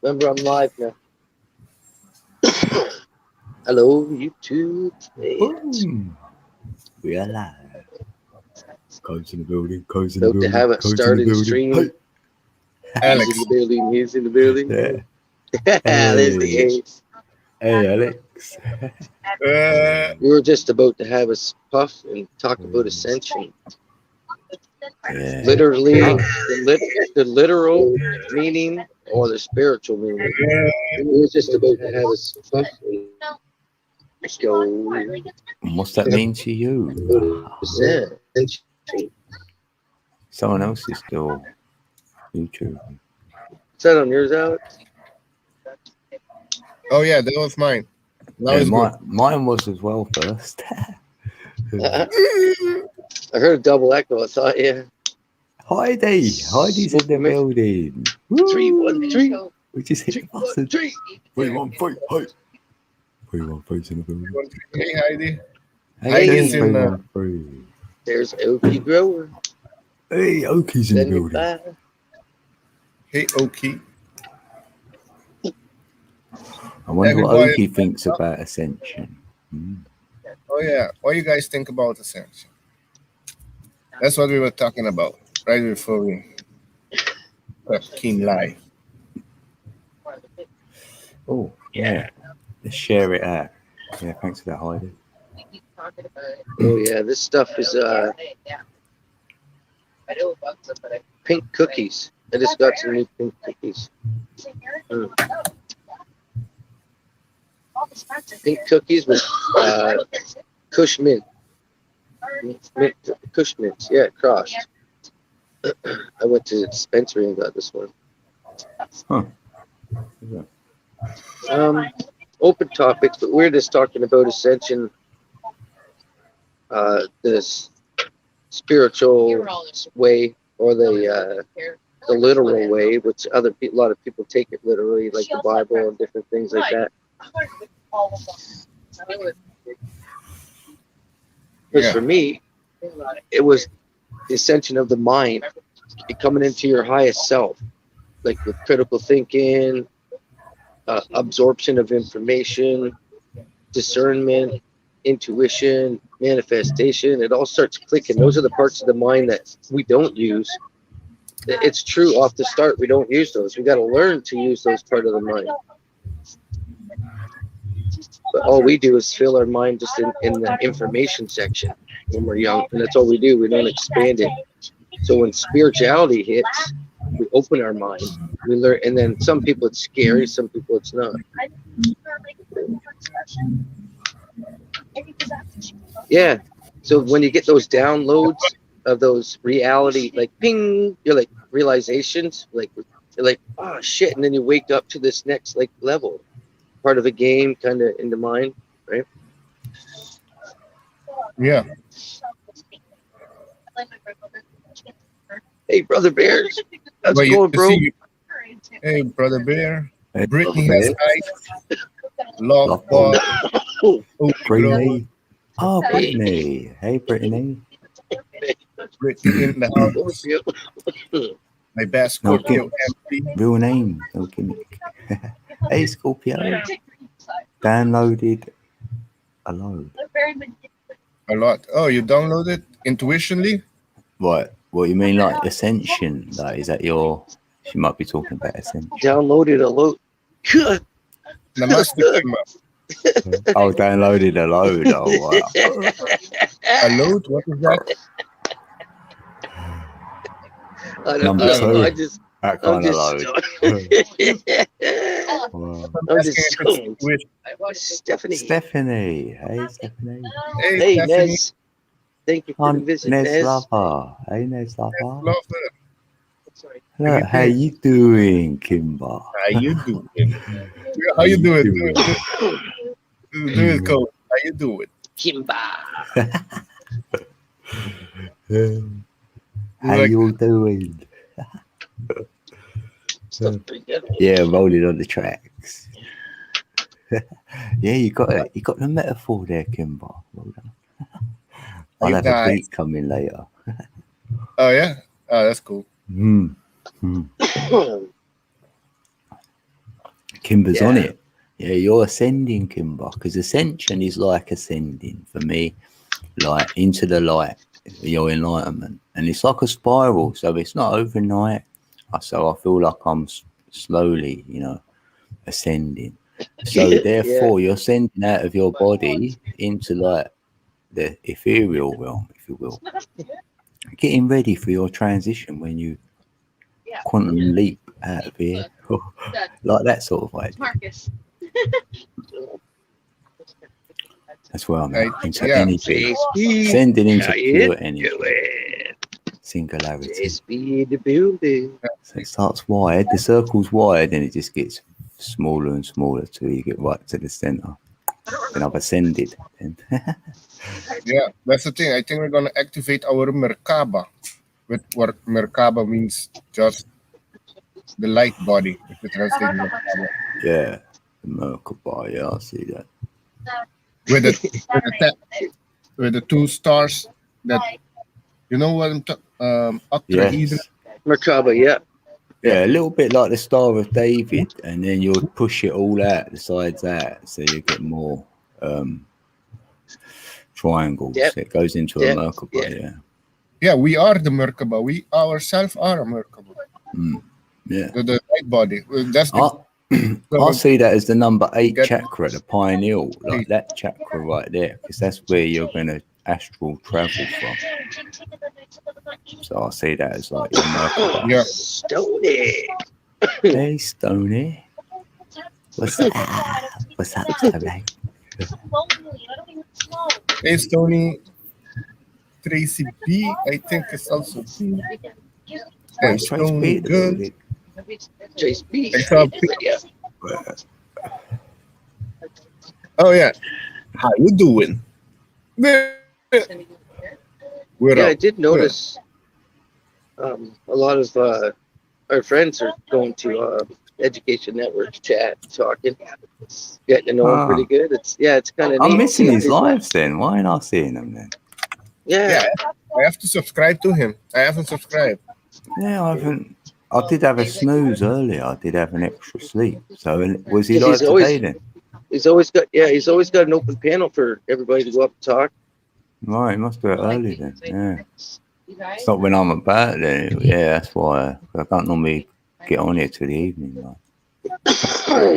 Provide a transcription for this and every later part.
Remember, I'm live now. Hello, YouTube. Boom. We are live. Codes in the building. Codes in the About to building. have it Codes in the started building. stream. Hey. He's in the building. He's in the building. Yeah. There's the Hey. ace. Hey, Alex. We were just about to have a puff and talk about ascension. Yeah. Literally, the literal meaning or the spiritual meaning. We were just about to have a puff and go. And what's that mean to you? Ascension. Someone else is still YouTube. Is that on yours, Alex? Oh yeah, that was mine. That Yeah, was good. mine was as well first. I heard a double echo. I thought, yeah. Heidi's in the building. 313. We just hit the button. 313. Hey. 313's in the building. Hey Heidi. Hey, Heidi's in 313. There's Okie Grower. Hey, Oki's in the building. 75. Hey Oki. I wonder what Everybody- Oki thinks about Ascension. Oh yeah. What do you guys think about Ascension? That's what we were talking about right before we came live. Oh, yeah. Let's share it out. Yeah, thanks for that, Heidi. Oh yeah, this stuff is pink cookies. I just got some new pink cookies. Pink cookies with Kush mint. Kush mints, yeah, crossed. I went to the dispensary and got this one. Huh. Open topics, but we're just talking about ascension, this spiritual way or the literal way, which a lot of people take it literally, like the Bible and different things like that. Because for me, it was the ascension of the mind, coming into your highest self, like with critical thinking, absorption of information, discernment, intuition, manifestation. It all starts clicking. Those are the parts of the mind that we don't use. It's true off the start, we don't use those. We got to learn to use those part of the mind. But all we do is fill our mind just in the information section when we're young, and that's all we do. We don't expand it. So when spirituality hits, we open our mind. We learn, and then some people it's scary, some people it's not. Yeah. So when you get those downloads of those reality, like ping, you're like realizations, like you're like, oh shit, and then you wake up to this next like level, part of a game, kind of in the mind, right? Yeah. Hey, brother Bears, how's Well, it you going, bro? see- hey brother Bear. Hey, Brittany Brother has Bear. eyes. Love ball. Brittany. Oh, Brittany. Hey, Brittany. Brittany in the house. My best Scorpio MP. Real name. No gimmick. Hey, Scorpio. Downloaded a load. A lot. Oh, you downloaded intuitionally? What? What you mean, like Ascension? Like, is that your? She might be talking about Ascension. Downloaded a load. Namaste. Kimba. Oh, downloaded a load. Oh, wow. A load? What is that? I don't Number know. two. I just, That I'm kind of just, load. Wow. I'm just Asking if it's stoned. Jewish. Stephanie. Stephanie. Hey, Stephanie. Hey, Hey, Stephanie. Nez. Thank you for the visit, Nez Nez. Lover. Hey, Nez Lover. Love her. Look, how you doing, Kimber? How you doing? How you doing? Do it, Cole. How you doing? Kimba. How Like- you all doing? Stuff pretty good. Yeah, rolling on the tracks. Yeah, you got it. You got the metaphor there, Kimber. Well done. I'll You have guys. a beat coming later. Oh yeah. Oh, that's cool. Hmm. Kimber's on Yeah. it. Yeah, you're ascending, Kimber, because ascension is like ascending for me, like into the light, your enlightenment, and it's like a spiral. So it's not overnight. So I feel like I'm slowly, ascending. So Yeah. therefore, you're ascending out of your body into like the ethereal realm, if you will, getting ready for your transition when you quantum leap out of here, like that sort of way. That's where I'm at, into Yeah. energy, J-Speed. sending into How you pure energy, doing? singularity. J-Speed the building. So it starts wide, the circle's wide, and it just gets smaller and smaller till you get right to the center. Then I've ascended. And Yeah, that's the thing. I think we're gonna activate our Merkaba. With what Merkaba means, just the light body. If you translate Merkaba. yeah, the Merkaba, yeah, I see that. With the two stars that you know what I'm talking. Octahedron. Yes. Merkaba, yeah. Yeah, a little bit like the Star of David, and then you'll push it all out, the sides out, so you get more triangles. Yep. It goes into Yep. a Merkaba, yeah. Yeah, we are the Merkaba. We ourselves are a Merkaba. Yeah. The light body. That's the I see that as the number 8 Get- chakra, the pineal, like that chakra right there, because that's where you're going to astral travel from. So I see that as like your Merkaba. Yeah. Stony. Hey, Stoney. What's up? What's up, Stoney? Hey, Tony. Tracy B, I think it's also B. Hey, Trace Stony, B, good. J-Speed. I saw B. Yeah. Oh yeah, how you doing? We're Yeah, I up. did notice a lot of our friends are going to Education Network chat, talking, getting to know him pretty good. It's kind of neat. I'm missing his live. lives then. Why ain't I seeing them then? Yeah. I have to subscribe to him. I haven't subscribed. Yeah, I haven't. I did have a snooze earlier. I did have an extra sleep. So was he Yeah, like he's today always- then? He's always got an open panel for everybody to go up and talk. Right, he must do it early then. Yeah. It's not when I'm about then. Yeah, that's why. I can't normally get on here till the evening. Like.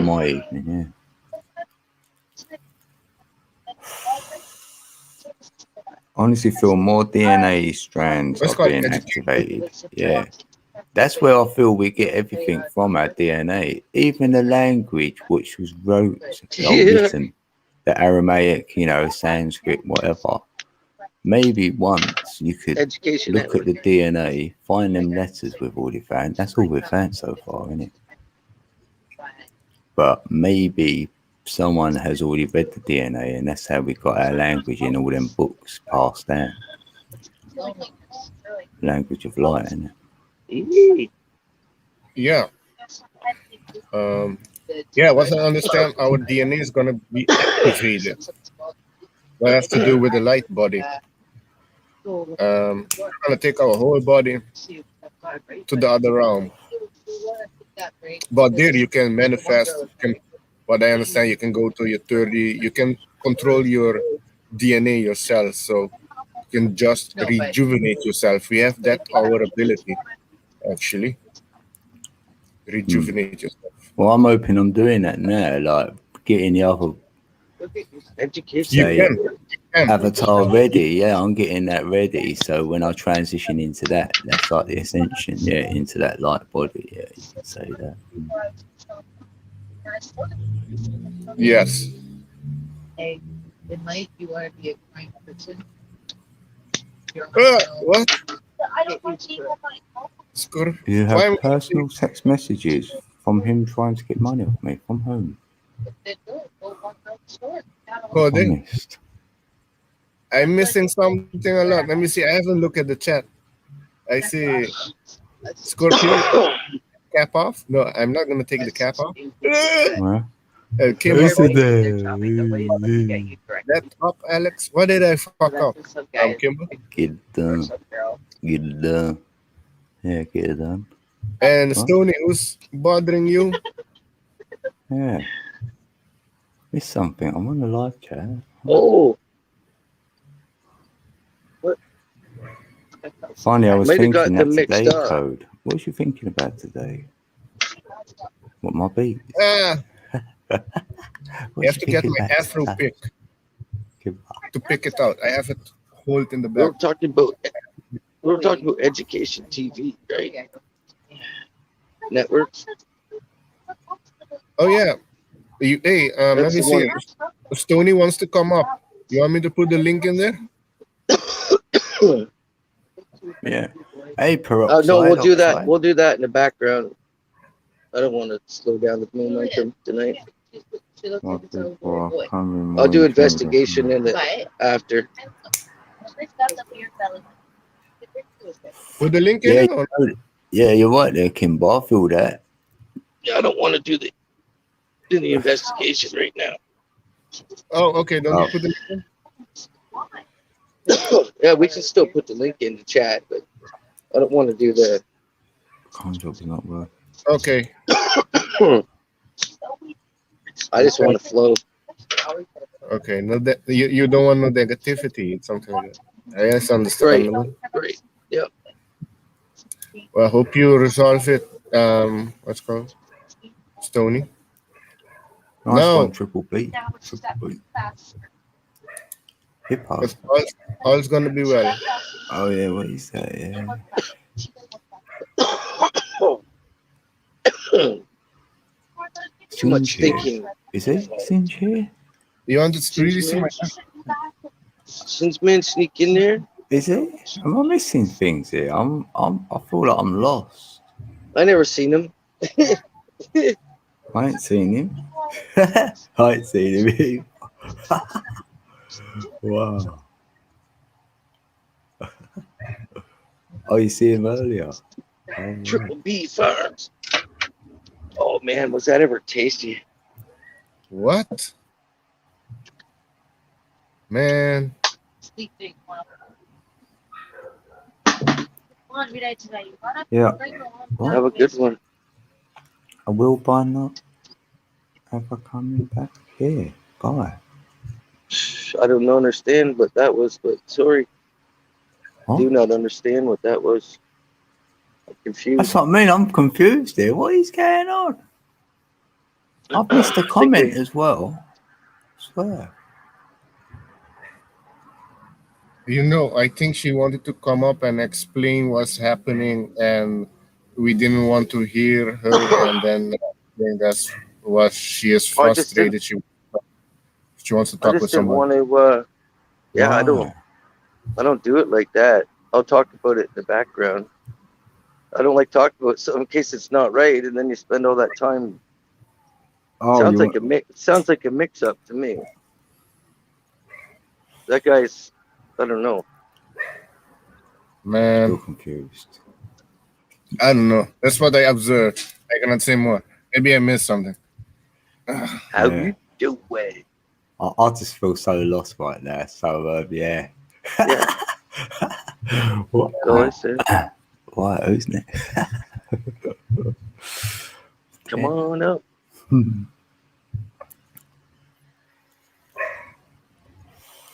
My evening, yeah. Honestly feel more DNA strands Let's are call it being education. activated. Yeah. That's where I feel we get everything from our DNA. Even the language which was wrote or written, the Aramaic, Sanskrit, whatever. Maybe once you could Education look Network. at the DNA, find them letters we've already found. That's all we've found so far, isn't it? But maybe someone has already read the DNA, and that's how we got our language in all them books passed down. Language of light, isn't it? Yeah. Yeah, what I understand, our DNA is gonna be activated. That has to do with the light body. We're gonna take our whole body to the other realm. But there you can manifest. What I understand, you can go to your 30. You can control your DNA yourself, so you can just rejuvenate yourself. We have that our ability, actually. Rejuvenate yourself. Well, I'm hoping I'm doing that now, like getting the other Education. You Say- can. avatar ready. Yeah, I'm getting that ready. So when I transition into that, that's like the ascension, yeah, into that light body. Yeah, you can say that. Yes. Hey, in life, you want to be a kind person. What? I don't want to eat my Score. You Why am have I- personal text messages from him trying to get money off me from home. Oh, they, Honest. I'm missing something a lot. Let me see. I haven't looked at the chat. I see Scorpio cap off. No, I'm not gonna take the cap off. Well, Kim, Listen that up, Alex. What did I fuck up? Kimber. get it done. Get it done. Yeah, get it done. And Huh? Stoney, who's bothering you? Yeah. It's something. I'm on the live chat. Oh, what? Finally, I was Might have thinking got them that mixed today, up. Code. What was you thinking about today? What, my beats? Ah, What you was have to get my Afro today? pick to pick it out. I have it hold in the We were back. talking about education TV, right? Networks. Oh yeah. Hey, let That's me the see. one. If Stony wants to come up, you want me to put the link in there? Yeah. Hey, No, peroxide. we'll do that. Oxide. We'll do that in the background. I don't want to slow down the momentum tonight. She looks like it's over. Well, Boy. I'll do investigation in the But after. Put the link in Yeah, it or yeah, you're right there, Kimbo. I feel that. Yeah, I don't want to do the investigation right now. oh okay, don't Oh. put the link in? Yeah, we can still put the link in the chat, but I don't want to do the. Can't job is not working. Okay. I just want to flow. Okay. No, you don't want no negativity, something like that. Yes, understandable. Right. Well, I hope you resolve it. What's it called? Stony. Nice No. one, Triple B. Triple B. Hip hop. It's all's gonna be well. Oh yeah, what is that? Yeah. Too much Singe here. thinking. Is it Singe here? You want to really see my Since men sneak in there, Is it? Am I missing things here? I feel like I'm lost. I never seen him. I ain't seen him. I ain't seen him. Wow. Oh, you see him earlier? Oh, right. Triple B Farms. Oh man, was that ever tasty? what? Man. Yeah. Have a good one. I will buy not ever coming back here. Bye. I don't understand what that was, but sorry. Huh? Do not understand what that was. I'm confused. That's what I mean. I'm confused here. What is going on? I've missed a comment as well. I swear. You know, I think she wanted to come up and explain what's happening, and we didn't want to hear her. And then I think that's what she is I just frustrated. She wants to I talk just with didn't someone. want to. Yeah, Right. I don't do it like that. I'll talk about it in the background. I don't like talking about something in case it's not right, and then you spend all that time. Oh, Sounds you like a mix. Sounds like a mix-up to me. That guy's. I don't know. still Man, confused. I don't know. That's what I observed. I cannot say more. Maybe I missed something. How Yeah. you doing? I just feel so lost right now. So yeah. Yeah. What? Go I said. Right, who's next? Come on up.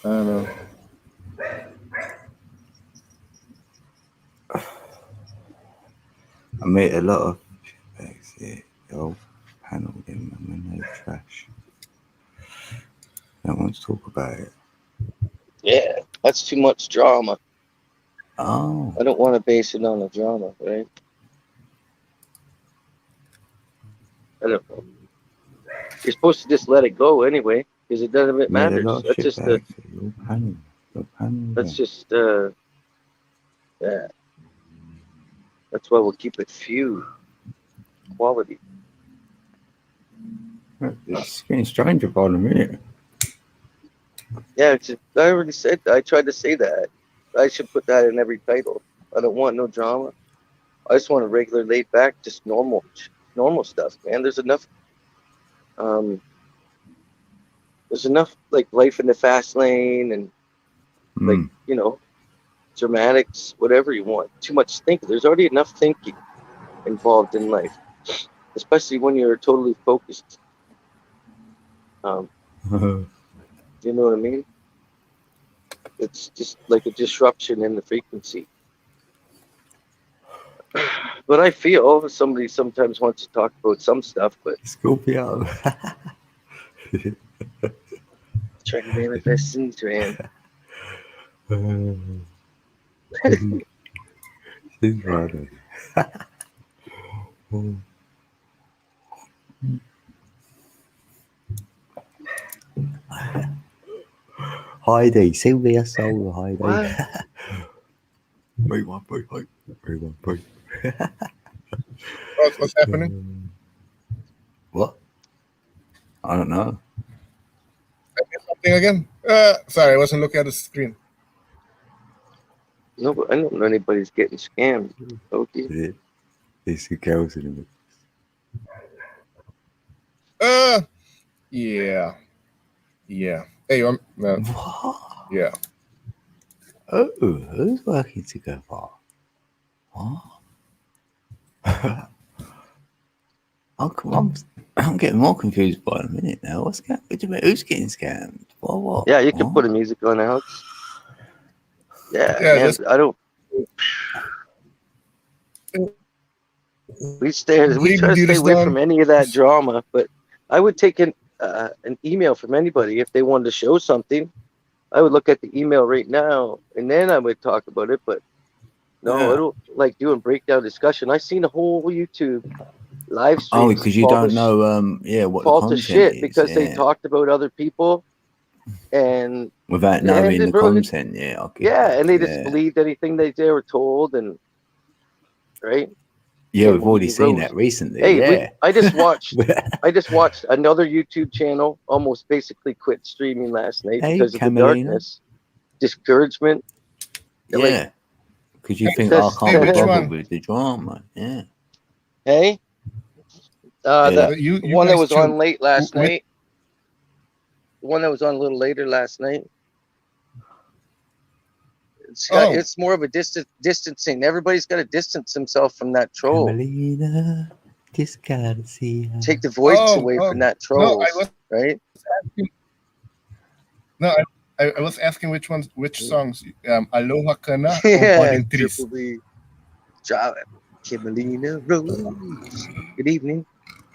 I don't know. I made a lot of bags here. Yo, panel them and no trash. Don't want to talk about it. Yeah, that's too much drama. Oh, I don't want to base it on the drama, right? I don't know. You're supposed to just let it go anyway, because it doesn't made a matter. lot of That's shit just bags here. Your panel. Your panel. that's just yeah. That's why we'll keep it few quality. It's getting stranger by the minute. Yeah, I already said that. I tried to say that. I should put that in every title. I don't want no drama. I just want a regular, laid back, just normal stuff, man. There's enough. There's enough like life in the fast lane and like dramatics, whatever you want. Too much thinking. There's already enough thinking involved in life, especially when you're totally focused You know what I mean? It's just like a disruption in the frequency. But I feel somebody sometimes wants to talk about some stuff, but Scorpio. trying to manifest things, man. She's funny. Heidi, Sylvia Soul, Heidi. What? Bring one, bring one, bring one, bring. What's happening? What? I don't know. Something again? Sorry, I wasn't looking at the screen. No, I don't know anybody's getting scammed. Okay. There's two girls in Yeah. Hey, it. no, What? yeah. Oh, who's working together? What? I'm getting more confused by a minute now. What's going? Who's getting scammed? What? Yeah, you can What? put a music on, Alex. Yeah, Yeah, man, just- I don't. We try to Maybe stay this away down. from any of that drama, but I would take an email from anybody if they wanted to show something. I would look at the email right now, and then I would talk about it. But no, Yeah. I don't like doing breakdown discussion. I've seen a whole YouTube live stream. Oh, because you don't know, what the fault of content shit is, because they yeah. talked about other people, and Without Yeah, knowing they the broke it. content, yeah. I get yeah, that, and they just yeah. believed anything they were told, and right. Yeah, and we've already he seen rose. that recently. Hey, yeah. I just watched another YouTube channel almost basically quit streaming last night Hey, because of the Camelina. darkness, discouragement. Like, Yeah. Because you think, That's- I can't be which bothered one? with the drama. Yeah. hey, Yeah. the You one that guys was should- on late last which- night. The one that was on a little later last night. It's more of a distancing. Everybody's got to distance himself from that troll. Camelina, just gotta see her. Take the voice Oh, away oh. from that No, troll, I was right? asking. No, I was asking which songs. Aloha Kana or Yeah, Budding Trees. Triple B. Drive Kimalina Rose. Good evening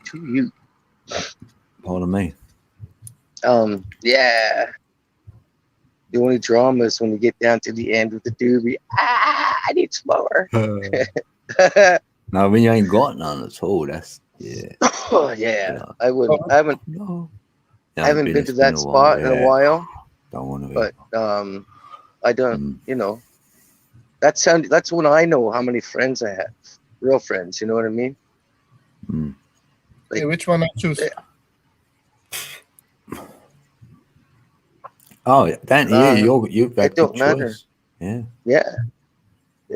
to you. Pardon me. Yeah. The only drama is when you get down to the end with the doobie. I need some more. No, when you ain't got none at all, that's, yeah. Oh yeah. I haven't No. been to that spot in a while. Don't want to be. But I don't, that's when I know how many friends I have. Real friends, you know what I mean? Hey, which one I choose? Yeah. Oh, Dan, you've had it don't good matter. choice. Yeah. Yeah.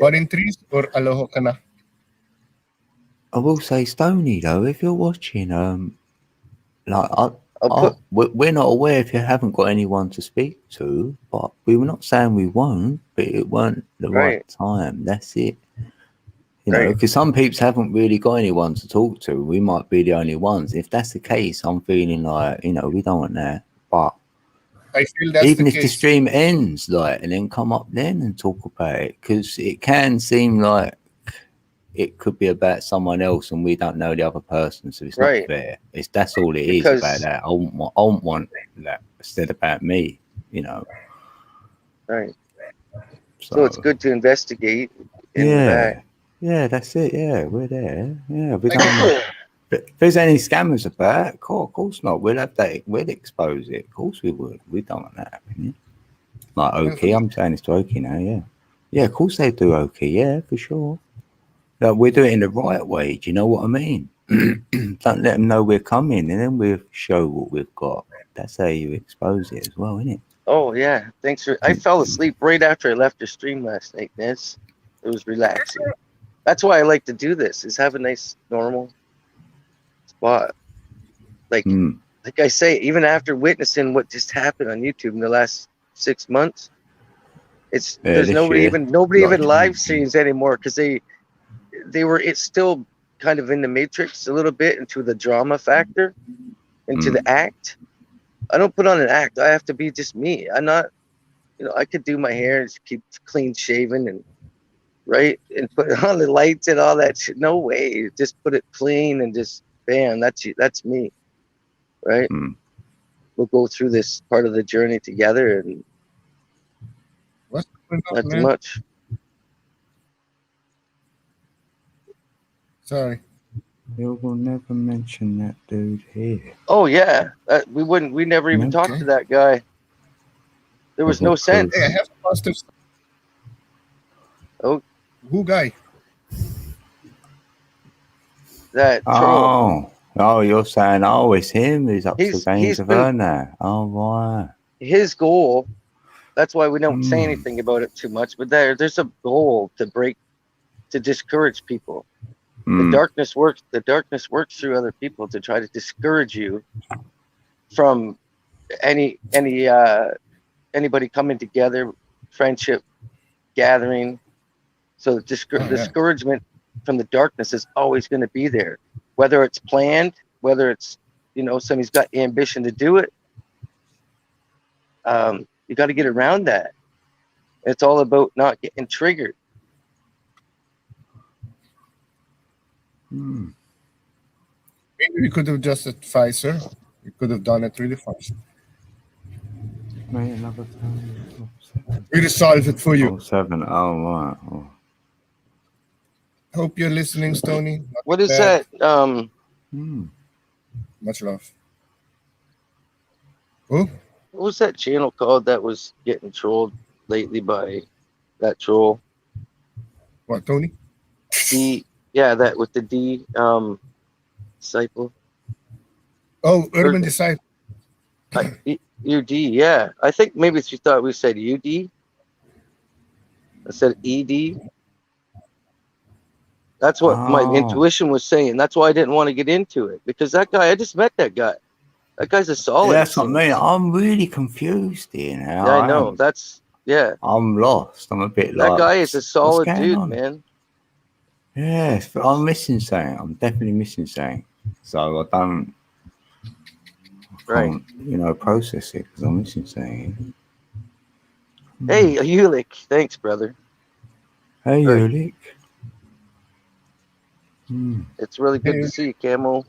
Budding Trees or Aloha Kana? I will say, Stoney, though, if you're watching, we're not aware if you haven't got anyone to speak to, but we were not saying we won't, but it weren't the right time. That's it. You know, because some peeps haven't really got anyone to talk to. We might be the only ones. If that's the case, I'm feeling like, we don't want that. But I feel that's even the if the case. stream ends, and then come up then and talk about it, because it can seem like it could be about someone else and we don't know the other person, so it's not fair. That's all it is about that. I won't want that said about me, Right. So it's good to investigate. Yeah, that's it. Yeah, we're there. Yeah, we don't. If there's any scammers about, of course not. We'll have that. We'll expose it. Of course we would. We don't want that happening. Like Oki, I'm saying it's to Oki now. Yeah. Of course they do Oki. Yeah, for sure. Like, we do it in the right way. Do you know what I mean? Don't let them know we're coming, and then we'll show what we've got. That's how you expose it as well, isn't it? Oh yeah. Thanks for. I fell asleep right after I left your stream last night, Ness. It was relaxing. That's why I like to do this. Is have a nice normal spot. Like I say, even after witnessing what just happened on YouTube in the last 6 months, there's nobody even live streams anymore because it's still kind of in the matrix a little bit into the drama factor, into the act, I don't put on an act. I have to be just me. I'm not, I could do my hair and just keep clean shaven and right and put on the lights and all that shit. No way. Just put it clean and just bam. That's you. That's me. Right. Mm. We'll go through this part of the journey together, and What's going on, not too man? much. Sorry. You will never mention that dude here. Oh yeah. We never even talked Okay. to that guy. There was no sense. Hey, I have positive. Oh. Who guy? That troll. Oh, you're saying, it's him who's up to He's games of been- her now. Oh, right. His goal, that's why we don't say Hmm. anything about it too much, but there's a goal to discourage people. The Mm. darkness works through other people to try to discourage you from anybody coming together, friendship, gathering. So the yeah. discouragement from the darkness is always going to be there, whether it's planned, whether it's somebody's got ambition to do it. You got to get around that. It's all about not getting triggered. Mm. Maybe we could have just advised her. We could have done it really fast. Mate, another time. We resolve it for you. 7. Oh, right. Oh. Hope you're listening, Stony. Not What is bad. that? Mm. Much love. Who? What was that channel called that was getting trolled lately by that troll? What, Tony? That with the D disciple. Oh, Urban Disciple. UD, yeah. I think maybe she thought we said UD. I said ED. That's what my intuition was saying. That's why I didn't want to get into it, because that guy, I just met that guy. That guy's a solid. Yeah, that's what I mean. I'm really confused here now. Yeah, I know. I'm lost. I'm a bit That like, guy is a solid going dude, on? man. Yes, but I'm missing something. I'm definitely missing something. So I don't, Right. process it because I'm missing something. Hey, Ulick. Thanks, brother. Hey, Right. Ulick. Hmm. It's really good Hey. to see you, Camo.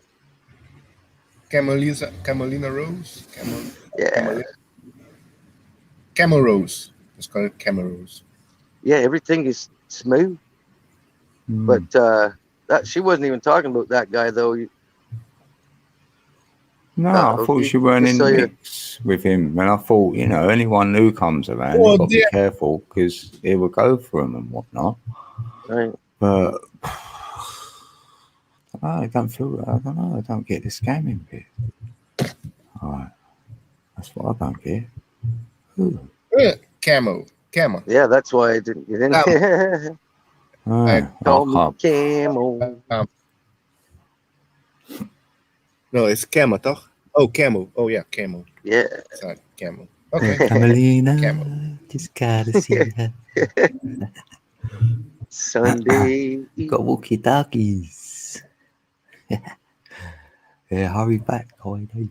Camelina Rose? Yeah. Camel Rose. Let's call it Camel Rose. Yeah, everything is smooth. Hmm. But that she wasn't even talking about that guy, though. No, I thought okay. she weren't Just in so the you- mix with him. And I thought, anyone new comes around, Oh, you've got to be dear. careful because he will go for him and whatnot. Right. But I don't know. I don't get the scamming bit. All right. That's what I don't get. Ooh. Camo. Yeah, that's why I didn't get in. Ah, Call me I Camo. No, it's Camo, toch? Oh, Camo. Oh, yeah, Camo. Yeah. Sorry, Camo. Okay. Camelina, Camel. just gotta see her. Sunday. Got walkie talkies. Yeah, hurry back, Heidi.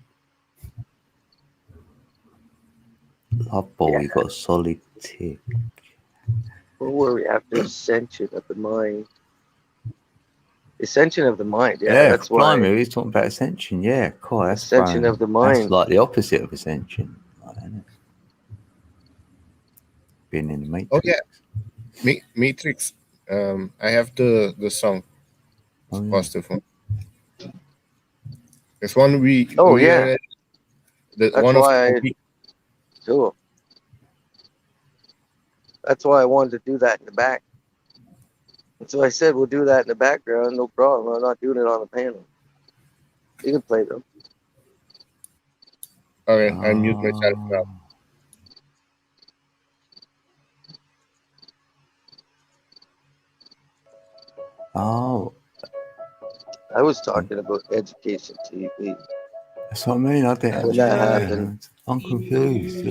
Love boy, got a solid tick. Where were we after Ascension of the Mind? Ascension of the Mind. Yeah, that's why. blimey, he's talking about ascension. Yeah, cool. That's Ascension of the That's Mind. like the opposite of ascension. Like, isn't it? Being in the matrix. Oh, yeah. Matrix. I have the song. Oh, yeah. Positive one. There's one we. Oh, we yeah. That's one of why the, Cool. That's why I wanted to do that in the back. So I said we'll do that in the background, no problem. I'm not doing it on the panel. You can play them. Okay, I mute myself now. Oh, I was talking about Education TV. that's what I mean. I didn't. When that happened. I'm confused.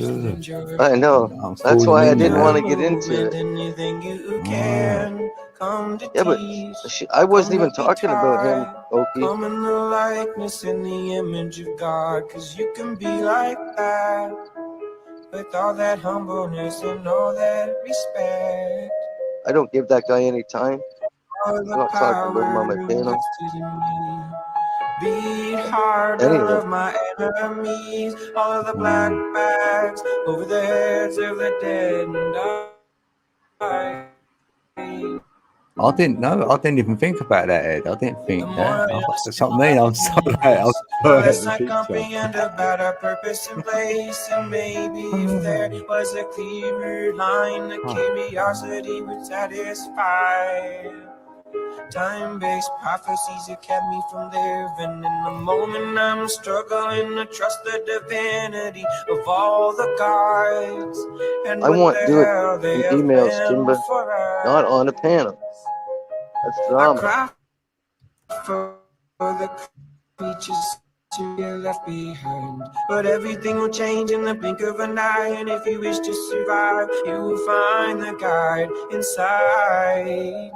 Yeah. I know. I'm That's why I falling in didn't now. want to get into it. Alright. come to Yeah, but teach. I wasn't Come even to be talking about him, tied. Oki. Come in the likeness and the image of God, 'cause you can be like that with all that humbleness and all that respect. I don't give that guy any time. All I'm the not talking about him on power my panel. invested in me. Beat hard, Any of of them. my enemies. All of the black bags over the heads of the dead and I. I didn't know. I didn't even think about that, Ed. I didn't The think more that. I That's what I mean. I'm sorry. I'm the sorry at less the I picture. comprehend about our purpose and place. And maybe if there was a clearer line, the curiosity would satisfy. Time-based prophecies have kept me from living in the moment. I'm struggling to trust the divinity of all the gods and I what want the do it hell in they have emails, been Kimba, for us. not on a panel. That's I drama. cry for the creatures to get left behind, but everything will change in the blink of an eye. And if you wish to survive, you will find the guide inside.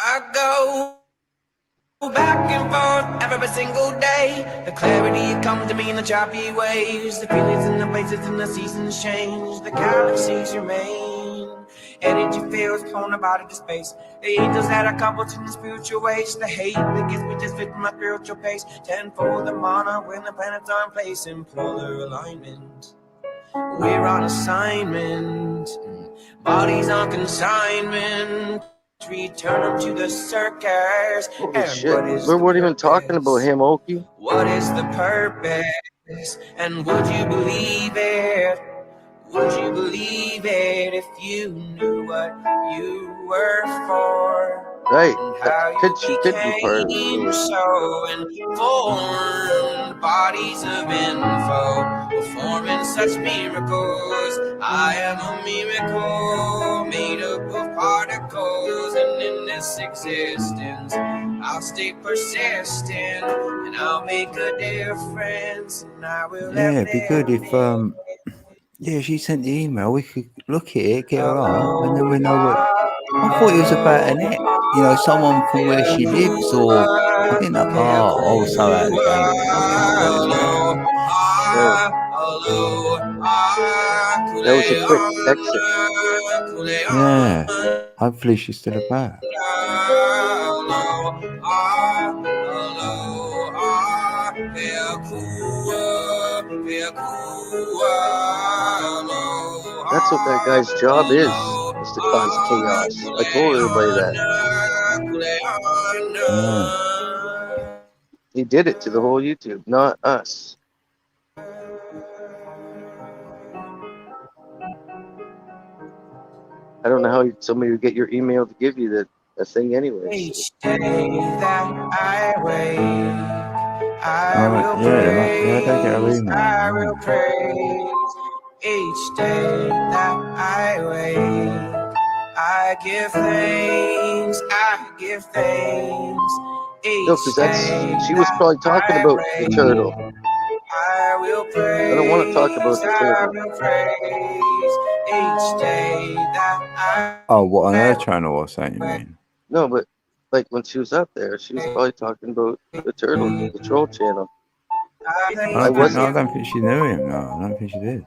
I go back and forth every single day. The clarity comes to me in the choppy waves. The feelings and the places and the seasons change. The galaxies remain. Energy feels torn about into space. The angels that are coupled in the spiritual ways. The hate that gets me just fit my spiritual pace. Tenfold the mana when the planets are in place in polar alignment. We're on assignment. Bodies on consignment. Return them to the circus. Holy And shit. what is We the weren't even talking about purpose? him, Oki. What is the purpose? And would you believe it? Would you believe it if you knew what you were for? Right. And That how she you could be part of the became story. so informed. Bodies of info performing such miracles. I am a miracle made up of particles, and in this existence I'll stay persistent and I'll make a difference, and I will Yeah, it'd be good if live. yeah, she sent the email. We could look at it, get her on, and then we know what. I thought it was about Annette, you know, someone from where she lives, or I didn't know. Oh, I was so out of the game with it. I didn't realise That was a quick exit. that. Yeah, hopefully she's still about. That's what that guy's job is to cause chaos. I told everybody that. Yeah. He did it to the whole YouTube, not us. I don't know how somebody would get your email to give you the thing anyway. Each day that I wait, I will Yeah, they get her praise, email. I will praise. Each day that I wait, I give thanks, I give thanks. No, because that's she was that probably talking I about the wait, turtle. I will praise, I don't want to talk about the I turtle. will praise. Each day that Oh, what on her channel or something? You mean? No, but like when she was up there, she was probably talking about the turtle, the troll channel. I don't think she knew him. No, I don't think she did.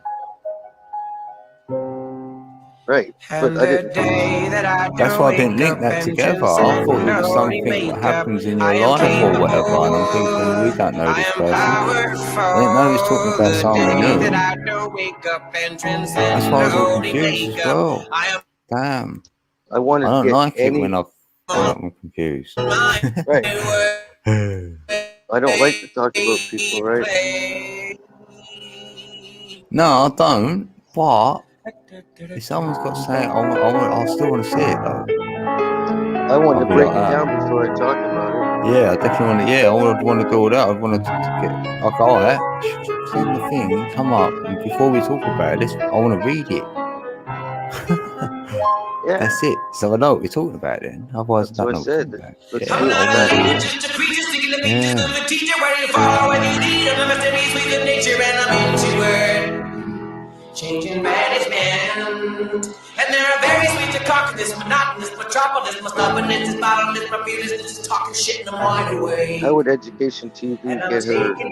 Right, but I didn't. That's why I didn't link that together. I thought it was something that happens in your life or whatever, and I'm thinking we don't know this person. I didn't know he was talking about someone we knew. That's why I was all confused as well. Damn. I wanted I don't to get like it when I'm confused. Right. I don't like to talk about people, right? No, I don't. But If someone's got something, I still want to see it though. I wanted I'll to be break like it that. down before I talk about Yeah, I definitely want to. Yeah, I want to do all that. I want to get. Okay, all right. Send the thing. Come up, and before we talk about it, I want to read it. it. Yeah, That's it. So I know what we're talking about then. Otherwise, that's I what don't I know what we're said. talking about. Let's Yeah, do it. I want to do it. Just a preacher sticking the Yeah. beaches, I'm a teacher where you follow when you need. I'm a mysteries with the nature and I'm into it. Changing management. And there are various ways to conquer this monotonous metropolis. My stubbornness is bottomless, my fearlessness is talking shit in a wide away. How would Education TV And I'm get her taking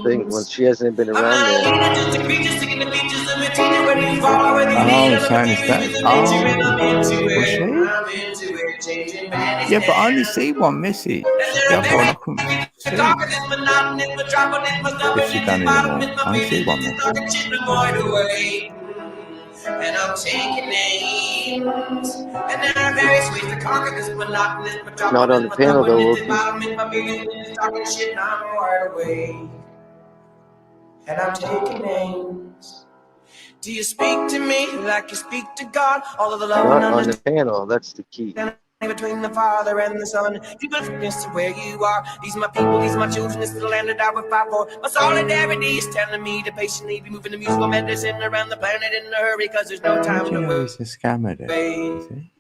thing when names. she hasn't been I'm around not a there? leader, just a creature sticking the beaches of a teacher where you follow when you Oh, need. I'm a saying it's mysteries that. with the nature and I'm into Was she? it. I'm into it. Changing management. Yeah, but I only see one message. The other one I couldn't see. If she done any more, I only see one message. And I'm taking names. And there are various ways to conquer this monotonous metropolis. Not on the panel though, Wolfie. Talking shit and I'm wide awake. And I'm taking names. Do you speak to me like you speak to God? All of the love Not and on the panel. That's the key. between the Father and the Son. You confess to where you are. These are my people, these are my children. This is the land that I would fight for. My solidarity is telling me to patiently be moving the musical medicine around the planet in a hurry, cause there's no time Do you to know he's a scammer then? Is he?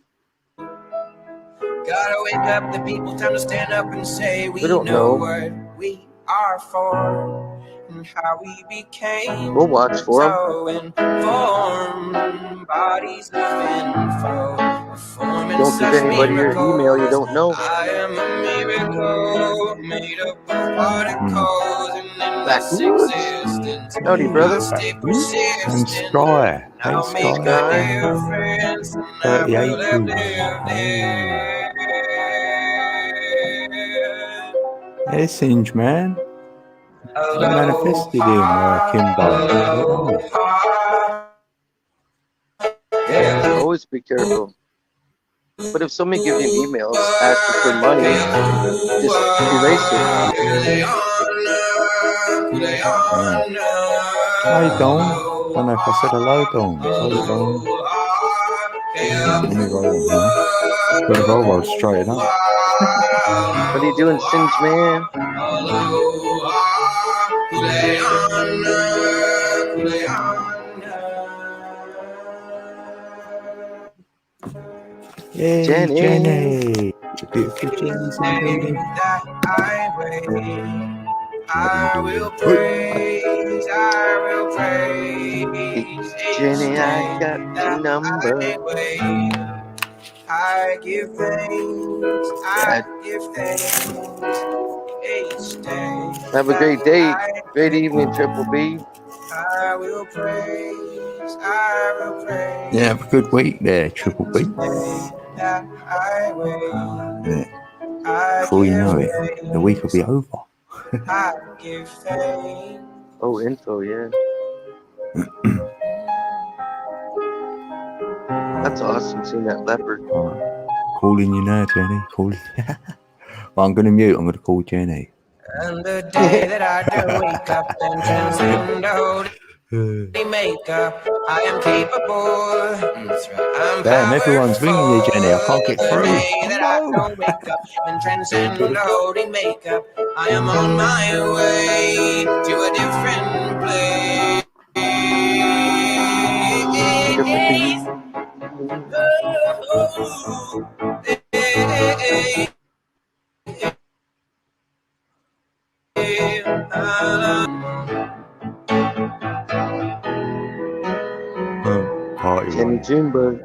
Gotta wake up the people, time to stand up and say we don't know know. what we are for and how we became We'll watch for him. so informed. Bodies of info, performing Don't give such anybody your email you don't know. I am a miracle made up of particles and endless Backwoods. existence. Howdy, brother. Stay And persistent. Sky. Hey, I'll make Sky. a difference. And I 38 will have views. lived Hey, Singe, man. You manifested him, Kimbo. Always be careful. But if somebody gives you an email asking for money, just erase it. How you doing? I don't know if I said hello, Dawn. So, Dawn. Let me roll, huh? Got to roll straight up. What are you doing, Singe man? Yay, Jenny. Jenny. The beautiful Jenny's in the building. I will praise, I will praise. Jenny, I got your number. I give thanks, I give thanks each day. Have a great day. Great evening, Triple B. I will praise, I will praise. Yeah, have a good week there, Triple B. Yeah. Before you know it, the week will be over. I give thanks. Oh, info, yeah. That's awesome, seeing that leopard. Calling you now, Jenny. Calling. Well, I'm going to mute. I'm going to call Jenny. And the day that I do wake up and transcend holy makeup, I am capable. That's right. I'm Damn, everyone's ringing you, Jenny. I can't get through. The day that I don't wake up and transcend holy makeup, I am on my way to a different place. Party Jenny one. Junebug.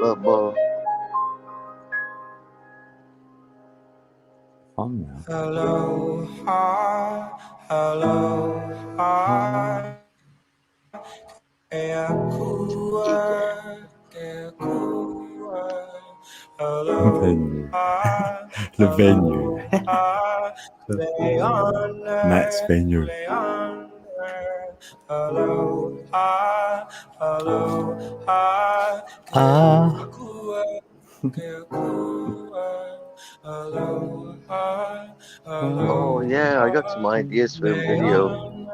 Bubba. Fun now. Aloha, aloha, eakua, eakua, Venue. aloha, The venue. Matt's venue. Aloha, aloha, Ah. eakua, aloha. Yeah, I got some ideas for a video.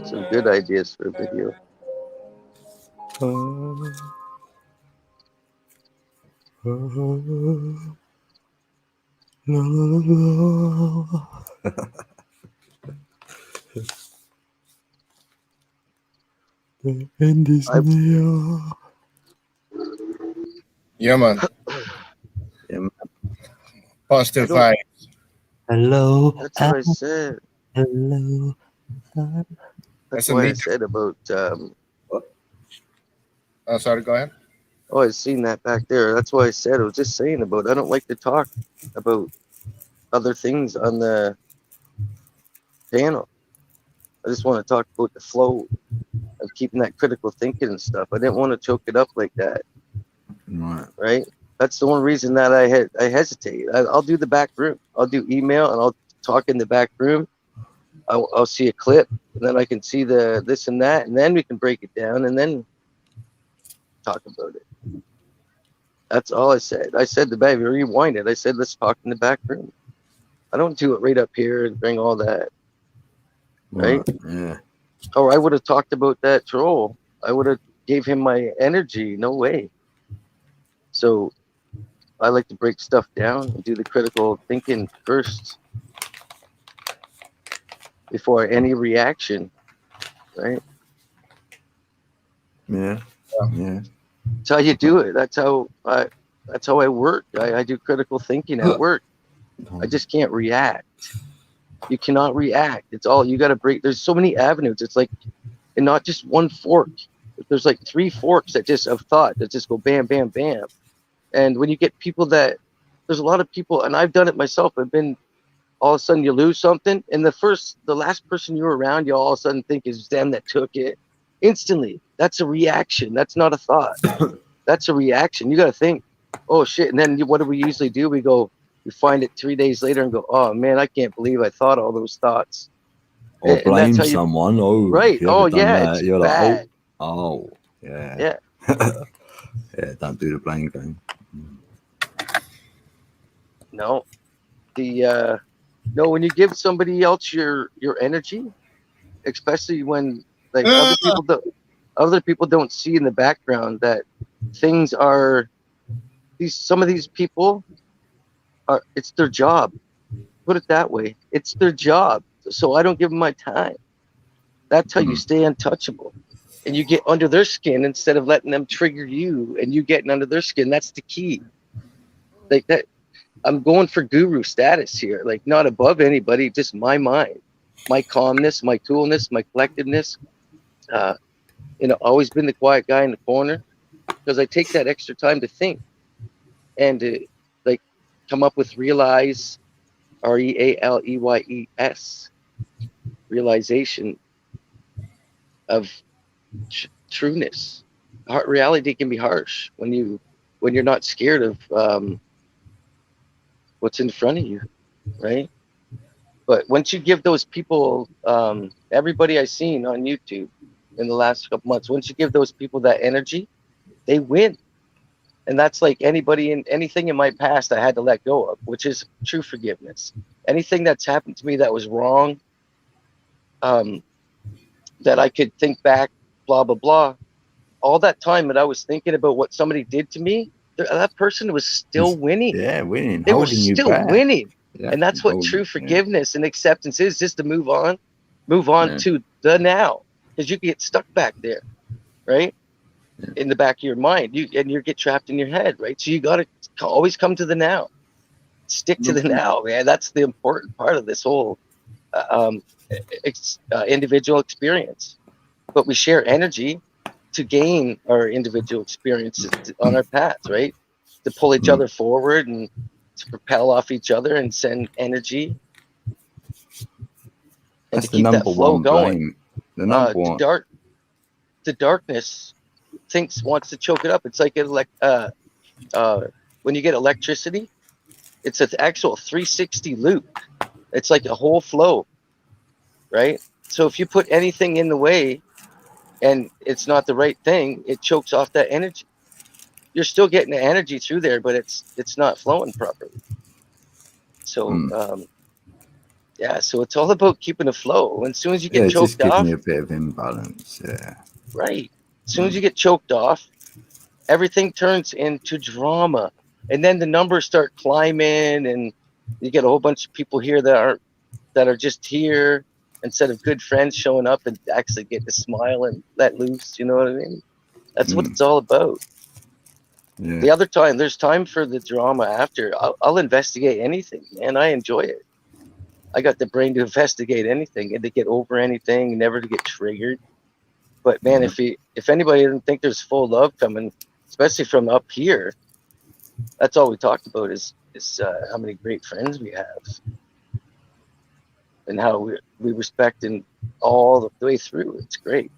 Some good ideas for a video. End is I- near. Yeah, man. Yeah, man. Positive I don't- vibes. Hello. That's what I said. Hello. That's That's a why I neat- said about. Sorry, go ahead. Oh, I seen that back there. That's why I said I was just saying about. I don't like to talk about other things on the panel. I just want to talk about the flow of keeping that critical thinking and stuff. I didn't want to choke it up like that, Right. right? That's the one reason that I hesitate. I'll do the back room. I'll do email and I'll talk in the back room. I'll see a clip and then I can see the this and that, and then we can break it down and then talk about it. That's all I said. I said the baby rewind it. I said let's talk in the back room. I don't do it right up here and bring all that. Right? Yeah. Or I would have talked about that troll. I would have gave him my energy. No way. So I like to break stuff down and do the critical thinking first before any reaction. Right? Yeah. Yeah. That's how you do it. That's how I work. I do critical thinking at work. I just can't react. You cannot react. It's all you got to break. There's so many avenues. It's like, and not just one fork. There's like 3 forks that just of thought that just go bam, bam, bam. And when you get people that, there's a lot of people, and I've done it myself. I've been, all of a sudden you lose something, and the last person you're around, you all of a sudden think is them that took it. Instantly, that's a reaction. That's not a thought. That's a reaction. You got to think, oh shit. And then what do we usually do? We find it 3 days later and go, oh man, I can't believe I thought all those thoughts. Or And that's blame how you- someone. Oh, Right. if you Oh ever done yeah, that, it's you're bad. like, oh, yeah. Yeah. Yeah, don't do the blame game. No, no, when you give somebody else your energy, especially when like other people don't see in the background that things are some of these people are, it's their job. Put it that way. It's their job. So I don't give them my time. That's how you stay untouchable. And you get under their skin instead of letting them trigger you and you getting under their skin. That's the key. Like that, I'm going for guru status here, like not above anybody, just my mind, my calmness, my coolness, my collectedness. Always been the quiet guy in the corner because I take that extra time to think and to like come up with realize, REALEYES, realization of trueness. Reality can be harsh when you're not scared of what's in front of you, right? But once you give those people, everybody I've seen on YouTube in the last couple months, once you give those people that energy, they win. And that's like anybody in anything in my past I had to let go of, which is true forgiveness. Anything that's happened to me that was wrong, that I could think back, blah, blah, blah. All that time that I was thinking about what somebody did to me, that person was still winning. Yeah, winning. They were holding you still back. winning. Yeah, And that's what holding- true forgiveness and acceptance is, just to move on Yeah. to the now, because you get stuck back there, right? Yeah. In the back of your mind, you get trapped in your head, right? So you got to always come to the now, stick to the now, man. That's the important part of this whole individual experience. But we share energy to gain our individual experiences on our path, right? To pull each other forward and to propel off each other and send energy. And That's to the keep that number flow one going. blame. The number one. The darkness wants to choke it up. It's like when you get electricity, it's an actual 360 loop. It's like a whole flow, right? So if you put anything in the way and it's not the right thing, it chokes off that energy. You're still getting the energy through there, but it's not flowing properly. So Yeah, so it's all about keeping the flow. And as soon as you Yeah, get it just choked gives off, me a bit of imbalance. Yeah. right? As soon as you get choked off, everything turns into drama. And then the numbers start climbing and you get a whole bunch of people here that are just here instead of good friends showing up and actually get to smile and let loose, you know what I mean? That's what it's all about. Yeah. The other time, there's time for the drama after. I'll investigate anything, man. I enjoy it. I got the brain to investigate anything and to get over anything, never to get triggered. But man, if anybody didn't think there's full love coming, especially from up here, that's all we talked about is how many great friends we have and how we respect and all the way through. It's great.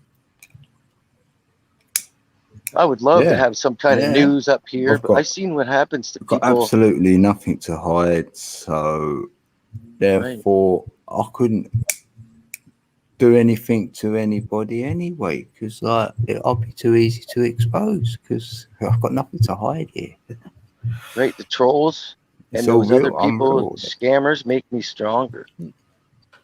I would love to Yeah. have some kind of Yeah. news up here, I've but got- I've seen what happens to I've got people. absolutely nothing to hide, so therefore I couldn't do anything to anybody anyway, because like I'll be too easy to expose because I've got nothing to hide here. Right, the trolls It's and all those other real. I'm people, real. scammers, make me stronger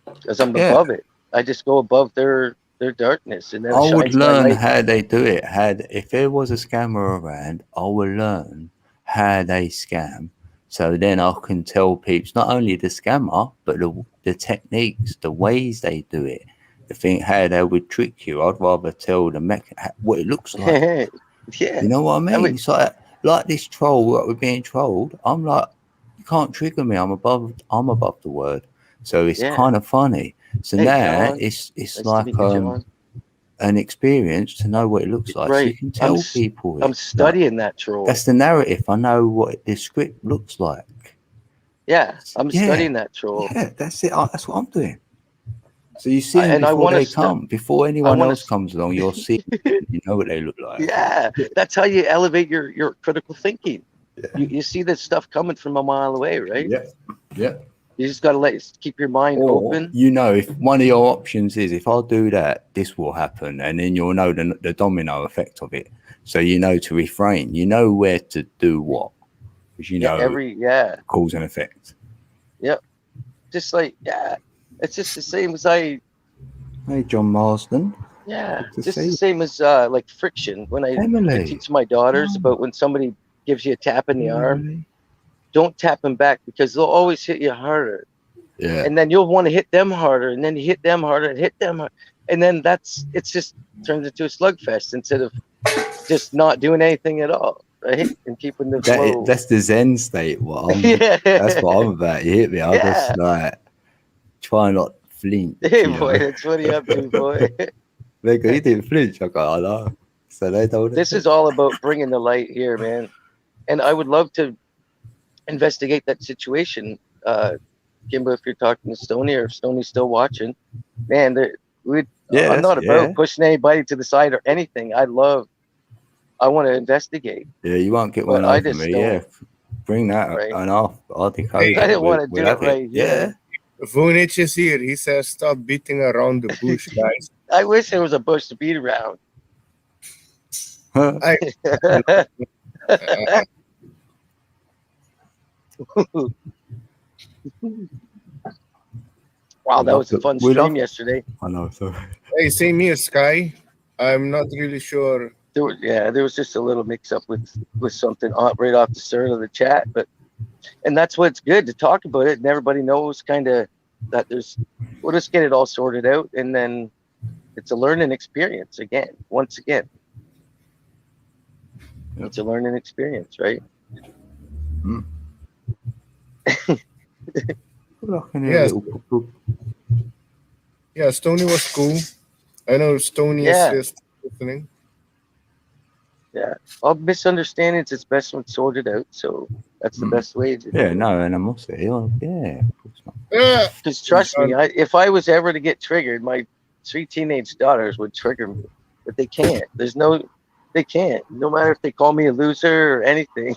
because I'm Yeah. above it. I just go above their darkness, and then it I would shines my learn light. how they do it. If there was a scammer around, I would learn how they scam. So then I can tell people not only the scammer, but the techniques, the ways they do it, the thing how they would trick you. I'd rather tell the what it looks like. Yeah, You know what I mean? mean- It's like this troll that we're being trolled. I'm like, you can't trigger me. I'm above the word. So it's Yeah. kind of funny. So Hey, now John. it's nice to like meet you, John. an experience to know what it looks like. So you Right. can tell people. I'm it. studying that troll. That's the narrative. I know what the script looks like. Yeah, I'm Yeah. studying that troll. Yeah, that's it. That's what I'm doing. So you see them And I before wanna they come, before anyone wanna else comes along. You'll see. You know what they look like. Yeah, that's how you elevate your critical thinking. Yeah. You see this stuff coming from a mile away, right? Yeah. Yeah. You just got to keep your mind Or, open. you know, if one of your options is if I do that, this will happen, and then you'll know the domino effect of it. So you know to refrain. You know where to do what, because you know cause and effect. Just like it's just the same as Hey, John Marsden. Good to just see the you. same as like friction. When I Emily. teach my daughters Oh. about when somebody gives you a tap in the arm, Emily. don't tap them back because they'll always hit you harder. Yeah. And then you'll want to hit them harder, and then you hit them harder, and hit them harder. And then it's just turns into a slugfest instead of just not doing anything at all, right? And keeping the flow. That's the Zen state. Yeah. That's what I'm about. You hit me. I just like try not to flinch. Hey, you boy, know? that's what you up to, boy. They go, you didn't flinch. I go, I know. So they don't. This is all about bringing the light here, man. And I would love to investigate that situation. Kimbo, if you're talking to Stoney or if Stoney's still watching, man, I'm not about pushing anybody to the side or anything. I want to investigate. Yeah, you won't get But one I over just me. don't. Yeah, bring that up Right. and I'll decode Hey, it. I didn't want to We'll do it have right Yeah. here. Vunich is here. He says, "Stop beating around the bush, guys." I wish there was a bush to beat around. Huh? Wow, that was a fun We love- stream yesterday. I know. So Hey, same here, Sky. I'm not really sure. There was just a little mix up with something right off the start of the chat, and that's what's good to talk about it, and everybody knows kind of that we'll just get it all sorted out, and then it's a learning experience once again. Yep. It's a learning experience, right? Yes. Yeah, Stony was cool. I know Stony is listening. All misunderstandings, it's best when sorted out, so that's the best way to yeah, no animosity. Oh, yeah, of course not. Yeah. Because trust me, if I was ever to get triggered, my 3 teenage daughters would trigger me, but they can't. They can't. No matter if they call me a loser or anything,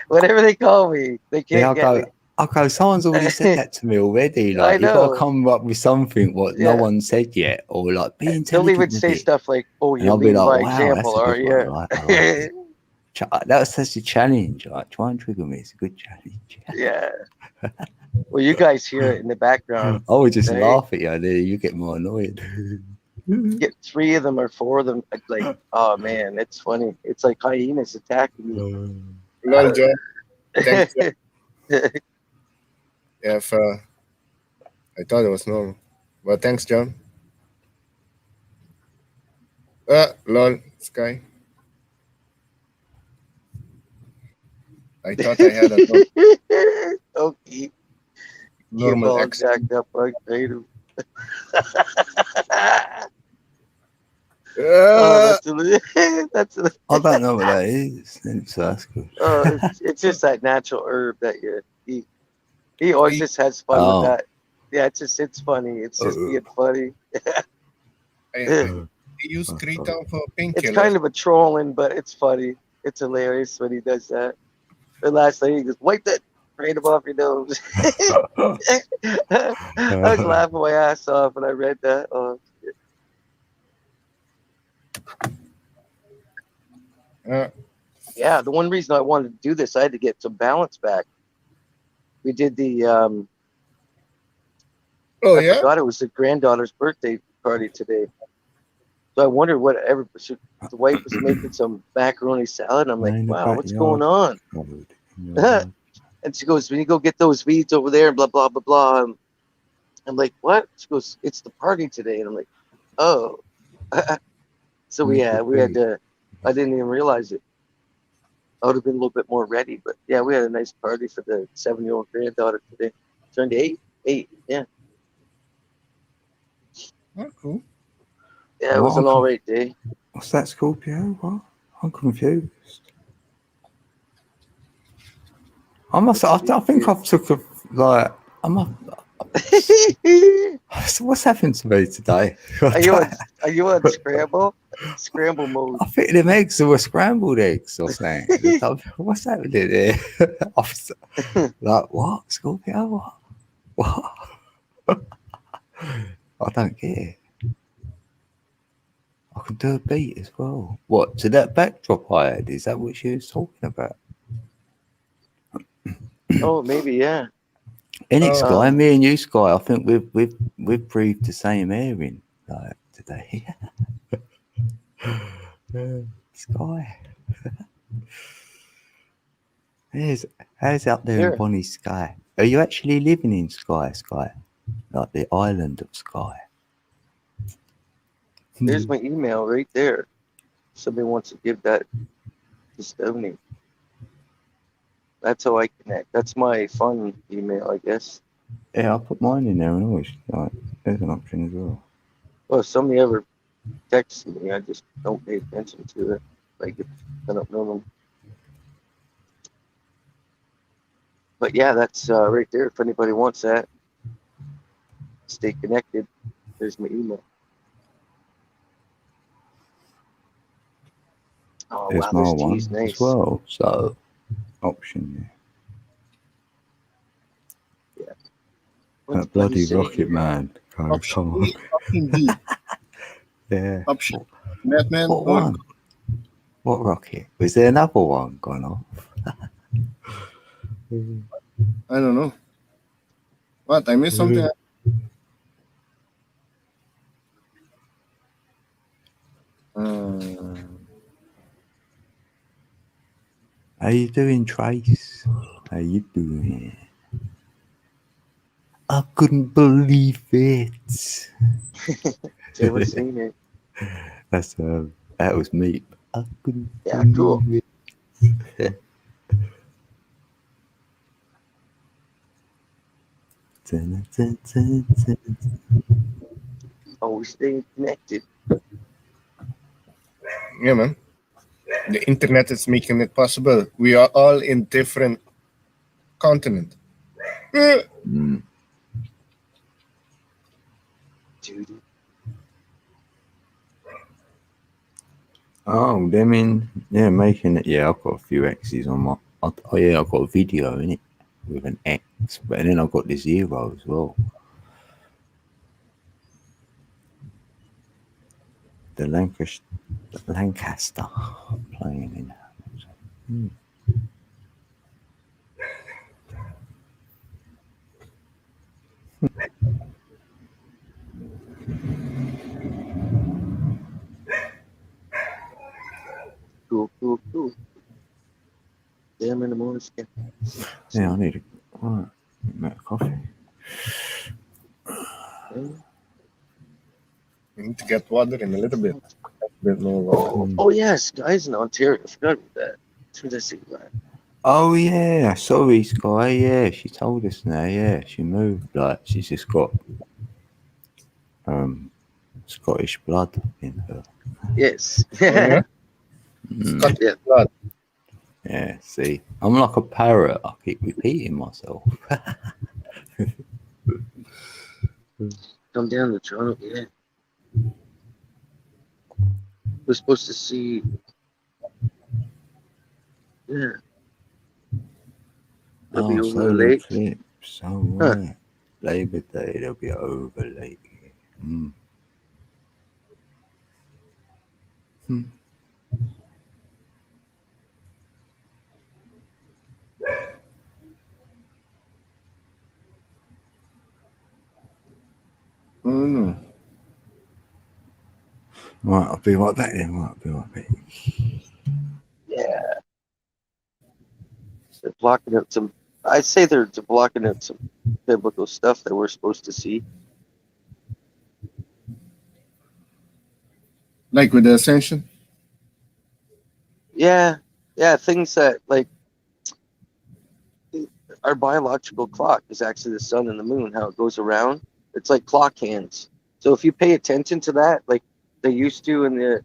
whatever they call me, they can't get me. Okay, someone's already said that to me already. I Like, you know. gotta come up with something what no one said yet, or like be intelligent. They'll even with say it. stuff like, "Oh, And you I'll be lead like, by wow, example, that's a are good you?" one. I like it. That was such a challenge. Like, try and trigger me. It's a good challenge. Yeah. Well, you guys hear it in the background. I would just Right? laugh at you, and then you get more annoyed. Get 3 of them or 4 of them. Like, oh man, it's funny. It's like hyenas attacking you. Lol, John. Thanks. If I thought it was normal, but thanks, John. Lol, Sky. I thought I had a Okay. normal Ball accent. jacked up like Tatum. That's that's I don't know what that is. So that's good. it's just that natural herb that you eat. He always just has fun Oh. with that. Yeah, it's funny. It's just being funny. I use Kratom for It's painkillers. kind of a trolling, but it's funny. It's hilarious when he does that. The last thing he just wipe that right off your nose. I was laughing my ass off when I read that. Oh, yeah, the one reason I wanted to do this, I had to get some balance back. We did the Oh I yeah. forgot it was the granddaughter's birthday party today. So I wondered what the wife was making some macaroni salad. I'm like, In the wow, what's backyard. going on? And she goes, when you go get those weeds over there, and blah blah blah blah. I'm like, what? She goes, it's the party today, and I'm like, oh. So we had to. I didn't even realize it. I would have been a little bit more ready, but yeah, we had a nice party for the 7-year-old granddaughter today. Turned 8, yeah. Oh, cool. Yeah, it was an all right day. What's that, Scorpio? What? I'm confused. I think I've took a like. What's happened to me today? Are you on scramble? Scramble mode. I think them eggs were scrambled eggs or something. What's happening there? I was like, what? Scorpio? What? I don't get it. I can do a beat as well. What? To that backdrop I had? Is that what she was talking about? Oh, maybe, yeah. Innit, Sky? Me and you, Sky. I think we've breathed the same air in like today. Sky. How's out there Here. in Bonnie Sky? Are you actually living in Sky? Like the island of Sky? There's my email right there. Somebody wants to give that to Stoney. That's how I connect. That's my fun email, I guess. Yeah, I'll put mine in there and always like there's an option as well. Well, if somebody ever texts me, I just don't pay attention to it. Like, if I don't know them. But yeah, that's right there. If anybody wants that, stay connected. There's my email. Oh, There's wow, my this one tea's nice. as well. So option there. What's That bloody saying? Rocket Man. Come on. Option D. Yeah. Option. Batman. What one? What rocket? Was there another one gone off? I don't know. What? I missed something. How you doing, Trace? How you doing? I couldn't believe it. They were saying it. That's that was me. I couldn't Yeah, believe cool. it. Dun, dun, dun, dun, dun. Always staying connected. Yeah, man. The internet is making it possible. We are all in different continents. Mm. Dude. Oh, them in making it. Yeah, I've got a few X's on my. Oh yeah, I've got a video in it with an X, but then I've got the 0 as well. The Lancaster playing in. Cool, cool, cool. Damn in the morning. Yeah, I need a coffee. We need to get water in a little bit. A bit more water. Oh yes, guys in Ontario. I forgot about that. As soon as I see that. Oh yeah, sorry, Sky. Yeah, she told us now. Yeah, she moved. Like she's just got Scottish blood in her. Yes. Yeah? Mm, Yeah. Blood. yeah, see, I'm like a parrot. I keep repeating myself. Come down to Toronto. Yeah. We're supposed to see. Yeah. They'll be Oh, over the solar lake. eclipse. Oh, right. Labor Day, they'll be over lake. Mm. Oh no. Right, I'll be right back then. Right, I'll be right back. Yeah. They're blocking out some. I say they're blocking out some biblical stuff that we're supposed to see. Like with the ascension? Yeah. Yeah. Things that like our biological clock is actually the sun and the moon, how it goes around. It's like clock hands. So if you pay attention to that, like they used to in the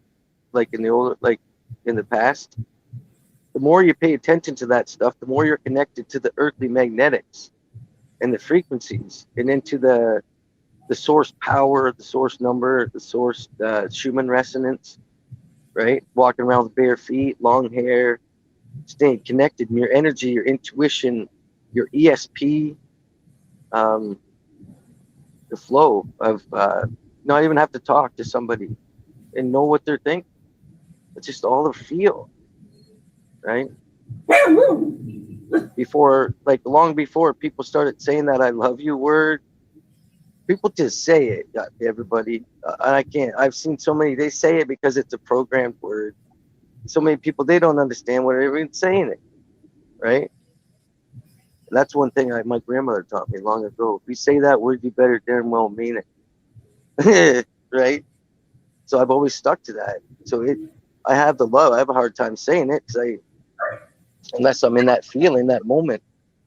older, like in the past, the more you pay attention to that stuff, the more you're connected to the earthly magnetics and the frequencies and into the source power, the source number, the source Schumann resonance, right? Walking around with bare feet, long hair, staying connected in your energy, your intuition, your ESP, the flow of not even have to talk to somebody and know what they're thinking. It's just all a feel, right? Before, like long before people started saying that "I love you" word, people just say it. Everybody, and I can't. I've seen so many. They say it because it's a programmed word. So many people, they don't understand what they're even saying it, right? And that's one thing my grandmother taught me long ago. If you say that word, you better damn well mean it, right? So I've always stuck to that. So I have the love. I have a hard time saying it because unless I'm in that feeling, that moment,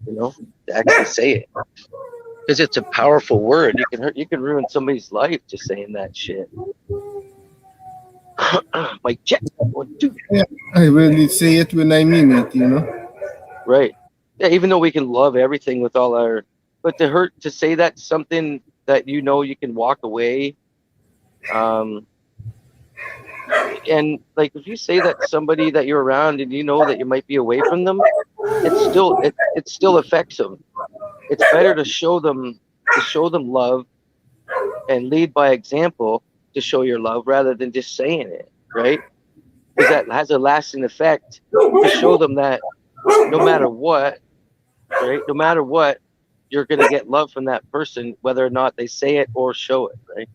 to actually say it. Because it's a powerful word. You can ruin somebody's life just saying that shit. Like check 1, 2. Yeah, I really say it when I mean it, Right. Yeah, even though we can love everything with all our, but to say that something that you can walk away, and like if you say that to somebody that you're around and you know that you might be away from them, it still affects them. It's better to show them love and lead by example to show your love rather than just saying it, right? Because that has a lasting effect to show them that no matter what, right? No matter what, you're going to get love from that person, whether or not they say it or show it, right?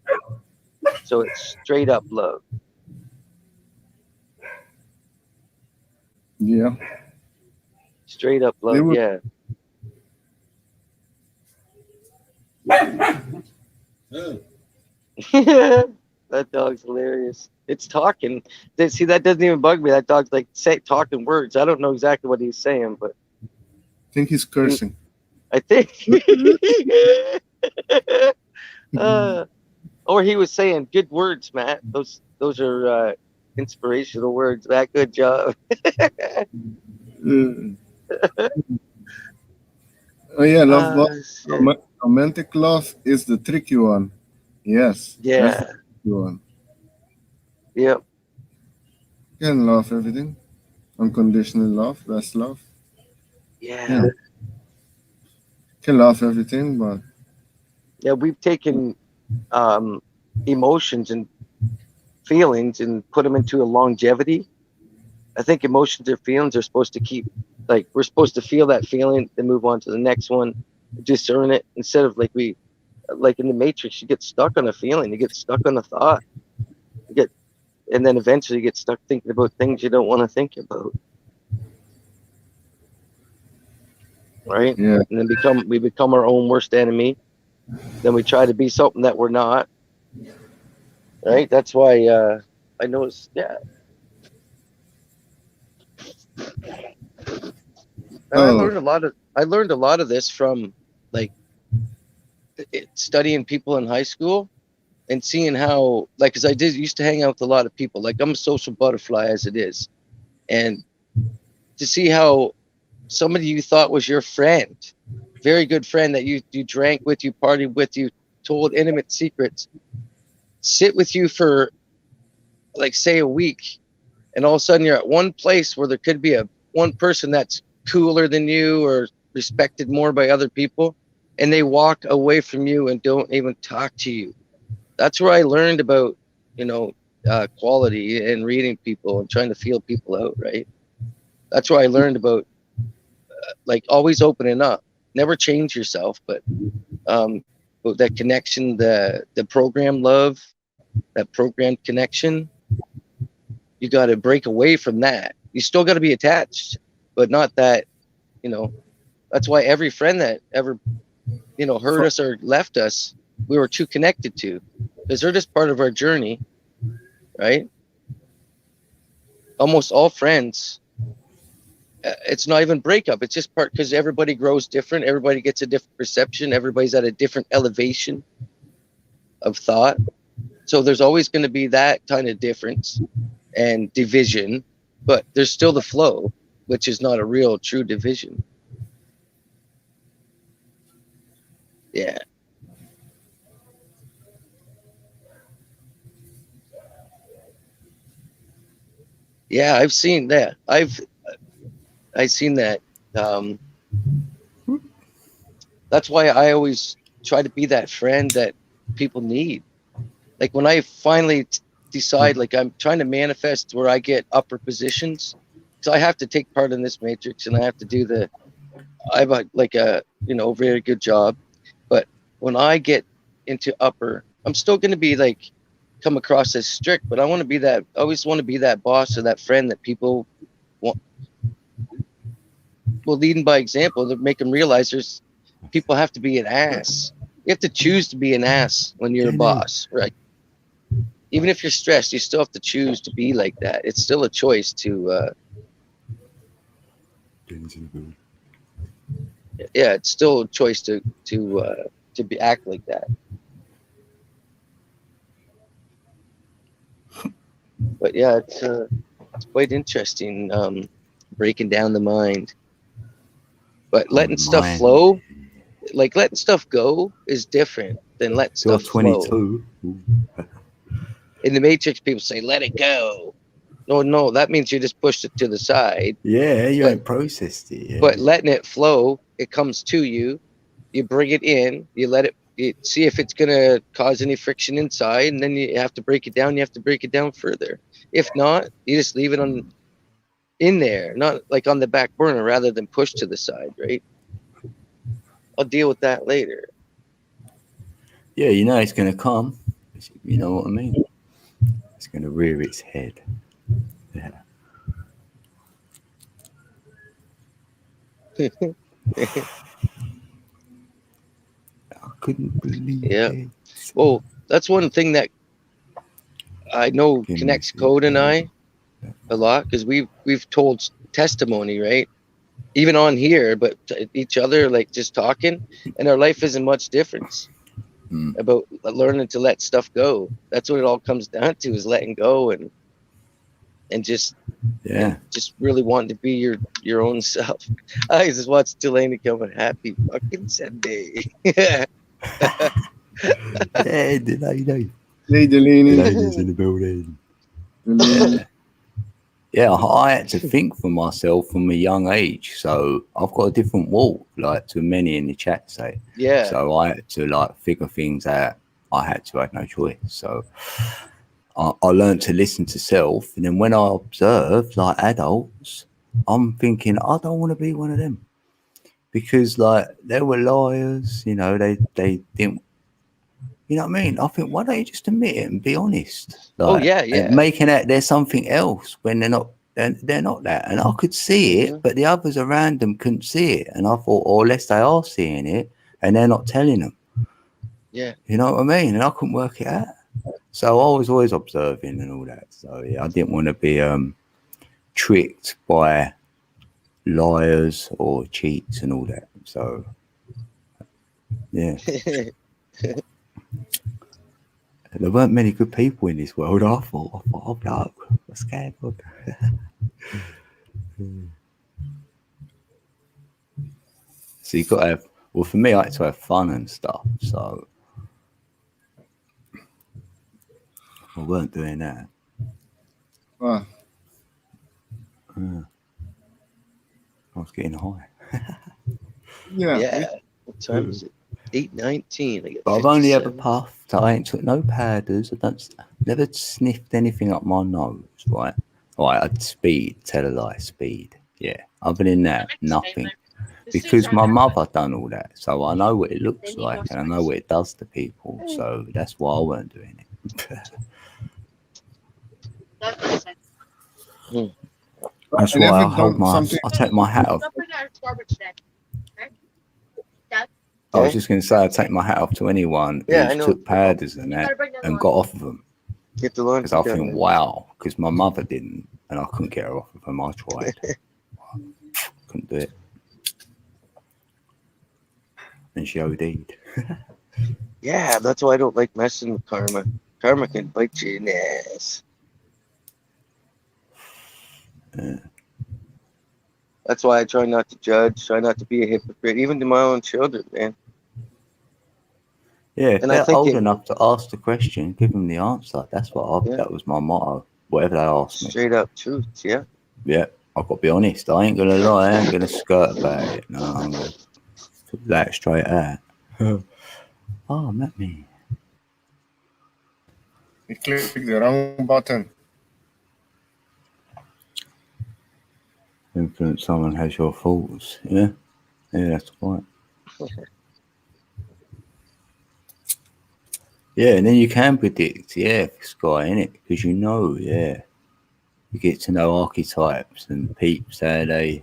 So it's straight up love. Yeah. Straight up love, yeah. That dog's hilarious. It's talking. See, that doesn't even bug me. That dog's like talking words. I don't know exactly what he's saying, but I think he's cursing. I think. Or he was saying good words, Matt. Those are inspirational words. Matt, good job. Oh yeah, romantic love is the tricky one. Yes. Yeah. That's the tricky one. Yep. You can love everything. Unconditional love, best love. Yeah. Can love everything, but yeah, we've taken emotions and feelings and put them into a longevity. I think emotions or feelings are supposed to keep, like, we're supposed to feel that feeling, then move on to the next one, discern it, instead of like we like in the Matrix, you get stuck on a feeling, you get stuck on a thought, and then eventually you get stuck thinking about things you don't want to think about, right? Yeah. And then we become our own worst enemy. Then we try to be something that we're not, right? That's why I noticed, yeah. And I learned a lot of this from like studying people in high school and seeing how, like, because I used to hang out with a lot of people. Like, I'm a social butterfly as it is, and to see how somebody you thought was your friend, very good friend that you drank with, you partied with, you told intimate secrets, sit with you for like say a week, and all of a sudden you're at one place where there could be one person that's cooler than you or respected more by other people, and they walk away from you and don't even talk to you. That's where I learned about, quality and reading people and trying to feel people out, right? That's where I learned about like always opening up, never change yourself, but that connection, the program love, that program connection, you got to break away from that. You still got to be attached, but not that, that's why every friend that ever, hurt us or left us, we were too connected to, because they're just part of our journey, right? Almost all friends, it's not even breakup. It's just part, because everybody grows different. Everybody gets a different perception. Everybody's at a different elevation of thought. So there's always going to be that kind of difference and division, but there's still the flow, which is not a real true division. Yeah. Yeah, I've seen that. I've seen that. That's why I always try to be that friend that people need. Like when I finally decide, like I'm trying to manifest where I get upper positions, so I have to take part in this matrix, and I have to do I have a very good job. But when I get into upper, I'm still going to be like come across as strict, but I want to be that. I always want to be that boss or that friend that people want. Well, leading by example, to make them realize people have to be an ass. You have to choose to be an ass when you're a boss, right? Even if you're stressed, you still have to choose to be like that. It's still a choice to. Yeah, it's still a choice to act like that. But yeah, it's quite interesting, breaking down the mind. But letting stuff flow, like letting stuff go, is different than letting stuff 22. Flow. In the Matrix, people say, "Let it go." No, that means you just pushed it to the side. Yeah, you ain't processed it. Yeah. But letting it flow, it comes to you. You bring it in. You let it. You see if it's gonna cause any friction inside, and then you have to break it down. You have to break it down further. If not, you just leave it in there, not like on the back burner, rather than push to the side, right? I'll deal with that later. Yeah, it's gonna come. You know what I mean? It's gonna rear its head. Yeah. I couldn't believe it. Well, that's one thing that I know connects Code and I a lot, because we've told testimony, right? Even on here, but to each other, like just talking, and our life isn't much difference about learning to let stuff go. That's what it all comes down to, is letting go and just just really wanting to be your own self. I just watched Delaney coming. Happy fucking Sunday. Yeah, Delaney. Hey, Delaney. Delaney's in the building. Yeah, I had to think for myself from a young age. So I've got a different walk, like to many in the chat say. Yeah. So I had to figure things out. I had no choice. So I learned to listen to self. And then when I observe adults, I'm thinking, I don't want to be one of them. Because they were liars, they didn't You know what I mean? I think, why don't you just admit it and be honest? Oh, Like, yeah, and yeah. making out there's something else when they're not. They're not that, and I could see it, Mhm. but the others around them couldn't see it, and I thought, or unless they are seeing it and they're not telling them, Yeah. you know what I mean? And I couldn't work it out, so I was always observing and all that. So yeah, I didn't want to be tricked by liars or cheats and all that. So yeah, there weren't many good people in this world. I thought, oh no, I'm scared. So you got to have. Well, for me, I like to have fun and stuff. So I weren't doing that. Ah, I was getting high. yeah. Yeah. What time is it? 8:19. But I've only ever 57. puffed. I ain't took no powders. Never sniffed anything up my nose, right? Right, I'd tell a lie, speed. Yeah. Other than that, nothing. Because my mother done all that. So I know what it looks like and I know what it does to people. So that's why I weren't doing it. That's I why never I hold done my. something. I take my hat off. I was just going to say, I take my hat off to anyone Yeah, I who know. took powders and that and got off of them. Get the laundry Because I done, think, man. wow, because my mother didn't and I couldn't get her off of them. I tried. Couldn't do it. And she OD'd. Yeah, that's why I don't like messing with karma. Karma can bite you in the ass. Yeah. That's why I try not to judge, try not to be a hypocrite, even to my own children, man. Yeah, if And I they're think old it- enough to ask the question, give them the answer. That's what Yeah. that was my motto. Whatever they ask me. Straight up truth, yeah. Yeah, I've got to be honest. I ain't gonna lie. I ain't gonna skirt about it. No, I'm gonna put that straight out. Oh, met me. You click the wrong button. Influence someone has your thoughts. Yeah, that's right. Yeah, and then you can predict. Yeah, Sky, innit? Because you know, yeah, you get to know archetypes and peeps how they,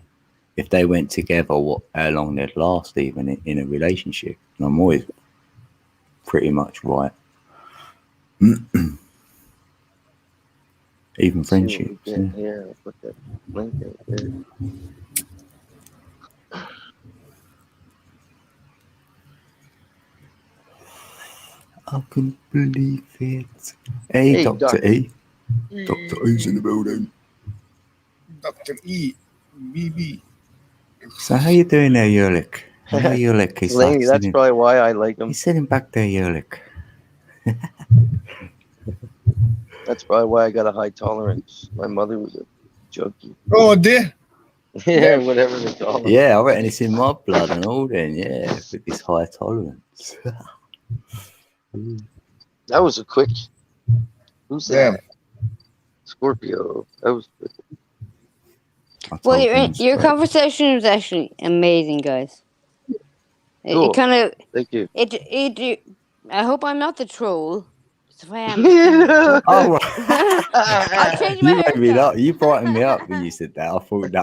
if they went together, how long they'd last, even in a relationship. And I'm always pretty much right. Even friendships. Yeah, put that link out there. I couldn't believe it. Hey, Dr. Doc. E. Dr. E's in the building. Dr. E. BB. So how you doing there, Yerlik? I know Yerlik is Laney, that's sitting, probably why I like him. he's sitting back there, Yerlik. That's probably why I got a high tolerance. My mother was a junkie. Oh, there. Yeah, whatever they call it. Yeah, I reckon it's in my blood and all then, yeah, with this high tolerance. That was a quick. Who's Damn. that? Scorpio. That was quick. I Well, told them your straight. conversation was actually amazing, guys. Cool. It kind of Thank you. it. I hope I'm not the troll. 'Cause if I am, it's kind of Oh, right. I'll change my You made me haircut. laugh. You brightened me up when you said that. I thought, no,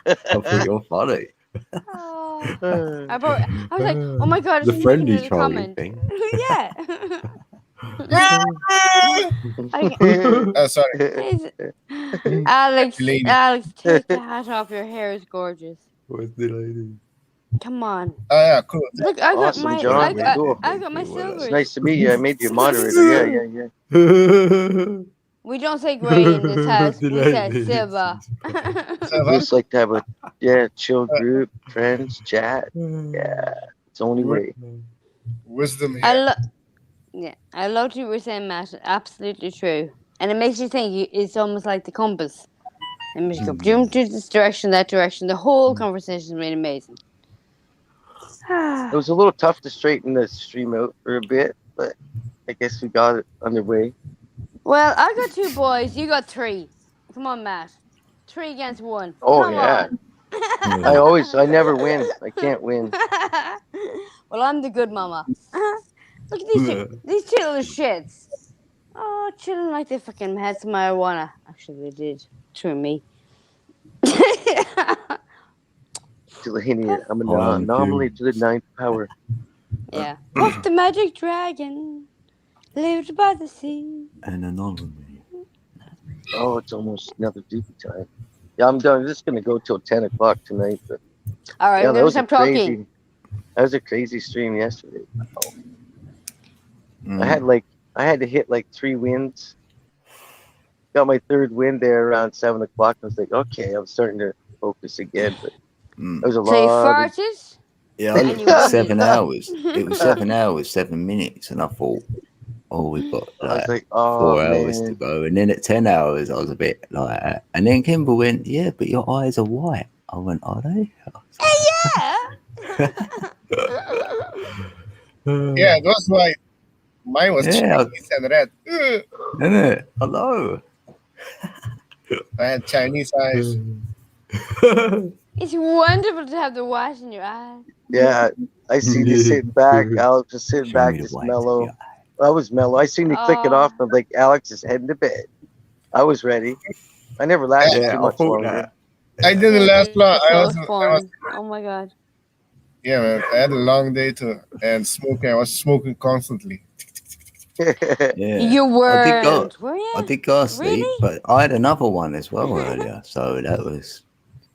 I thought you're funny. Oh, I was like, oh my god, The it's friendly the trolling comment. thing. Yeah. Sorry. Alex, Lady. Alex, take the hat off. Your hair is gorgeous. What's the lady? Come on. Oh, yeah, cool. Look, I got Awesome, my, John. I got, Cool. I got my Well, silver. It's nice to meet you. I made you a moderator. Yeah. We don't say grey in this house. We say silver. We just like to have a chill group, friends, chat. Yeah, it's the only way. Wisdom here. I loved what you were saying, Matt. Absolutely true. And it makes you think it's almost like the compass. It makes you go jump to this direction, that direction. The whole conversation has been amazing. It was a little tough to straighten the stream out for a bit, but I guess we got it underway. Well, I got 2 boys. You got 3. Come on, Matt. 3 against 1. Oh, Come yeah. on. I never win. I can't win. Well, I'm the good mama. Look at these two little shits. Oh, chilling like they fucking had some marijuana. Actually, they did. Through me. Delaney, I'm an Oh, anomaly dude. to the ninth power. Yeah. Puff the magic dragon lived by the sea. An anomaly. Oh, it's almost another duty time. Yeah, I'm done. Just gonna go till 10 o'clock tonight. But All right, yeah, I'm that gonna was a stop talking. crazy. That was a crazy stream yesterday. Mm. I had to hit like 3 wins. Got my 3rd win there around 7 o'clock. I was like, okay, I'm starting to focus again. But Mm. there was a So you lot. Of, farted? Yeah, I And looked you at won 7 it. hours. It was 7 hours, 7 minutes, and I thought, oh, we've got I was like like, oh 4 hours to man. go. And then at 10 hours, I was a bit like that. And then Kimber went, yeah, but your eyes are white. I went, are they? Yeah. Yeah, it was white. Mine was Yeah. Chinese and red. Isn't it? Hello. I had Chinese eyes. It's wonderful to have the white in your eye. Yeah, I seen you sitting back. Alex was sitting Show back, me the just white. mellow. Yeah. I was mellow. I seen you click it off. I'm like, Alex is heading to bed. I was ready. I never lasted Yeah, too I much thought longer. that. I didn't last long. It's so fun. Oh my god. Yeah, man. I had a long day too, and smoking. I was smoking constantly. Yeah. You I did go. weren't, were you? I did go to sleep, Really? but I had another one as well earlier. So that was.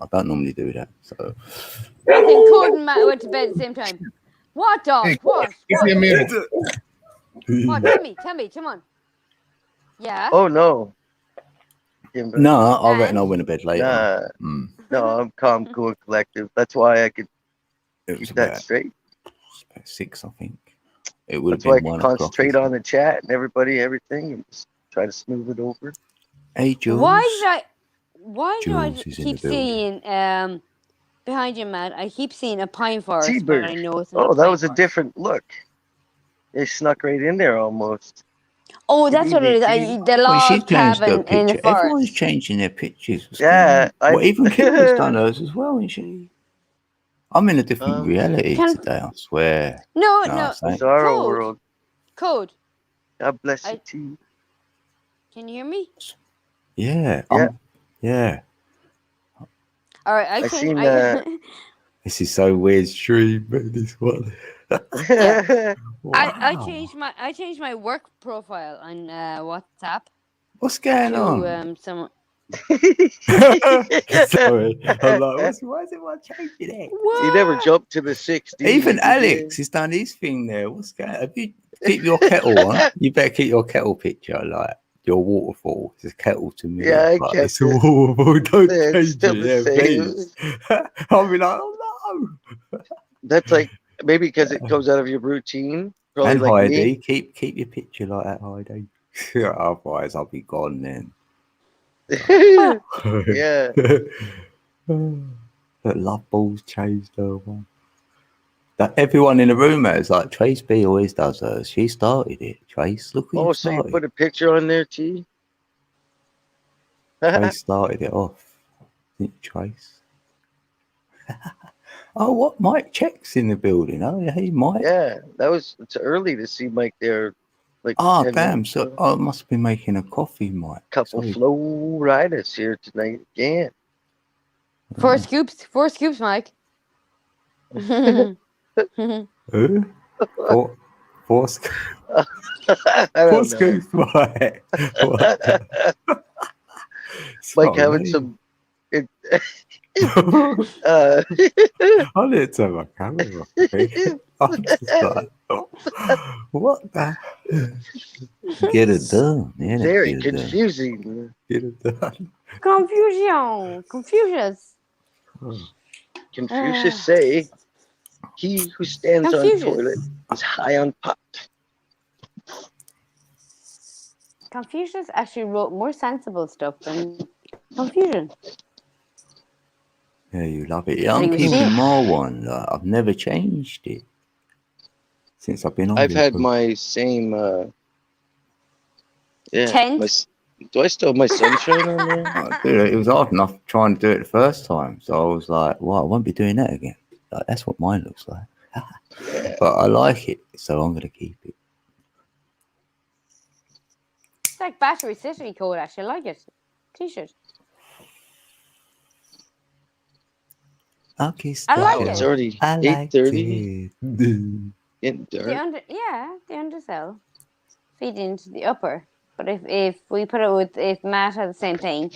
I don't normally do that. So. I think Code and Matt went to bed at the same time. What, dog? Hey, What? Give me a minute. What? Tell me, come on. Yeah? Oh no. Kimber. No, I reckon And? I went to bed later. Nah, Mm. no, I'm calm, cool, and collective. That's why I could It was keep that about straight. 6, I think. It would have That's why I been can 1 o'clock. concentrate on the chat and everybody, everything, and just try to smooth it over. Hey, Jules. Why do I Jules is in keep the building. seeing behind you, Matt? I keep seeing a pine forest, but T-bird. I know it's not. Oh, a that pine was a forest. different look. They snuck right in there almost. Oh, that's what it is. The Well, she log changed her cabin in the picture. Everyone's forest. changing their pictures. What's Yeah, going on? Well, even Kimber's done hers as well, isn't she? I'm in a different reality Can- today, I swear. No, it's like- Bizarro Code. world. Code. God bless I- you, T. Can you hear me? Yeah. Yeah. Yeah. All right, I changed. seen, This is so weird stream, but this one. I Wow. changed my work profile on WhatsApp What's going to on? someone. Sorry. I'm like, why is everyone changing it? You never jumped to the 60. Even Alex has done his thing there. What's going on? Have you keep your kettle on? You better keep your kettle picture like your waterfall. It's a kettle to me. Yeah, I but kept it's a it. waterfall. Don't Yeah, it's change still it. the Yeah, same. please. I'll be like, oh no. That's like maybe because it comes out of your routine. Probably And like Heidi, me. keep your picture like that, Heidi. Otherwise, I'll be gone then. Yeah. That love balls changed her one. That everyone in the room has like Trace B always does hers. She started it. Trace, look who Oh, you so you started. put a picture on there, T? Trace started it off. Didn't you, Trace? Oh, what? Mike Check's in the building. Oh, yeah, hey, Mike. Yeah, it's early to see Mike there. Like Oh, 10 damn. minutes So ago. I must be making a coffee, Mike. Couple Sorry. flow riders here tonight again. 4 scoops, Mike. Who? Four scoops. I Four don't know. scoops, Mike. It's Mike not having me. some. I didn't turn my camera off. I'm just like, what the? Get it done. Yeah, very get it done. confusing. Get it done. Confucius. Confucius say, "He who stands on Confucius. toilet is high on pot." Confucius actually wrote more sensible stuff than Confucian. Yeah, you love it. Yeah, I I'm think we keeping should. my one. Like, I've never changed it since I've been on. I've here had for- my same. Yeah. Tent? Do I still have my sunshine on there? Oh, dude, it was hard enough trying to do it the first time, so I was like, "Well, I won't be doing that again." Like, that's what mine looks like. But I like it, so I'm gonna keep it. It's like Battery City code, actually. I like it. T-shirt. Okay, I like Wow, it's it. already I like 8:30. it. Getting dark. The undercell feed into the upper. But if we put it with, if Matt had the same thing,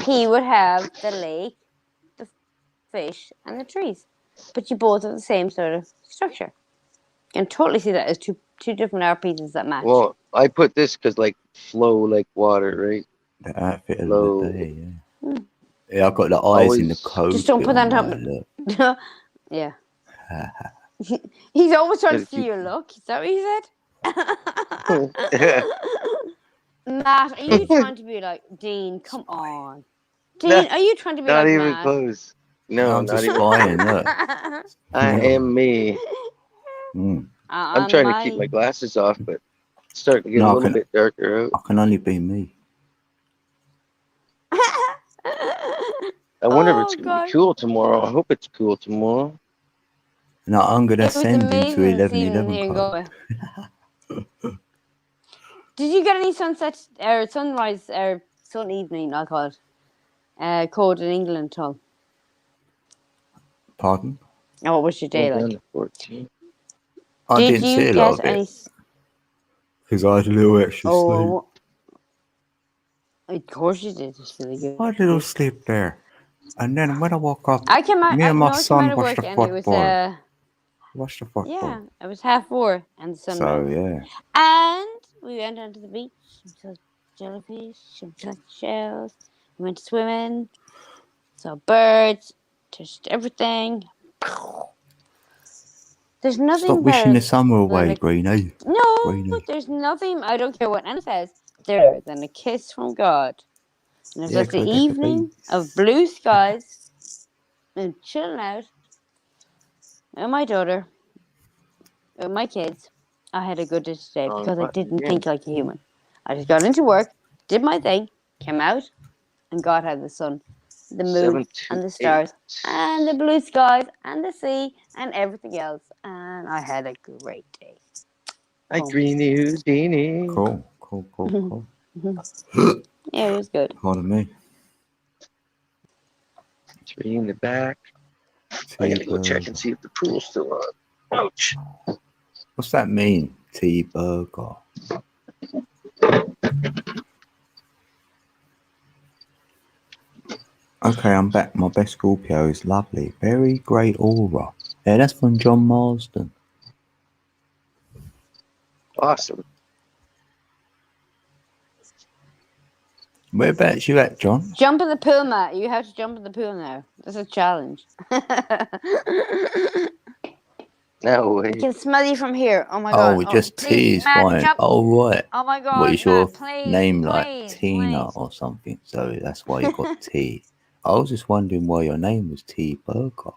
he would have the lake, the fish, and the trees. But you both have the same sort of structure. You can totally see that as two different art pieces that match. Well, I put this because like flow like water, right? The outfit of Hello. the day, yeah. Yeah, I got the eyes in the Always- code. Just don't put that on top. Yeah. He's always trying to Gotta see keep- your look. Is that what he said? Matt, are you trying to be like Dean? Come on, Dean. Are you trying to be Not like even Matt? close. No, I'm not just even. lying. Look. I No. am me. Mm. I'm trying to keep my glasses off, but it's starting to get No, I a little can- bit darker out. I can only be me. I wonder if Oh, it's gonna God. be cool tomorrow. I hope it's cool tomorrow. No, I'm gonna It was send into amazing this evening. 1111 Here you code. go. Did you get any sunset or sunrise or sun evening? I'll call it. Code in England at all? Pardon? Oh, what was your day Going like? down to 14. I Did didn't you see a lot get of any? it because I had a little extra sleep. Oh, of course you did. It's really good. I had a little sleep there, and then when I woke up, I came out. me and my I came son out of watched work the and it was football. Watch the football. yeah, it was 4:30 and the sun So rose. yeah, And we went down to the beach. We saw jellyfish, some shells. We went swimming. Saw birds. Touched everything. There's nothing stop wishing the better summer away, than Greenie. no, Greenie. there's nothing. I don't care what Anna says. There than a kiss from God. And it's Yeah, like the go take a evening beat. of blue skies and chilling out with my daughter, with my kids. I had a good day today because I didn't think like a human. I just got into work, did my thing, came out, and God had the sun, the moon, 7 to and the stars, 8. and the blue skies, and the sea, and everything else. And I had a great day. I green you, Deanie. Cool. Yeah, it was good. Pardon me. Tree in the back. I gotta go check and see if the pool's still on. Ouch. What's that mean? T-burger. Okay, I'm back. My best Scorpio is lovely. Very great aura. Yeah, that's from John Marsden. Awesome. Whereabouts you at, John? Jump in the pool, Matt. You have to jump in the pool now. That's a challenge. No way. I can smell you from here. Oh my Oh, god. just please, T is Matt, fine. jump. Oh, right. Oh my god. What is your Matt, please, name like? please, Tina please. or something. So that's why you got T. I was just wondering why your name was T-burger.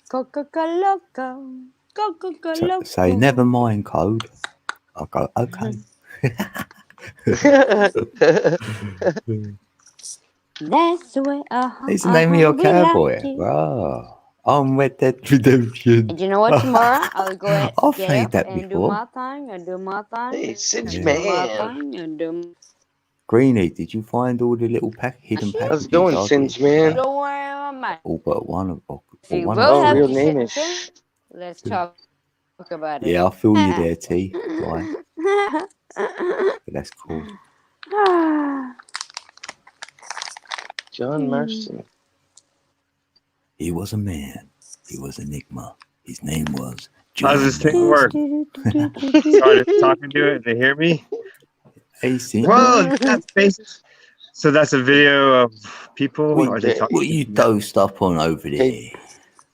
Coca-Cola, Coca-Cola. So say never mind code. I'll go, okay. That's the way. It's the name of your we like cowboy. it. Wow. I'm Red Dead Redemption. And you know what? Tomorrow I'll go out I've get played up that and before. do my thing and do my thing. Hey, and Singe do man. my thing and do. Greenie, did you find all the little hidden packages? How's it going, I did. Singe man? Don't worry, Matt. All but one of them. If you One both of Oh, have real to name sit is. still, let's talk about it. Yeah, I feel you there, T. Right. But that's cool. John Marston. He was a man. He was Enigma. His name was How does this thing work? Started talking to it. They hear me. Hey, Singe. Whoa, that's faces. So that's a video of people. Wait, Are they talking? What you dosed up on over there? Hey.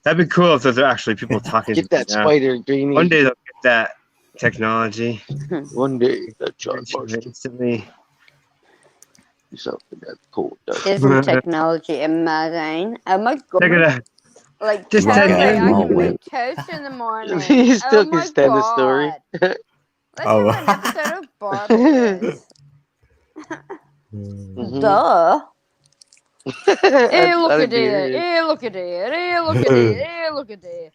That'd be cool if those are actually people talking. Get that now. spider, Greenie. One day they'll get that technology. One day, that John Marston. Instantly. Do something that's cool. Isn't technology amazing? Oh my god. Check it out. Like Just today, 10 I minutes. can Won't make wait. toast in the morning. You still can my stand the story. God. Let's Oh. have an episode of Barbies. Mhm. Duh. Hey, That's look not at it. hilarious. Hey, look at it. Hey, look at it. Hey, look at it.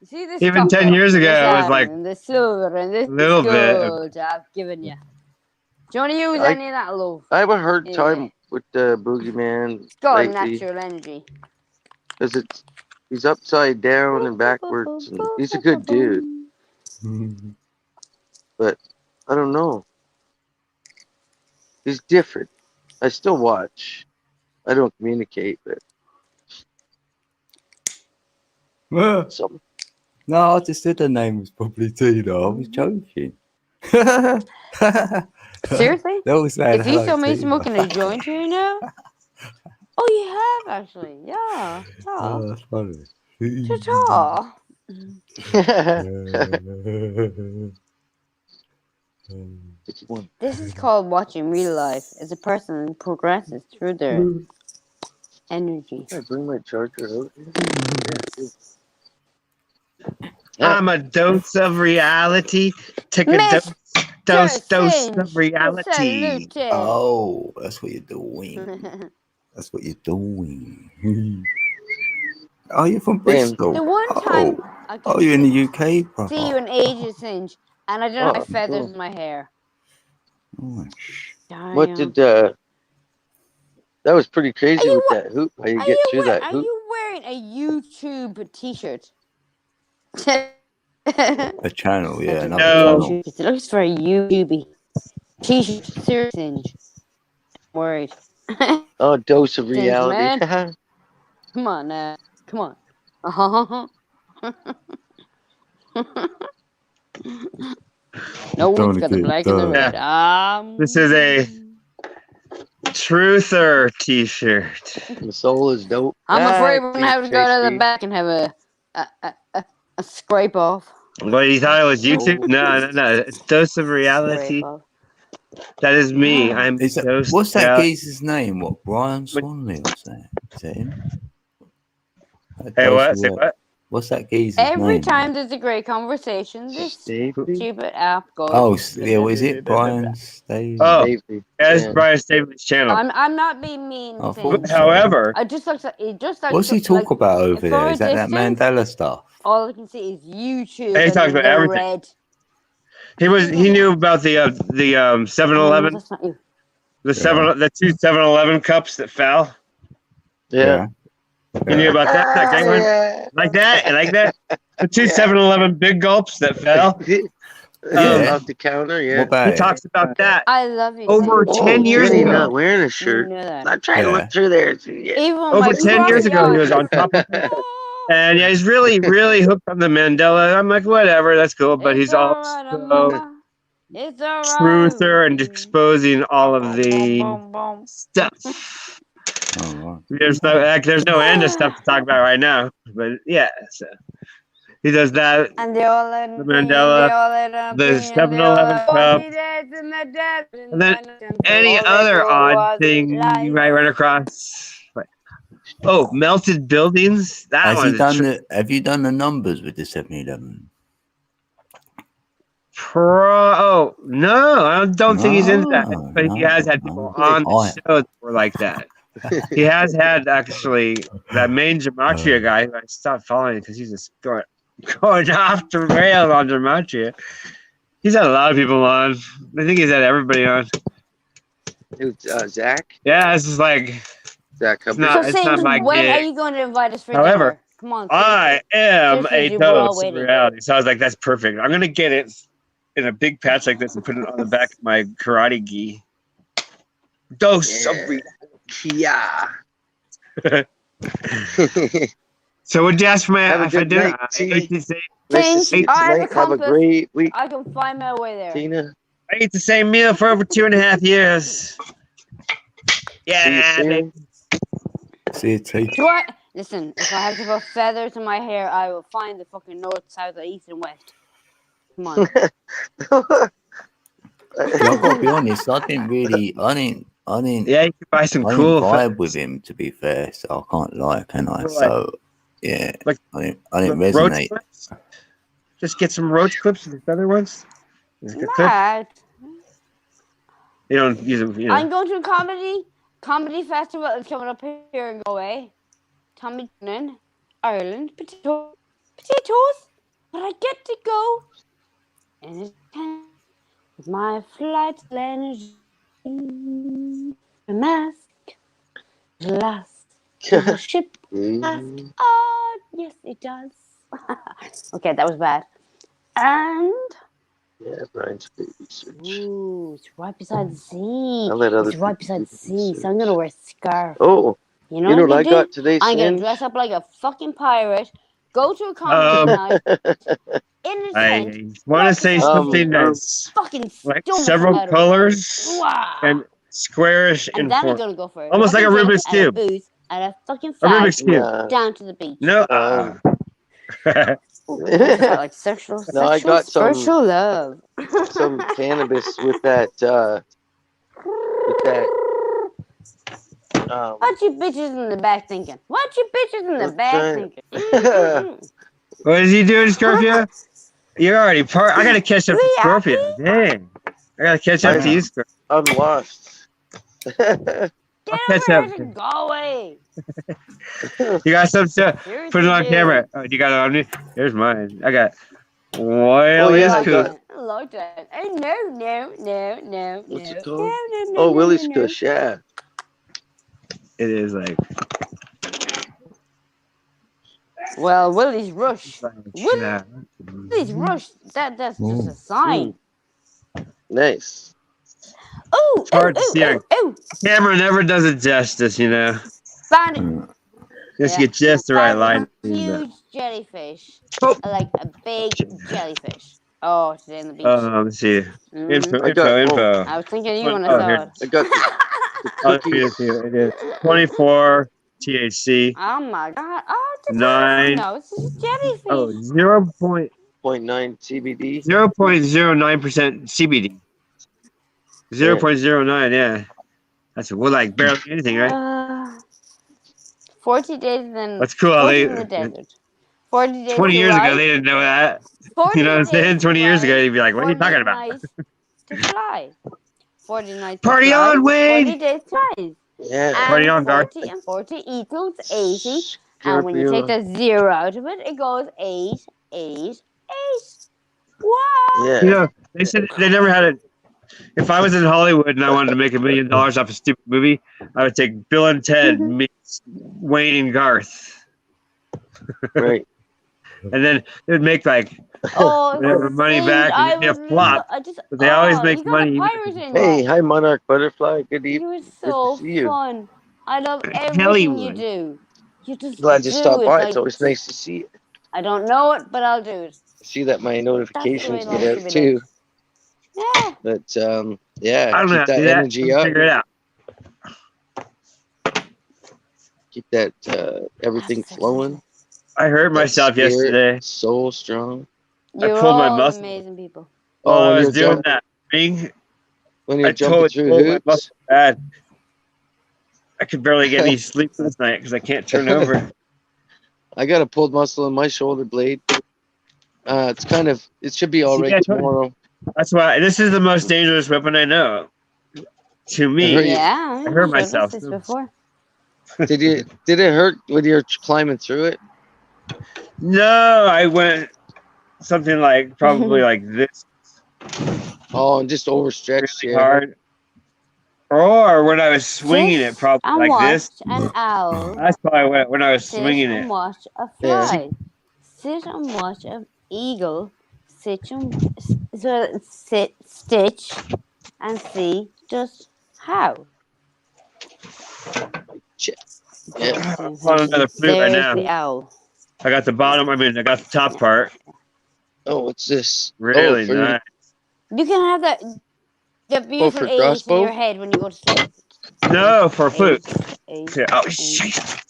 You see this Even 10 copper, years ago, this it was iron, like and this silver, and this little bit of- gold I've given you. Do you want to use I- any of that love? I have a hard Yeah. time with the boogeyman It's called lately natural energy. because he's upside down and backwards. And he's a good dude, but I don't know. He's different. I still watch. I don't communicate, but some. No, I just said the name was probably Tina. I was joking. Seriously? They all saying If you hello, saw me Tina. smoking a joint here now, oh, you have actually, yeah. Oh, that's funny. Ta-ta. This is called watching real life as a person progresses through their energy. Can I bring my charger out? I'm a dose of reality. Take a Miss dose Singe, of reality. salute. Oh, that's what you're doing. That's what you're doing. Oh, you're from Bristol. The one time I Oh, can you're in the UK, brother. see you in ages, Singe, and I don't Oh, have feathers cool. in my hair. Oh, What Damn. did that was pretty crazy Are you with wa- that hoop. How you Are get you through that are hoop? you wearing a YouTube t-shirt? a channel, yeah. That's Another No. channel. It looks very YouTubey. T-shirt, serious Singe. Worried. Oh, dose of Singe, reality. Come on, come on. Uh-huh. No Don't one's got the get black and the done. red. This is a Truther t-shirt. The soul is dope. I'm afraid we're Ah, gonna have to go to the Tracy. back and have a scrape off. What, you thought it was YouTube? No. It's dose of reality. Scrape off. That is me. I'm Is that, dose what's of that reality. geezer's name? What, Brian Swanley? What's that? Is that him? That Hey, does what? Say work. what? What's that geezer's Every name? time there's a great conversation, this Stavely? stupid app goes. Oh, yeah, what is it? Brian Stave? Oh, Stavely. that's Yeah. Brian Stabley's channel. I'm not being mean. I Singe. thought so. However, I just looks like it just like What's he talk about over from there? a Is that distance, Mandela stuff? all I can see is YouTube. He and talks about the everything. red. he knew about the 7-Eleven, That's not you. the two 7-Eleven cups that fell. Yeah. You knew about that gang one? Yeah. Like that? You like that? The two 7-Eleven big gulps that fell. Yeah. Off the counter, yeah. What about He it? talks about that. I love you. Over Singe. 10 years Jenny ago. not wearing a You shirt. know that. I'm trying to Yeah. look through there. Yeah. Even when Over my 10 years ago, he was on top of it. And yeah, he's really, really hooked on the Mandela. I'm like, whatever, that's cool. But he's also It's alright. truther and exposing all of the stuff. Oh, right. There's no end of stuff to talk about right now. But yeah, so he does that. And they all let The Mandela, the 7-Eleven cup, and then any other odd thing you might run across. Oh, melted buildings. That Has he one's done have you done the numbers with the 7-Eleven? Oh no, I don't think he's into that. No, But he has had people on the show that were like that. He has had actually that main Gematria guy who I stopped following because he's just going off the rail on Gematria. He's had a lot of people on. I think he's had everybody on. Zach? Yeah, it's just like Zach it's Hubbard. not- So, it's Singe, my when are gig. you going to invite us for However, dinner? Come on. I am Seriously, a we're all dose of waiting. reality. So I was like, that's perfect. I'm gonna get it in a big patch like this and put it on the back of my karate gi. Dose of reality. Yeah. So what'd you ask for Have a my for good dinner? night, I T. ate the same- Nice to Singe, see you I have a tonight. Have a compass. great week, I can find my way there. Tina. I ate the same meal for over 2.5 years. Yeah, See you baby. soon. See you, T. Do I? Listen, if I have to put feathers in my hair, I will find the fucking north, south, east, and west. Come on. I've got to be honest, I didn't Yeah, you can buy some I cool. didn't vibe with him, to be fair, so I can't lie, can I? Right. So, yeah, Like- I didn't roach resonate. clips. Just get some roach clips with the other ones. Just get clips. Mad. You don't use them. You know. I'm going to a comedy festival that's coming up here in Galway. Tommy Dunn, Ireland. Potatoes. but I get to go anytime with my flight energy. A mask lasts till the ship asks. Oh, yes, it does. Okay, that was bad. And Yeah, Brian's baby search. ooh, it's right beside the sea. I'll let other It's right people beside the do the sea, so I'm gonna wear a scarf. Oh, You know you know what what I'm I gonna got do? today, I'm gonna Sin? dress up like a fucking pirate, go to a comedy night in a tent. I want to say something that's Fucking like stomach several out of it. colors Wow. and squarish in And then I'm form. gonna go for a Almost like a fucking drink Rubik's and a Cube. booze and a fucking A Rubik's fag Cube. Nah. down to the beach. No. Ooh, what's that, like sexual, No, I sexual, got some- spiritual love. Some cannabis with that. What you bitches in the back thinking? What you bitches in the Let's back try- thinking? Mm-mm. What is he doing, Scorpio? You're already part. I gotta catch up to We are Scorpio. Dang. I gotta catch up to you, Scorpio. I'm lost. Get I'll over catch here up. and go away. You got some stuff. Seriously, Put it on dude. camera. Oh, you got it on me? Here's mine. I got. Oh, Well, yeah, it's I cool. got- I like that. Oh, no. What's no. it called? No, Oh, Willie's no. Kush, yeah. It is like. Well, Willie's Rush. Willie- Yeah. Willie's Rush. That's just a sign. Nice. Oh, It's hard to see on oh. camera never does it justice, you know. Found it. Mm. Just Yeah. get just the right Found line. a huge jellyfish. Oh. Like a big jellyfish. Oh, today on the beach. Let's see. Mhm. Info. I got- Info. I was thinking of you when I Oh, saw here. it. I got the Oh, cookies. it is 24 THC. Oh my god. Oh, it's a 9. No, it's just a jellyfish. Oh, 0.09% 0.9 CBD. CBD. 0.09, yeah. That's like barely anything, right? 40 days in That's cool how 40 they- in the desert. 40 days 20 to years ago, ride, they didn't know that. 40 You know what I'm saying? days 20 to years ago, ride, they'd be like, what are you 40 talking about? nights to fly. 40 nights Party to fly, on, Wade! 40 days to fly. Yeah. Party And on, Garth. 40 and 40 equals 80. And when you Scorpio. take the 0 out of it, it goes 8, 8, 8. What? Yeah. You know, they said they never had it. If I was in Hollywood and I wanted to make $1 million off a stupid movie, I would take Bill and Ted meets Wayne and Garth. Right. And then it would make like, Oh, They have their money see, back and I it'd be a would flop. I just, But they always make you got money a even pirate in Hey, you. hi, Monarch Butterfly. Good You evening. were to so see you. fun. I love everything Hollywood. you do. You just Glad you do stopped it by. like- It's always nice to see you. I don't know it, but I'll do it. See that my notifications life get should out be too. Yeah. But yeah, I don't know how keep to do that that. energy I'll up. figure it out. Keep that everything That's flowing. I hurt That myself spirit, yesterday. Soul strong. You're pulled my all muscle. amazing people. While I when was you're doing jump- that ring, when you're I jumping totally through pulled my hoops. muscle bad. I could barely get any sleep last night because I can't turn over. I got a pulled muscle in my shoulder blade. It should be all right Yeah, I told you. tomorrow. That's why this is the most dangerous weapon I know. To I me, heard you- Yeah, I hurt you showed us myself, this too. before. Did it hurt when you're climbing through it? no, I went something like probably like this Oh, and just overstretched really you. hard. Or when I was swinging it, Sit probably and like watch this. an owl. That's probably when I was Sit swinging and it. watch a Yeah. fly. Sit and watch an eagle. Sit, stitch, and see just how. Yeah. I'm on another flute right There's now. the owl. I got the bottom. I mean, I got the top part. Oh, what's this? Really oh, for your- nice. You can have the beautiful for A's in crossbow? your head when you go to sleep. No, for flute. A's, Yeah. Oh, A's. shit.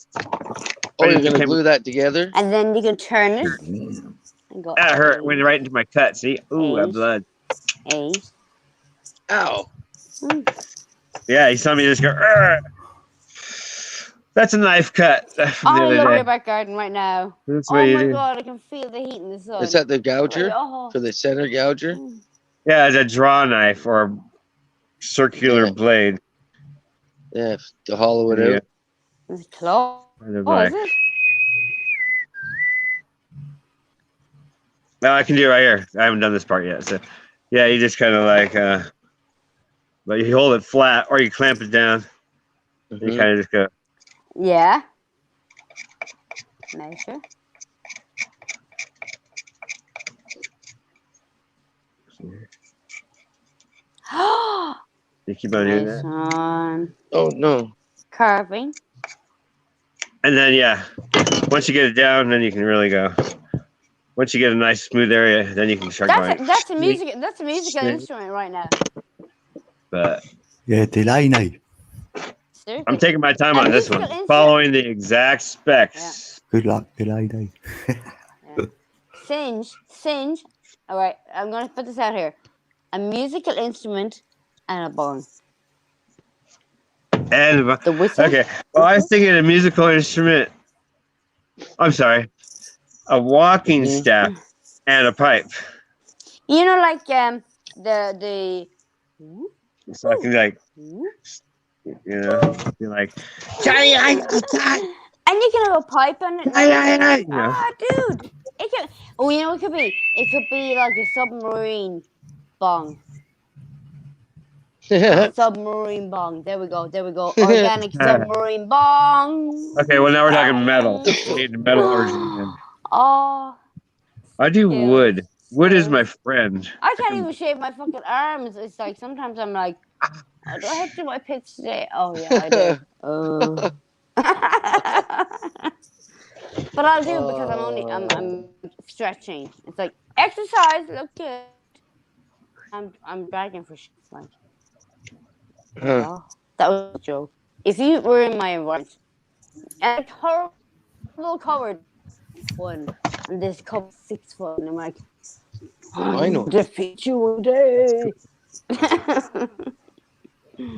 Oh, you're Came- gonna glue that together? And then you can turn it and go. That hurt. A's, Went right into my cut. See? Ooh, that A's. blood. A's. Ow. Yeah, he saw me just go. "Argh." That's a knife cut from the I other love day. your back garden right now. That's Oh what you my do. god, I can feel the heat in the sun. Is that the gouger? Oh. For the center gouger? Yeah, it's a draw knife or a circular Yeah. blade. Yeah, to hollow it Yeah. out. It's close. Kind of Oh, like- is it? No, I can do it right here. I haven't done this part yet. So, yeah, you just kind of like, but you hold it flat or you clamp it down. You Mhm. kind of just go. Yeah. Measure. You keep on doing Nice that. one. Oh no. Carving. And then, yeah, once you get it down, then you can really go. Once you get a nice smooth area, then you can start going. That's a musical instrument right now. But Yeah, Delaney. Seriously. I'm taking my time A on this musical one, instrument- following the exact specs. Good luck, Delaney. Singe. All right, I'm gonna put this out here. A musical instrument and a bong. And The whistle. okay, well, I was thinking a musical instrument. I'm sorry, a walking Mhm. staff and a pipe. You know, like the. So I can like, be like, Johnny, And you can have a pipe on it. Yeah. Ah, dude. It could. Oh, you know what it could be? It could be like a submarine bong. Submarine bong. There we go. Organic submarine bong. Okay, well now we're talking metal. We need the metal version. Then. Oh, I do Yeah. wood. Wood is my friend. I can't even shave my fucking arms. It's like sometimes I'm like, oh, do I have to do my pitch today? Oh yeah, I do. Oh. But I'll do it because I'm stretching. It's like exercise, look good. I'm begging for shit. Like, Huh. that was a joke. If you were in my environment, and it's horrible covered one, and this covered 6 foot, and I'm like, I know. defeat you one day. I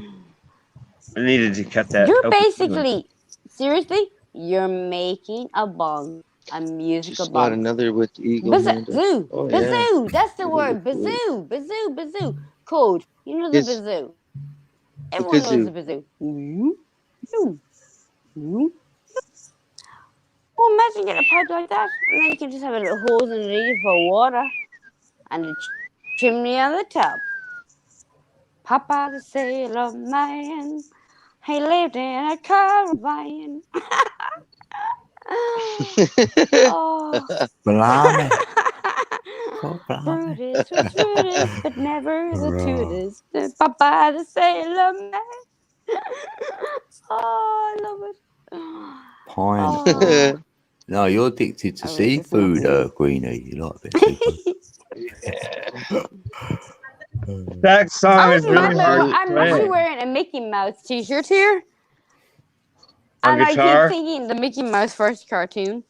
needed to cut that. You're open. basically, seriously, you're making a bong, a musical Just got bong. another with eagle. handles. Bazoo, Oh, yeah. bazoo, that's the word. Bazoo. Code. You know the Yes. bazoo. Everyone knows kazoo. the bazoo. Well, imagine getting a pipe like that, and then you can just have a little hose underneath for water, and the chimney on the top. Papa the sailor man, he lived in a caravan. Oh. Blimey. Oh, blimey. Fruitist was fruitist, but never the tootist. Papa the sailor man. Oh, I love it. Pine. Oh. No, you're addicted to I was seafood, just Greenie. You like a bit of seafood. That song is really hard to I'm actually play. wearing a Mickey Mouse t-shirt here. On And guitar? I keep thinking the Mickey Mouse first cartoon.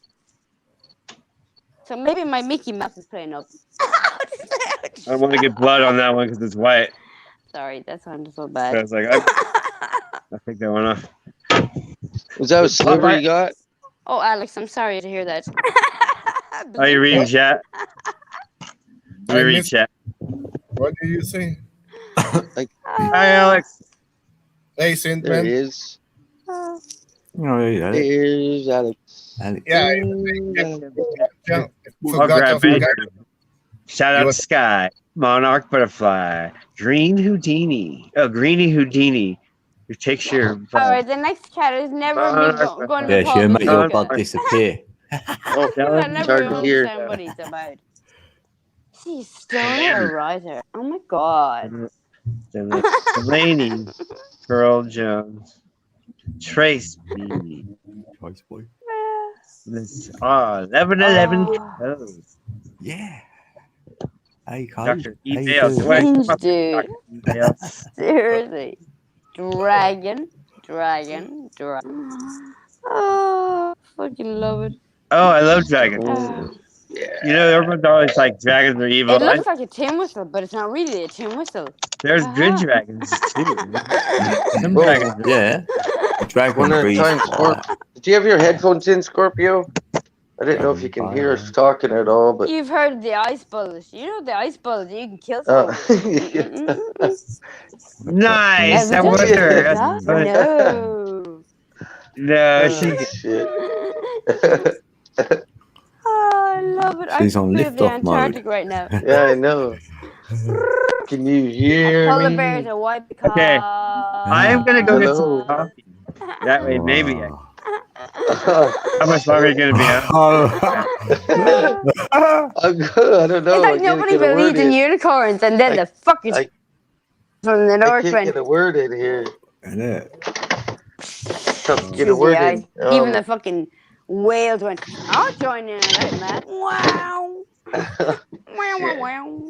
So maybe my Mickey Mouse is playing up. I don't want to get blood on that one because it's white. Sorry, that sounded so So bad. I was like, I take that one off. Was that a sliver you got? Oh, Alex, I'm sorry to hear that. Are you reading chat? Let me I read missed- chat. What did you say? Hi, Alex. Hey, Saint There Man. he is. Oh, yeah. There's Alex. Alex. Yeah, I'll forgot grab of it. that. Shout out to Sky, Monarch Butterfly, Green Houdini. Oh, Greeny Houdini. Who takes your All right, the next cat is never going to be Yeah, called she'll make your Lucia. blood disappear. Oh, I never It's hard to hear. understand what he's about. She's still a writer. Oh my god. Delaney, Pearl Jones, Trace B. Choice boy. This 1111 Oh. Yeah. Hey, Cole. Dr. How you Emails. doing? Wait, Cringe, come up, dude. Dr. Emails. Seriously. Dragon. Oh, fucking love it. Oh, I love dragons. Oh. You know, everyone's always like dragons are evil. It looks like a tin whistle, but it's not really a tin whistle. There's good Uh-huh. dragons too. Some Whoa. dragons. Yeah. Dragon One at a breeds time, fire. Scorp. Did you have your headphones in, Scorpio? I didn't know if you can hear us talking at all, but You've heard of the ice bullets. You know the ice bullets, you can kill uh, someone. Nice. I Ever done wonder. that? No. No, she. shit. Oh, I love it. She's I on feel the lift-off mode. Antarctic right now. Yeah, I know. Can you hear Polar me? bears are white Okay. I'm gonna go get some Hello. coffee. That way, maybe. Wow. How much longer are you gonna be out? I'm good. I don't know. It's I like can't nobody get a word believes in in. unicorns, and then I- the fuckers I- from the I north can't went. get a word in here. Innit? Tough to get a word in. Even the fucking whales went, I'll join in on that, man. Wow. Wow, wow, Shit. wow.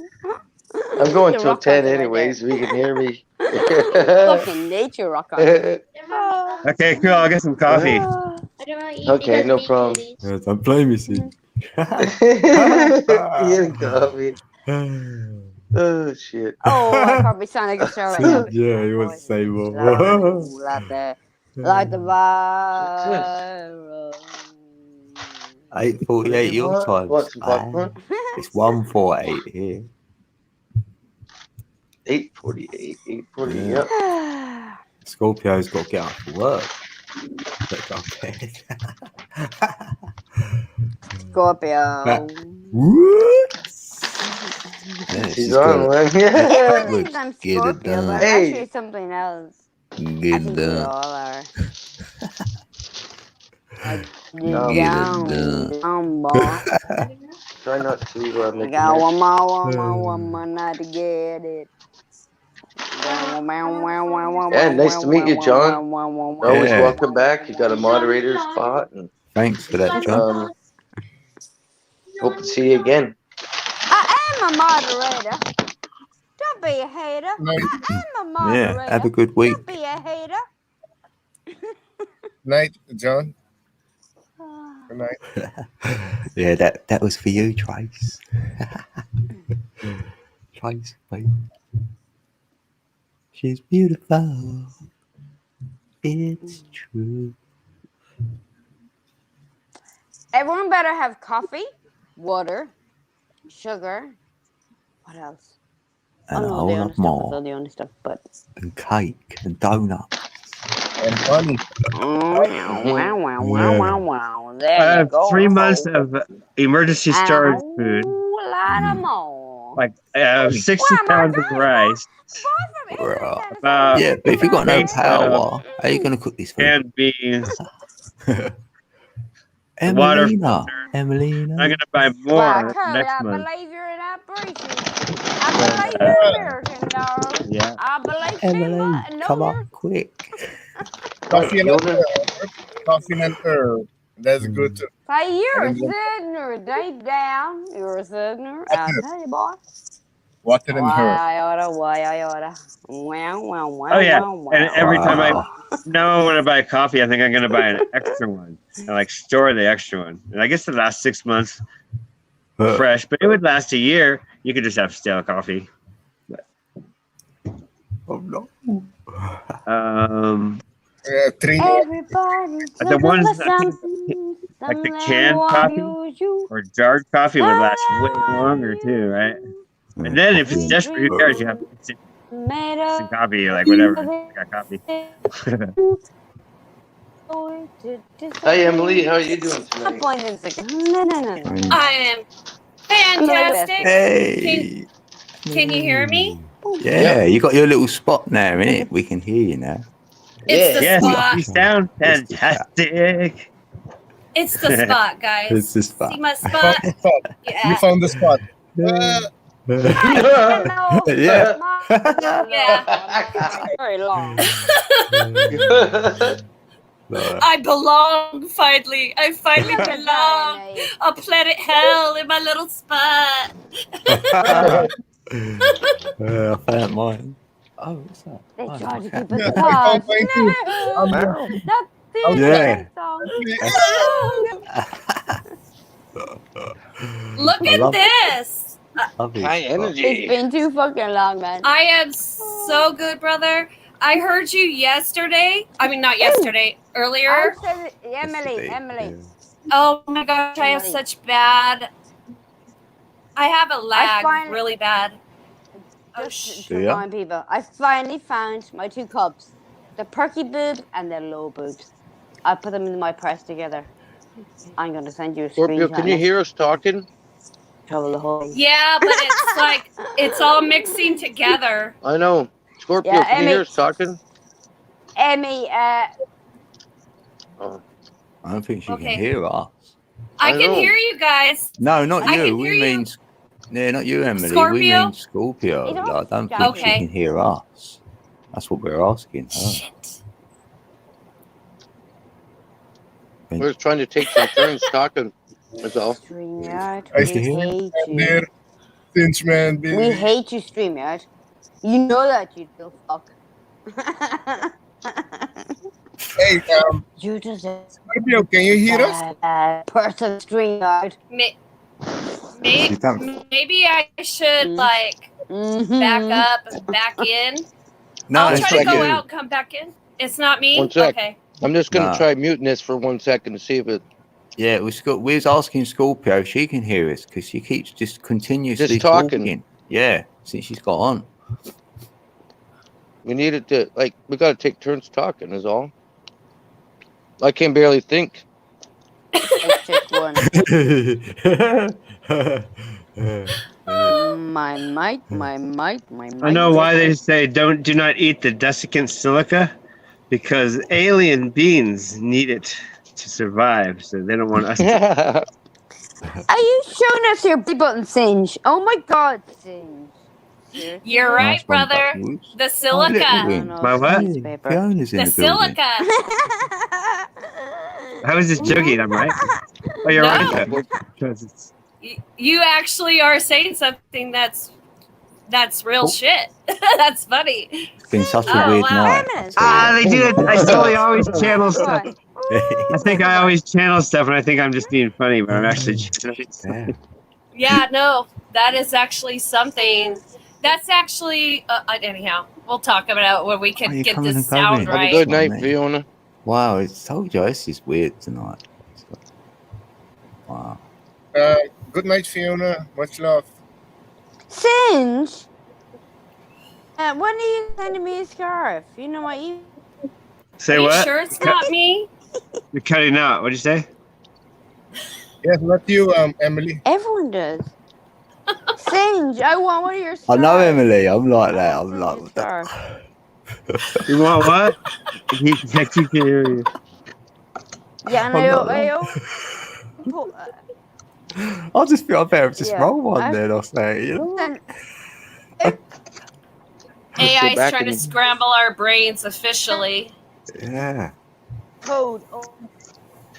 I'm going The till rock 10 concert right anyways. So you can hear me. Fucking nature rock concert. Okay, cool. I'll get some coffee. Okay, no problem. Yeah, don't blame me, see. Getting coffee. Oh shit. Oh, I probably sound like a star right now. Yeah, you want to say more. Like the virus. 8:48 your What? time. What, some popcorn? It's 1:48 here. 8:48. 8:40. Yeah. Yep. Scorpio's got to get up for work. Better go to bed. Scorpio. What? Yeah, She's on one. Yeah. Everyone Look, thinks I'm get it Scorpio, done. but Hey. actually something else. I Get think we done. all are. Get it Down, done. down, boy. Try not to We make got a one more night to get it. Yeah, nice to meet you, John. Always Yeah. welcome back. You got a moderator spot. And, Thanks for that, John. hope to see you again. I am a moderator. Don't be a hater. Night, I am a moderator. Yeah, have a good week. Don't be a hater. night, John. Good night. Yeah, that was for you, Trace. Trace, baby. She's beautiful. It's true. Everyone better have coffee, water, sugar. What else? And a no, whole the only lot stuff is all more. the only stuff, but. And cake and donuts. And honey. Wow, wow, wow, wow, wow. There I you have go. 3 months of emergency And storage a food. whole lot of more. Like 60 pounds of rice, Yeah, but if you got no power, how are you going to cook this food? canned beans. Emelina. I'm Emelina. gonna buy more Wow, Kurt, next I month. believe you're an aberration. I believe you're American, darling. Yeah. I believe too Emily, much. No, come you're on, quick. Coffee and Yoda? herb. Coffee and herb. That's good too. Hey, you're a I didn't southerner deep down. You're a southerner. I'll tell you, boy. Water and herb. Why I oughta. Wow, wow, wow. Oh yeah. Wow, wow. And every time Wow. now I want to buy coffee, I think I'm gonna buy an extra one and like store the extra one. And I guess it lasts 6 months fresh, but it would last a year. You could just have stale coffee. Oh no. Three. Everybody The ones I think, something, like the something canned will coffee abuse you. or jarred coffee would last way longer too, right? And then if it's just for you guys, you have instant Made up coffee, like whatever. I got coffee. Hi, Emily. How are you doing Stop tonight? pointing the- No. I am fantastic. Hey. Can you hear me? Yeah, you got your little spot now, innit? We can hear you now. It's the Yes, spot. you sound fantastic. It's the spot, guys. It's the spot. See my You spot? found the spot. You Yeah. found the spot. Yeah. Yeah. Very long. I belong finally. I finally belong on planet hell in my little spot. I found mine. Oh, what's that? They Oh, try to okay. keep us Yeah, I apart. found mine too. No, that's the Yeah. song. Look I at love- this. Love it. High It's energy. been too fucking long, man. I am so good, brother. I heard you yesterday. I mean, not yesterday, I earlier. said it, Emily. Yeah. Oh my gosh, I have such bad. I have a lag find- really bad. Oh, Just Do to ya? remind people, I finally found my two cups, the perky boob and the low boobs. I put them in my purse together. I'm gonna send you a Scorpio, screenshot. can you hear us talking? Trouble the whole. Yeah, but it's like it's all mixing together. I know. Scorpio, Yeah, can you Emmy. hear us talking? Emmy, Oh. I don't think she Okay. can hear us. I I can know. hear you guys. No, not I you. can We hear you. mean, yeah, not you, Emily. We Scorpio? mean Scorpio. It Like, I don't think Okay. she can hear us. That's what we're asking her. Shit. We're just trying to take some turns talking. That's all. StreamYard, I we see hate you. There, Cinch man, baby. We hate you, StreamYard. You know that, you little fuck. Hey, You deserve Scorpio, can you hear us? that person, StreamYard. You don't- Maybe I should like Mm-hmm. back up and back in. No, I'll it's try to not go you. out, come back in. It's not me. One sec. Okay. I'm just gonna Nah. try muting this for 1 second to see if it Yeah, we was asking Scorpio if she can hear us because she keeps just continuously Just talking. talking. Yeah, since she's got on. we needed to we gotta take turns talking is all. I can barely think. Let's check one. My mic. I know why they say do not eat the desiccant silica, because alien beings need it to survive, so they don't want us to. Are you showing us your belly button, Singe? Oh my god, Singe. Seriously? You're right, Nice one, brother. Whoops. The Oh, silica. look, No, My what? it's paper. Fiona's in The the building. silica. I was just joking, I'm right. Oh, you're No. right. though. 'Cause it's- You actually are saying something that's real Oh. shit. That's funny. It's been such a Oh, weird wow. night. they do it. I totally always channel Go stuff. on. I think I always channel stuff, and I think I'm just being funny, but I'm actually channeling stuff. Yeah. Yeah, no, that is actually something. That's actually anyhow. We'll talk about it when we Oh, can you're get coming this and going. sound Have Have a right. good Right. night, Fiona. Wow, it's told you this is weird tonight. Wow. Good night, Fiona. Much love. Singe. When are you sending me a scarf? You know what you. Say Are you what? sure it's not me? You're cutting out. What'd you say? Yes, not you, Emily. Everyone does. Singe, I want one of your I scarves. know, Emily. I'm like that. I I'm want like your that. scarf. You want what? He can hear you. Yeah, and I'm not I'll just feel I better just Yeah, roll one I- then. I'll say, you know. Then AI is back trying to and- scramble our brains officially. Yeah. code. Oh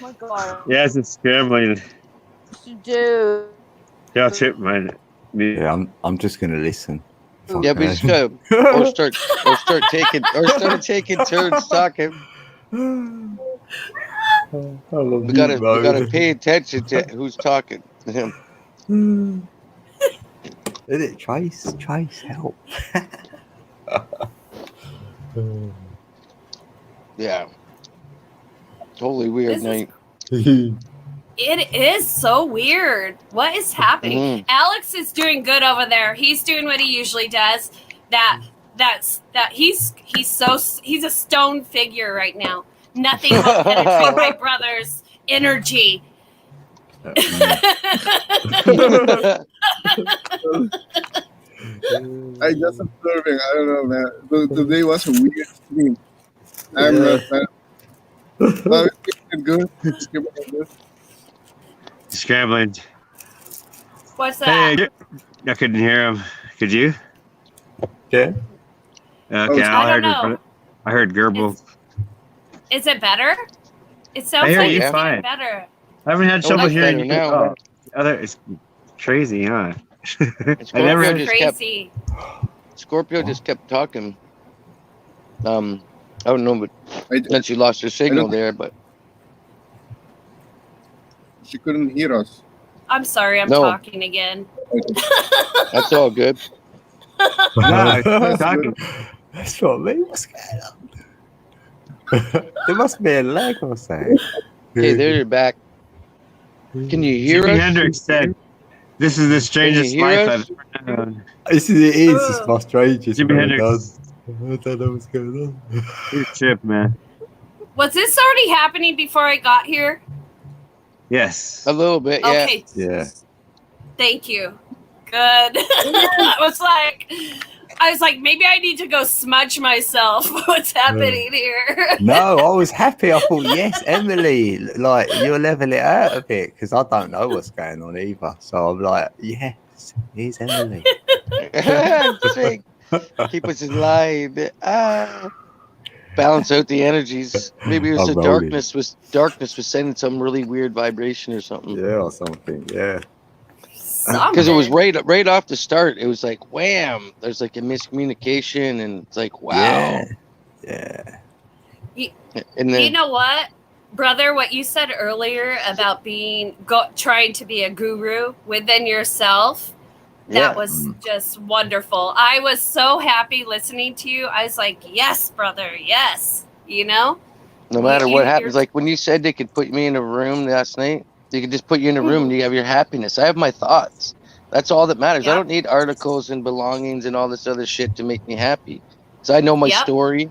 my god. Yes, it's scrambling. Dude. Yeah, I'll trip mine. Yeah, I'm just gonna listen. Yeah, we just gotta or start taking turns talking. We gotta pay attention to who's talking to him. Is it Trace? Trace, help. Yeah. Totally weird This is- night. It is so weird. What is happening? Mhm. Alex is doing good over there. He's doing what he usually does. He's a stone figure right now. Nothing will penetrate my brother's energy. I just observing. I don't know, man. Today was a weird stream. I'm not. Oh, it's keeping good. It's keeping good. Scrambling. What's that? Hey, I couldn't hear him. Could you? Yeah. Okay, I don't know. I heard Gerbil. Is it better? It sounds I hear like you it's fine. getting better. I haven't had Oh, trouble that's hearing better you. now. Oh, the other is crazy, huh? It's I never Scorpio had just kept Crazy. Scorpio just kept talking. I don't know, but I, then she lost her signal don't- there. But she couldn't hear us. I'm sorry, I'm No. talking again. that's all good. No, That's talking. That's not me. What's going on? There must be a lag or something. Okay, there you're back. Can you hear Jimi us? Hendrix said, "This is the strangest hear life us? I've ever known." It is. It's my strangest. Jimi one, Hendrix. does. I don't know what's going on. Good trip, man. Was this already happening before I got here? Yes. A little bit, yeah. Okay. Yeah. Thank you. Good. I was like, maybe I need to go smudge myself. What's happening here? No, I was happy. I thought, yes, Emily, like you'll level it out a bit because I don't know what's going on either. So I'm like, yes, here's Emily. Sick. Keep us in line. Balance out the energies. Maybe it was I'm the rolling. darkness was sending some really weird vibration or something. Yeah, or something. Yeah. Because it was Something. right off the start. It was like wham. There's like a miscommunication, and it's like wow. Yeah. Yeah. And then You know what, brother? What you said earlier about trying to be a guru within yourself. yeah, That was just wonderful. I was so happy listening to you. I was like, yes, brother, yes. You know? no matter you- what you're- happens, like when you said they could put me in a room last night, they could just put you in a room and you have your happiness. I have my thoughts. That's all that matters. I Yeah. don't need articles and belongings and all this other shit to make me happy. So I know my Yep. story.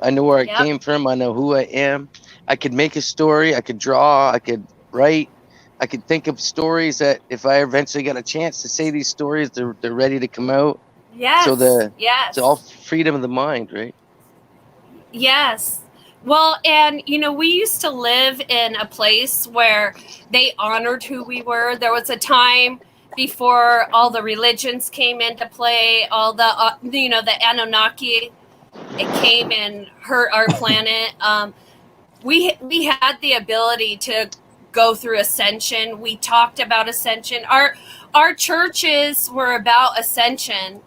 I know where I Yep. came from. I know who I am. I could make a story. I could draw. I could write. I could think of stories that if I eventually got a chance to say these stories, they're ready to come out. Yes. Yes. It's all freedom of the mind, right? Yes. Well, and we used to live in a place where they honored who we were. There was a time before all the religions came into play, all the the Anunnaki, it came and hurt our planet. We had the ability to go through ascension. We talked about ascension. Our churches were about ascension.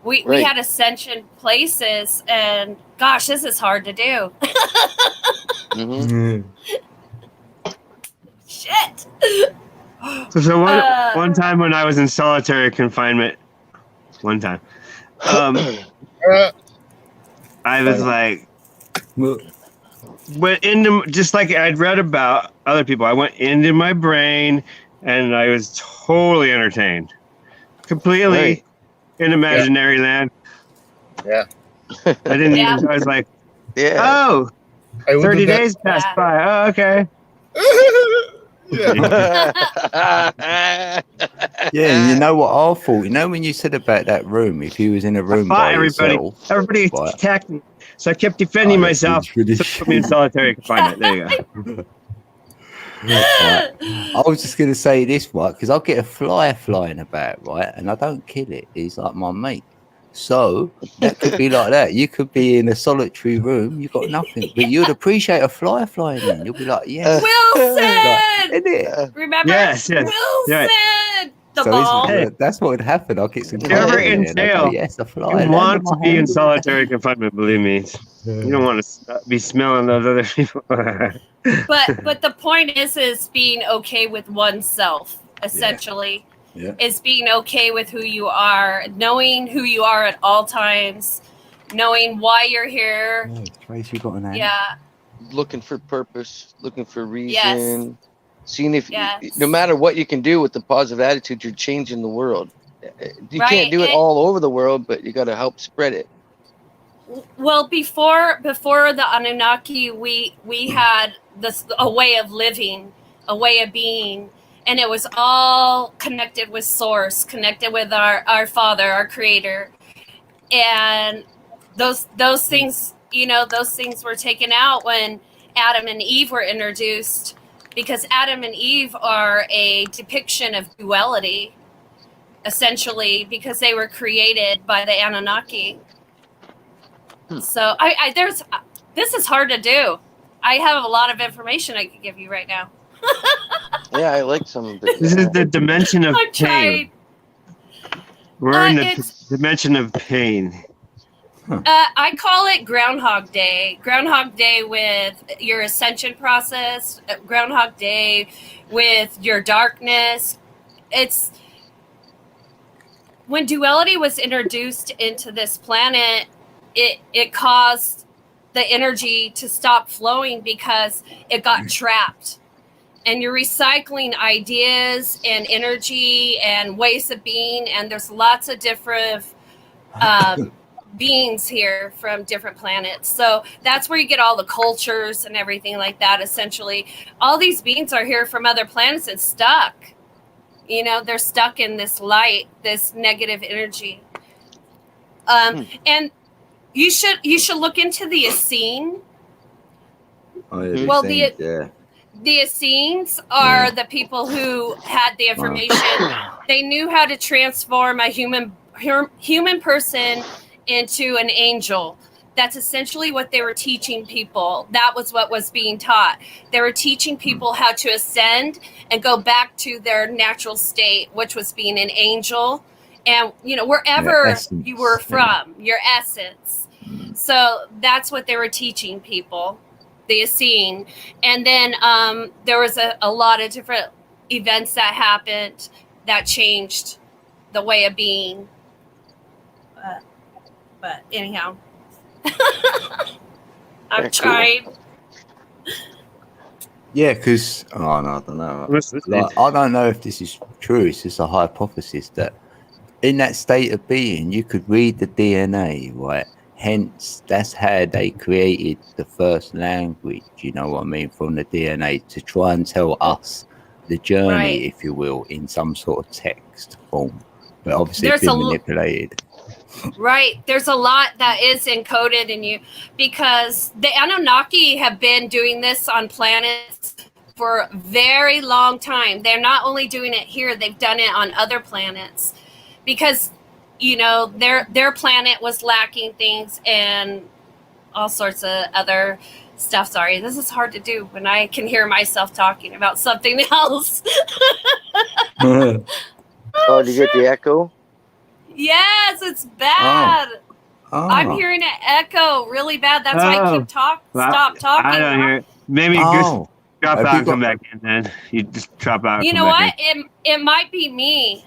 We Right. had ascension places, and gosh, this is hard to do. Hmm. Shit. So Uh, one time when I was in solitary confinement, one time, Uh, I was like, went into just like I'd read about other people. I went into my brain, and I was totally entertained, completely Right. in imaginary land. Yeah. I didn't Yeah. even. I was like, Yeah. oh, I would 30 do that. days passed Yeah. by. Oh, okay. Yeah. Yeah, you know what I thought? You know when you said about that room, if you was in a I room fought by everybody. yourself. Everybody Right. attacked me, so I kept defending Oh, that myself. seems really So they put me in solitary confinement. There you go. Right. I was just going to say this, right? Because I get a fly flying about, right? And I don't kill it. He's like my mate. So that could be like that. You could be in a solitary room, you got nothing, but you'd appreciate a fly flying in. You'll be like, yes, Wilson! isn't it? Remember? Yes, yes. Wilson! The So ball. Hey. that's what would happen. I'll get some If you're ever coffee in and I'll go, jail, yes, a fly. You land want on to my be in hand. solitary confinement, believe me. You don't want to be smelling those other people. But the point is being okay with oneself, essentially. Yeah. Is being okay with who you are, knowing who you are at all times, knowing why you're here. Oh, Trace, you got an hand? Yeah. Looking for purpose, looking for reason, Yes. seeing if Yes. no matter what you can do with the positive attitude, you're changing the world. You Right, can't do it and- all over the world, but you got to help spread it. Well, before the Anunnaki, we had a way of living, a way of being, and it was all connected with Source, connected with our Father, our Creator, and those things, those things were taken out when Adam and Eve were introduced, because Adam and Eve are a depiction of duality, essentially, because they were created by the Anunnaki. So this is hard to do. I have a lot of information I could give you right now. Yeah, I like some of it. This is the dimension of I'm pain. trying. We're in the it's- dimension of pain. I call it Groundhog Day. Groundhog Day with your ascension process. Groundhog Day with your darkness. It's when duality was introduced into this planet, it caused the energy to stop flowing because it got trapped. And you're recycling ideas and energy and ways of being, and there's lots of different beings here from different planets. So that's where you get all the cultures and everything like that. Essentially, all these beings are here from other planets and stuck. You know, they're stuck in this light, this negative energy. And you should look into the Essene. Oh, yeah, Well, things, yeah. The Essenes are the people who had the information. They knew how to transform a human person into an angel. That's essentially what they were teaching people. That was what was being taught. They were teaching people how to ascend and go back to their natural state, which was being an angel. And, you know, wherever you were from, your essence. So that's what they were teaching people, the Essene. And then there was a lot of different events that happened that changed the way of being. But anyhow, I'm trying. Yeah, because I don't know. Like, I don't know if this is true. It's just a hypothesis that in that state of being, you could read the DNA, right? Hence, that's how they created the first language. You know what I mean? From the DNA to try and tell us the journey, Right. if you will, in some sort of text form. But obviously, There's it's a been lo- manipulated. Right. There's a lot that is encoded in you because the Anunnaki have been doing this on planets for a very long time. They're not only doing it here, they've done it on other planets because, you know, their planet was lacking things and all sorts of other stuff. Sorry, this is hard to do when I can hear myself talking about something else. Oh, did you get the echo? Yes, it's bad. I'm Oh. hearing an echo really bad. That's why I keep stop talking. I don't hear it. Maybe just Oh. drop Have out you and come got- back in then. You just drop out. You and know come what? back It might be me.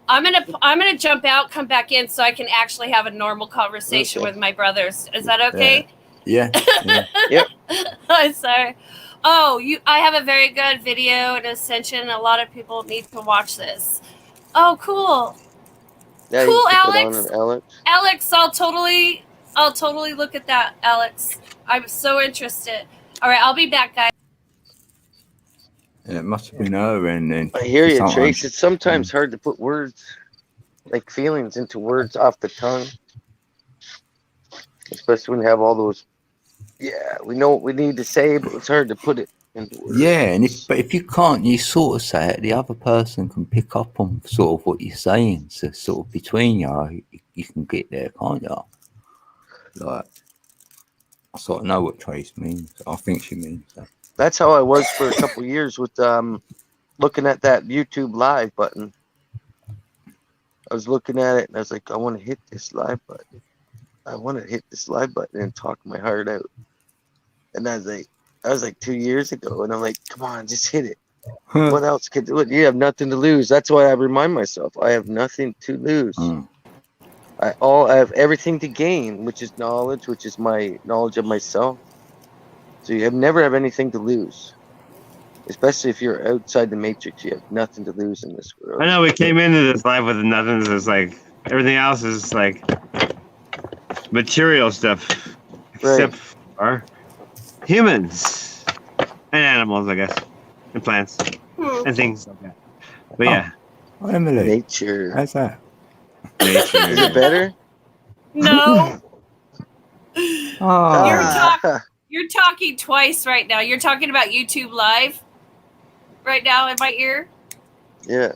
I'm gonna jump out, come back in, so I can actually have a normal conversation Okay. with my brothers. Is that okay? Yeah. I'm sorry. Oh, I have a very good video in Ascension. A lot of people need to watch this. Oh, cool. Yeah, Cool, you can put Alex. on it, Alex. Alex, I'll totally look at that, Alex. I'm so interested. All right, I'll be back, guys. It must have been her, and then I hear you, sometimes- Trace. It's sometimes hard to put words, like feelings, into words off the tongue. Especially when you have all those, yeah, we know what we need to say, but it's hard to put it into words. Yeah, and if you can't, you sort of say it, the other person can pick up on sort of what you're saying. So sort of between you can get there, can't you? Like, I sort of know what Trace means. I think she means that. That's how I was for a couple years with looking at that YouTube live button. I was looking at it and I was like, I want to hit this live button. I want to hit this live button and talk my heart out. And I was like 2 years ago, and I'm like, come on, just hit it. What else could do it? You have nothing to lose. That's why I remind myself I have nothing to lose. I have everything to gain, which is knowledge, which is my knowledge of myself. So you never have anything to lose. Especially if you're outside the matrix, you have nothing to lose in this world. I know we came into this life with nothing. It's like everything else is like material stuff, except for humans and animals, I guess, and plants and things like that. But yeah, Oh, Emily, Nature. how's that? Is it better? No, Oh, you're talking twice right now. You're talking about YouTube Live right now in my ear. Yeah.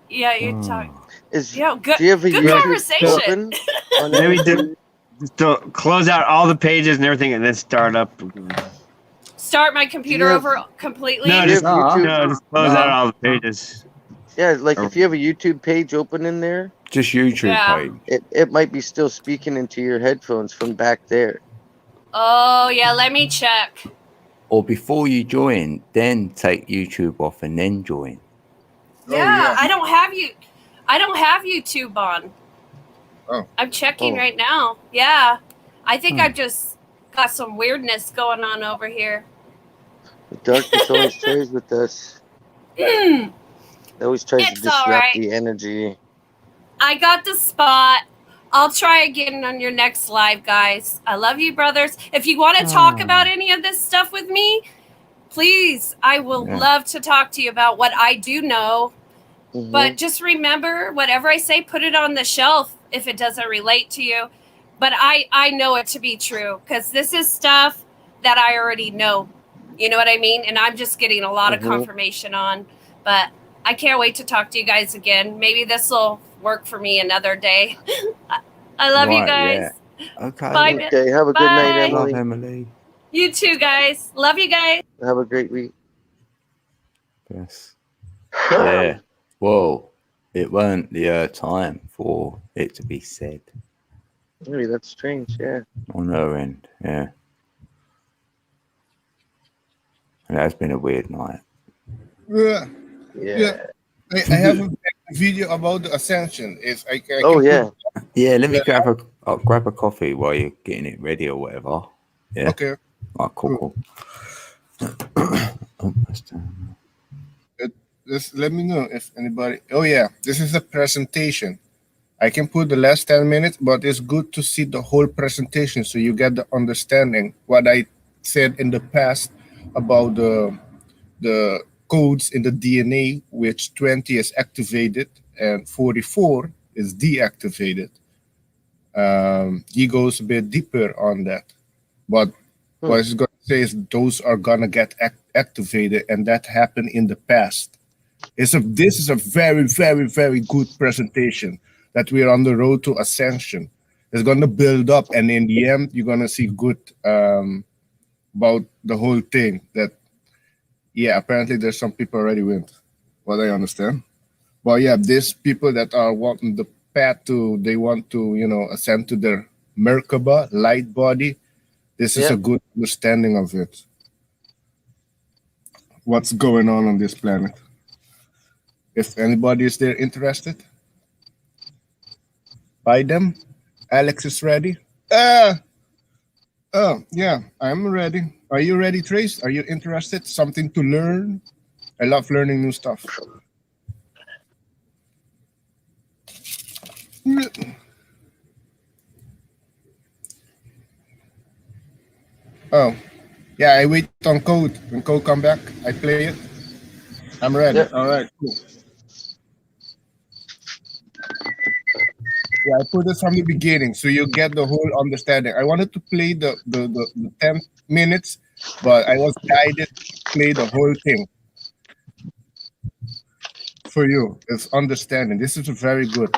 Yeah, you're talking. Is Yeah, good. do you have a Good YouTube conversation. open on maybe YouTube? to close out all the pages and everything, and then start up. Start my computer Yeah. over completely. No, Do you just, have YouTube? no, just close No. out all the pages. Yeah, like if you have a YouTube page open in there, just YouTube Yeah. page. it might be still speaking into your headphones from back there. Oh yeah, let me check. Or before you join, then take YouTube off and then join. Yeah, I don't have YouTube on. Oh. I'm checking Oh. right now. Yeah. I think I've just got some weirdness going on over here. The darkness always plays with us. It always tries It's to disrupt alright. the energy. I got the spot I'll try again on your next live, guys. I love you, brothers. If you want to talk about any of this stuff with me, please, I will love to talk to you about what I do know. Mhm. But just remember, whatever I say, put it on the shelf if it doesn't relate to you. But I know it to be true because this is stuff that I already know. You know what I mean? And I'm just getting a lot of confirmation on. But I can't wait to talk to you guys again. Maybe this will work for me another day. I love you guys. Yeah. Okay. Bye. Okay, have a good night, Bye. Love Emily. Emily. You too, guys. Love you guys. Have a great week. Yes. Yeah. Well, it weren't the time for it to be said Really, that's strange. Yeah. on her end. Yeah. And that's been a weird night. Yeah. Yeah. I have a video about the ascension. It's I Oh, can yeah. Yeah, let me grab a coffee while you're getting it ready or whatever. Yeah. Okay. Right, cool. Almost done. Just let me know if anybody. Oh yeah, this is a presentation. I can put the last 10 minutes, but it's good to see the whole presentation so you get the understanding what I said in the past about the codes in the DNA, which 20 is activated and 44 is deactivated. He goes a bit deeper on that, but what he's going to say is those are gonna get activated, and that happened in the past. This is a very, very, very good presentation that we're on the road to ascension. It's going to build up, and in the end, you're going to see good about the whole thing. That, yeah, apparently there's some people already went, what I understand. But yeah, these people that are walking the path they want to, ascend to their Merkaba, light body. This is a good understanding of it. What's going on this planet? If anybody is there interested, buy them. Alex is ready. Oh, yeah, I'm ready. Are you ready, Trace? Are you interested? Something to learn? I love learning new stuff. Oh, yeah, I wait on Code. When Code come back, I play it. I'm ready. Yep. All right, cool. Yeah, I put it from the beginning so you get the whole understanding. I wanted to play the 10 minutes, but I was guided to play the whole thing. For you, it's understanding. This is very good.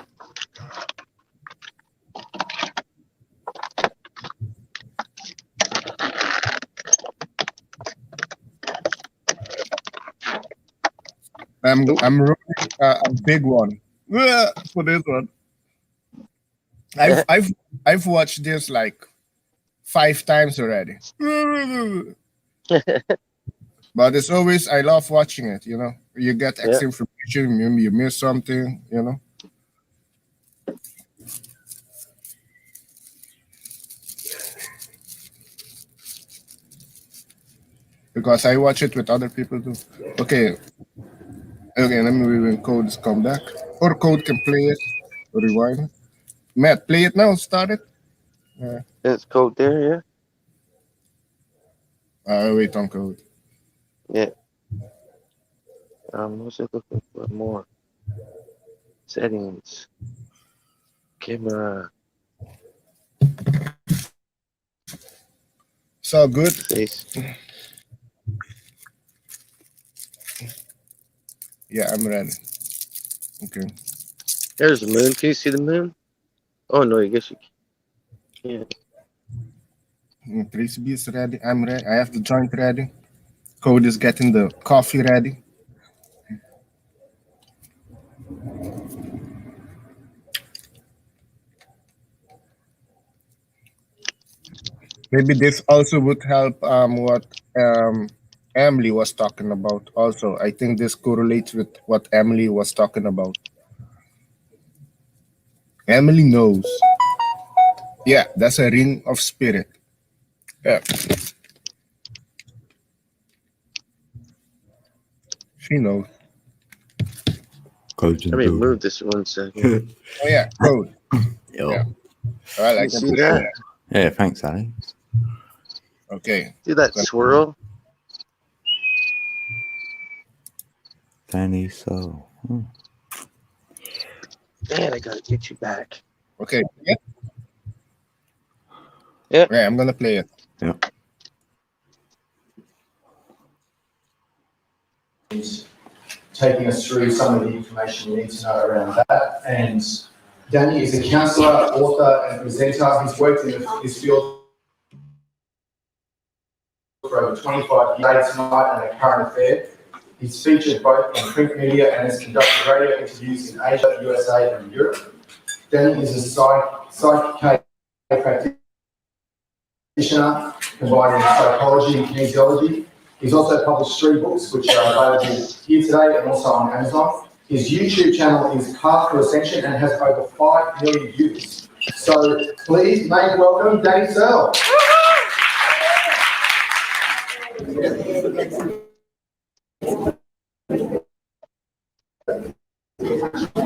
I'm running a big one for this one. I've watched this like 5 times already. But it's always, I love watching it, You get extra information, you miss something, Because I watch it with other people too. Okay, let me read when Code's come back. Or Code can play it or rewind it. Matt, play it now. Start it. It's Code there, Wait on Code. yeah. What's it looking for? More settings. Camera. So good. Face. Yeah, I'm ready. Okay. There's the moon. Can you see the moon? Oh no, I guess you can't. Tracy B is ready. I'm ready. I have the joint ready. Code is getting the coffee ready. Maybe this also would help what Emily was talking about. Also, I think this correlates with what Emily was talking about. Emily knows. Yeah, that's a ring of spirit. Yeah. She knows. Code Let me move this 1 second. Oh yeah, Code. Yo. Yeah. All right, I You can see put that? it. Yeah, thanks, Alex. Okay. See that swirl? Danny So. Man, I gotta get you back. Okay. Yeah. Yep. Yeah, I'm gonna play it. Yeah. Taking us through some of the information you need to know around that. And Danny is a counsellor, author, and presenter. He's worked in this field for over 25 years tonight and a current affair. He's featured both in print media and has conducted radio interviews in Asia, USA, and Europe. Danny is a psychiatric practitioner combining psychology and kinesiology. He's also published 3 books, which are available here today and also on Amazon. His YouTube channel is Path to Ascension and has over 5 million views. So please make welcome Danny Searle.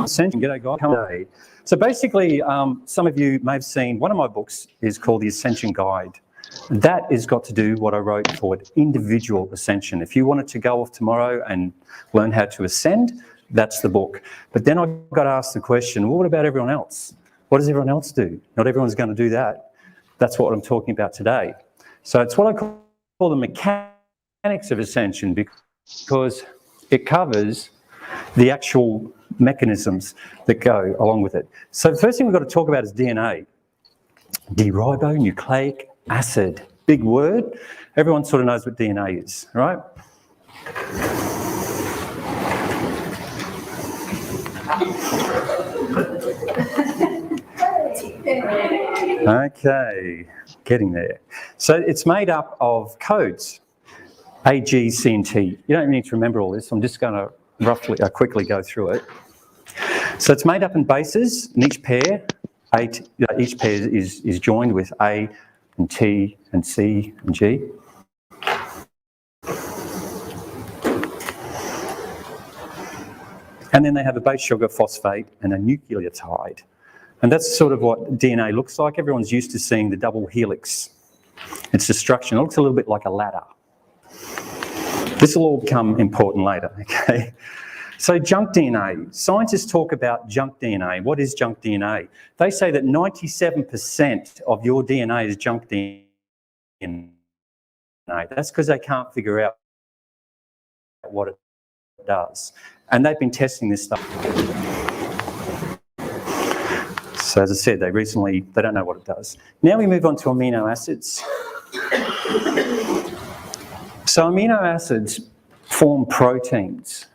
Ascension, g'day guys. G'day. So basically, some of you may have seen one of my books is called The Ascension Guide. That has got to do what I wrote for individual ascension. If you wanted to go off tomorrow and learn how to ascend, that's the book. But then I got asked the question, well, what about everyone else? What does everyone else do? Not everyone's going to do that. That's what I'm talking about today. So it's what I call the mechanics of ascension, because it covers the actual mechanisms that go along with it. So the first thing we've got to talk about is DNA. Deribonucleic acid. Big word. Everyone sort of knows what DNA is, right? Okay, getting there. So it's made up of codes, A, G, C, and T. You don't need to remember all this. I'm just going to quickly go through it. So it's made up in bases, and each pair is joined with A and T and C and G. And then they have a base sugar, phosphate, and a nucleotide. And that's sort of what DNA looks like. Everyone's used to seeing the double helix. Its destruction looks a little bit like a ladder. This will all become important later, okay? So junk DNA. Scientists talk about junk DNA. What is junk DNA? They say that 97% of your DNA is junk DNA. That's because they can't figure out what it does. And they've been testing this stuff. So as I said, they don't know what it does. Now we move on to amino acids. So amino acids form proteins.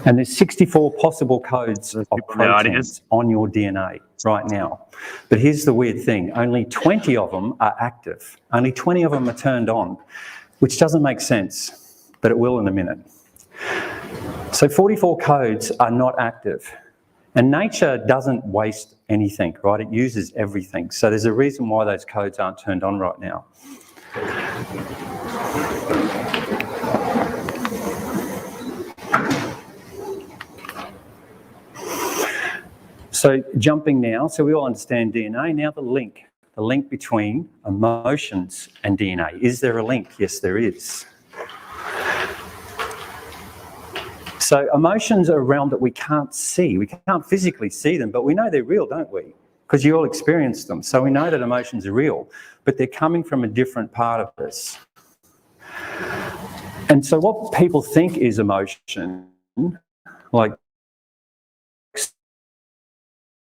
And there's 64 possible codes of proteins on your DNA right now. But here's the weird thing. Only 20 of them are active. Only 20 of them are turned on, which doesn't make sense, but it will in a minute. So 44 codes are not active. And nature doesn't waste anything, right? It uses everything. So there's a reason why those codes aren't turned on right now. So jumping now, so we all understand DNA. Now the link between emotions and DNA. Is there a link? Yes, there is. So emotions are a realm that we can't see. We can't physically see them, but we know they're real, don't we? Because you all experience them. So we know that emotions are real, but they're coming from a different part of us. And so what people think is emotion, like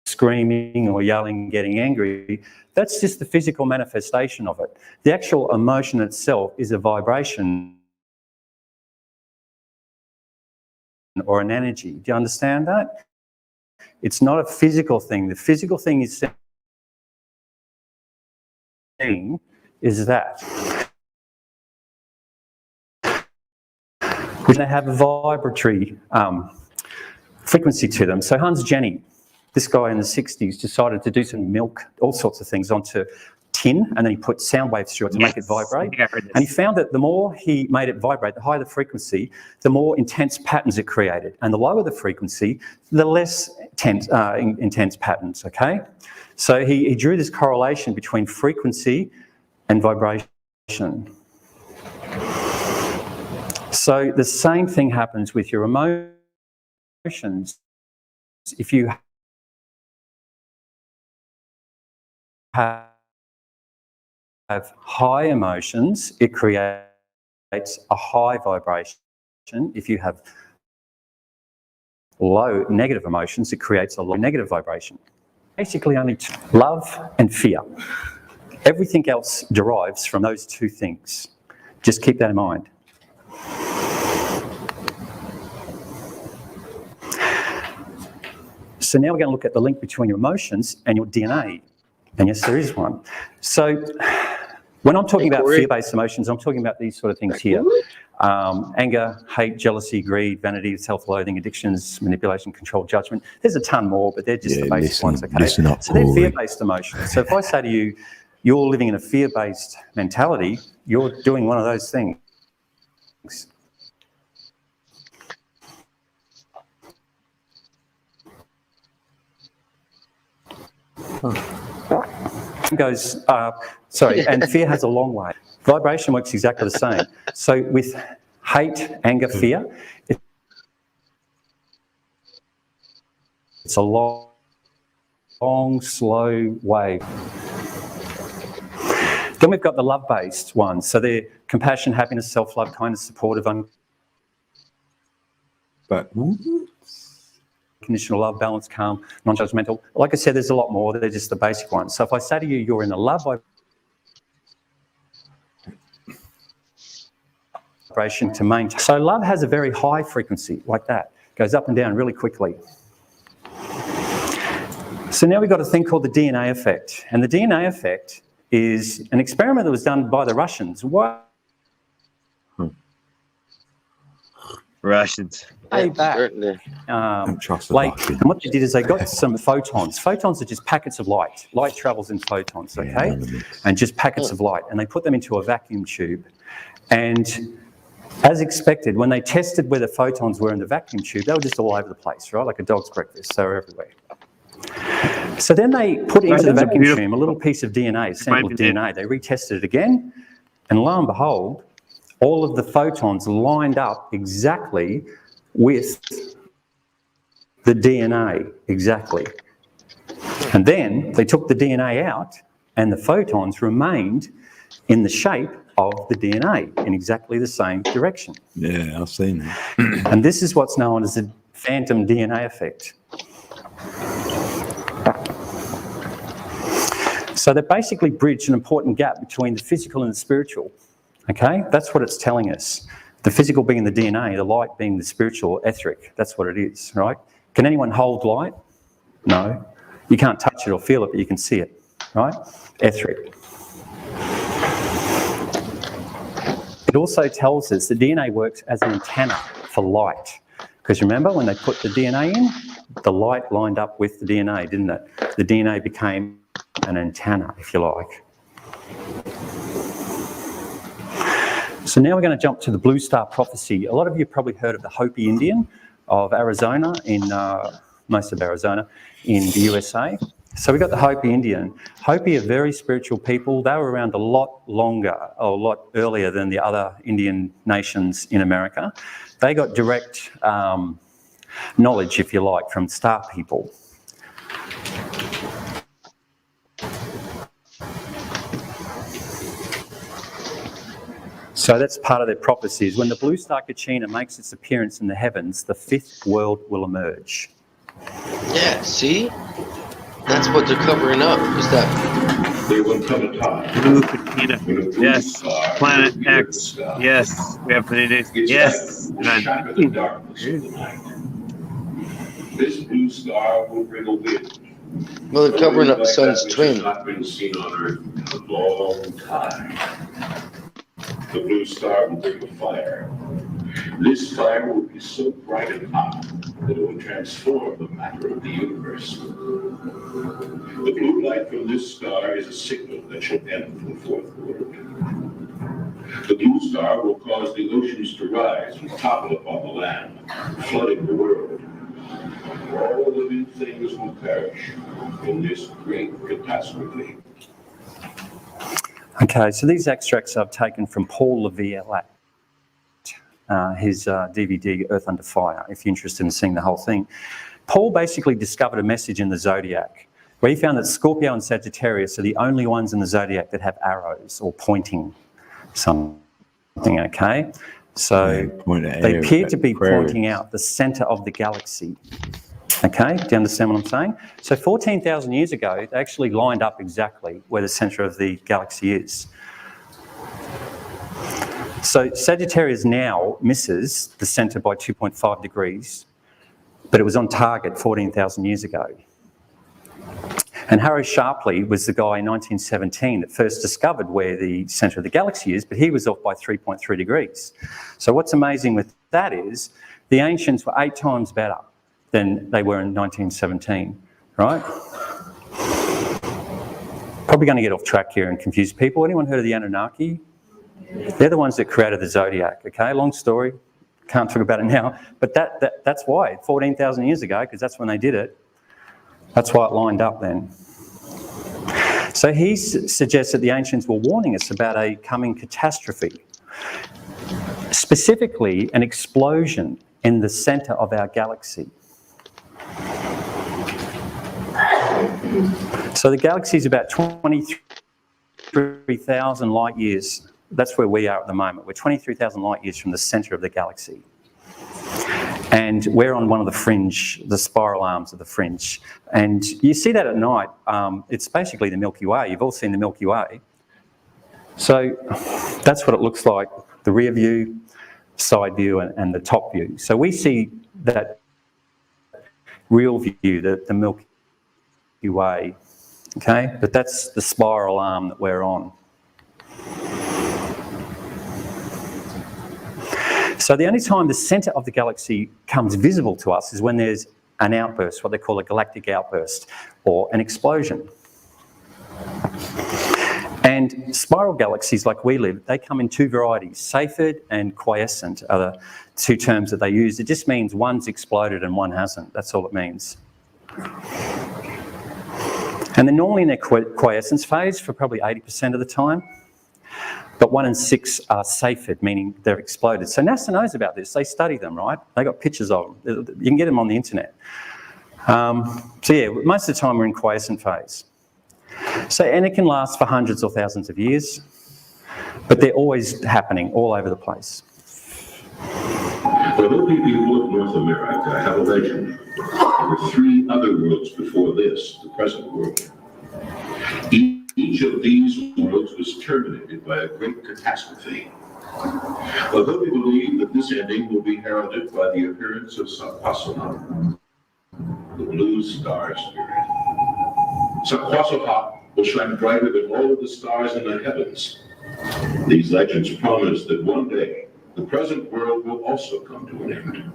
screaming or yelling, getting angry, that's just the physical manifestation of it. The actual emotion itself is a vibration or an energy. Do you understand that? It's not a physical thing. The physical thing is saying is that. They have a vibratory frequency to them. So Hans Jenny, this guy in the 60s, decided to do some milk, all sorts of things onto tin and then he put sound waves through it to make it vibrate. And he found that the more he made it vibrate, the higher the frequency, the more intense patterns it created. And the lower the frequency, the less intense patterns, okay? So he drew this correlation between frequency and vibration. So the same thing happens with your emotions. If you have high emotions, it creates a high vibration. If you have low negative emotions, it creates a low negative vibration. Basically only two: love and fear. Everything else derives from those two things. Just keep that in mind. So now we're going to look at the link between your emotions and your DNA. And yes, there is one. So when I'm talking about fear-based emotions, I'm talking about these sort of things here. Anger, hate, jealousy, greed, vanity, self-loathing, addictions, manipulation, control, judgment. There's a ton more, but they're just the basic ones, okay? So they're fear-based emotions. So if I say to you, you're living in a fear-based mentality, you're doing one of those things. Goes, and fear has a long way. Vibration works exactly the same. So with hate, anger, fear, it's a long, slow wave. Then we've got the love-based ones. So they're compassion, happiness, self-love, kindness, supportive, unconditional love, balance, calm, non-judgmental. Like I said, there's a lot more. They're just the basic ones. So if I say to you, you're in a love vibration to maintain. So love has a very high frequency, like that. Goes up and down really quickly. So now we've got a thing called the DNA effect. And the DNA effect is an experiment that was done by the Russians. What? Russians. Way back. And what they did is they got some photons. Photons are just packets of light. Light travels in photons, okay? And just packets of light. And they put them into a vacuum tube. And as expected, when they tested where the photons were in the vacuum tube, they were just all over the place, right? Like a dog's breakfast. They were everywhere. So then they put into the vacuum tube a little piece of DNA, a sample of DNA. They retested it again. And lo and behold, all of the photons lined up exactly with the DNA, exactly. And then they took the DNA out and the photons remained in the shape of the DNA in exactly the same direction. Yeah, I've seen that. And this is what's known as the phantom DNA effect. So they basically bridge an important gap between the physical and the spiritual. Okay, that's what it's telling us. The physical being the DNA, the light being the spiritual, etheric. That's what it is, right? Can anyone hold light? No. You can't touch it or feel it, but you can see it, right? Etheric. It also tells us the DNA works as an antenna for light. Because remember, when they put the DNA in, the light lined up with the DNA, didn't it? The DNA became an antenna, if you like. So now we're going to jump to the Blue Star Prophecy. A lot of you have probably heard of the Hopi Indian of Arizona, in most of Arizona, in the USA. So we've got the Hopi Indian. Hopi are very spiritual people. They were around a lot longer, or a lot earlier than the other Indian nations in America. They got direct knowledge, if you like, from star people. So that's part of their prophecies. When the blue star Kachina makes its appearance in the heavens, the fifth world will emerge. Yeah, see? That's what they're covering up, is that... There will come a time. Blue Kachina. Yes. Planet X. Yes. We have Planet X. Yes. The darkness of the night. This blue star will bring a wind. Well, they're covering up the sun's twin. Not been seen on Earth in a long time. The blue star will bring a fire. This fire will be so bright and hot that it will transform the matter of the universe. The blue light from this star is a signal that shall end the fourth world. The blue star will cause the oceans to rise and topple upon the land, flooding the world. All living things will perish in this great catastrophe. Okay, so these extracts I've taken from Paul Laviolette, his DVD Earth Under Fire, if you're interested in seeing the whole thing. Paul basically discovered a message in the zodiac where he found that Scorpio and Sagittarius are the only ones in the zodiac that have arrows or pointing something, okay? So they appear to be pointing out the centre of the galaxy. Okay, do you understand what I'm saying? So 14,000 years ago, they actually lined up exactly where the centre of the galaxy is. So Sagittarius now misses the centre by 2.5 degrees, but it was on target 14,000 years ago. And Harry Sharpley was the guy in 1917 that first discovered where the centre of the galaxy is, but he was off by 3.3 degrees. So what's amazing with that is the ancients were 8 times better than they were in 1917, right? Probably going to get off track here and confuse people. Anyone heard of the Anunnaki? They're the ones that created the zodiac, okay? Long story, can't talk about it now, but that's why, 14,000 years ago, because that's when they did it. That's why it lined up then. So he suggests that the ancients were warning us about a coming catastrophe, specifically an explosion in the centre of our galaxy. So the galaxy is about 23,000 light years. That's where we are at the moment. We're 23,000 light years from the centre of the galaxy. And we're on one of the fringe, the spiral arms of the fringe. And you see that at night. It's basically the Milky Way. You've all seen the Milky Way. So that's what it looks like, the rear view, side view, and the top view. So we see that real view, the Milky Way, okay? But that's the spiral arm that we're on. So the only time the centre of the galaxy comes visible to us is when there's an outburst, what they call a galactic outburst, or an explosion. And spiral galaxies like we live, they come in 2 varieties. Seyfert and quiescent are the 2 terms that they use. It just means one's exploded and one hasn't. That's all it means. And they're normally in a quiescence phase for probably 80% of the time. But 1 in 6 are Seyfert, meaning they're exploded. So NASA knows about this. They study them, right? They got pictures of them. You can get them on the internet. So yeah, most of the time we're in quiescent phase. So, and it can last for hundreds or thousands of years, but they're always happening all over the place. For the people of North America have a legend. There were 3 other worlds before this, the present world. Each of these worlds was terminated by a great catastrophe. Although we believe that this ending will be heralded by the appearance of Sakwasama, the blue star spirit. Sakwasama will shine brighter than all of the stars in the heavens. These legends promise that one day the present world will also come to an end.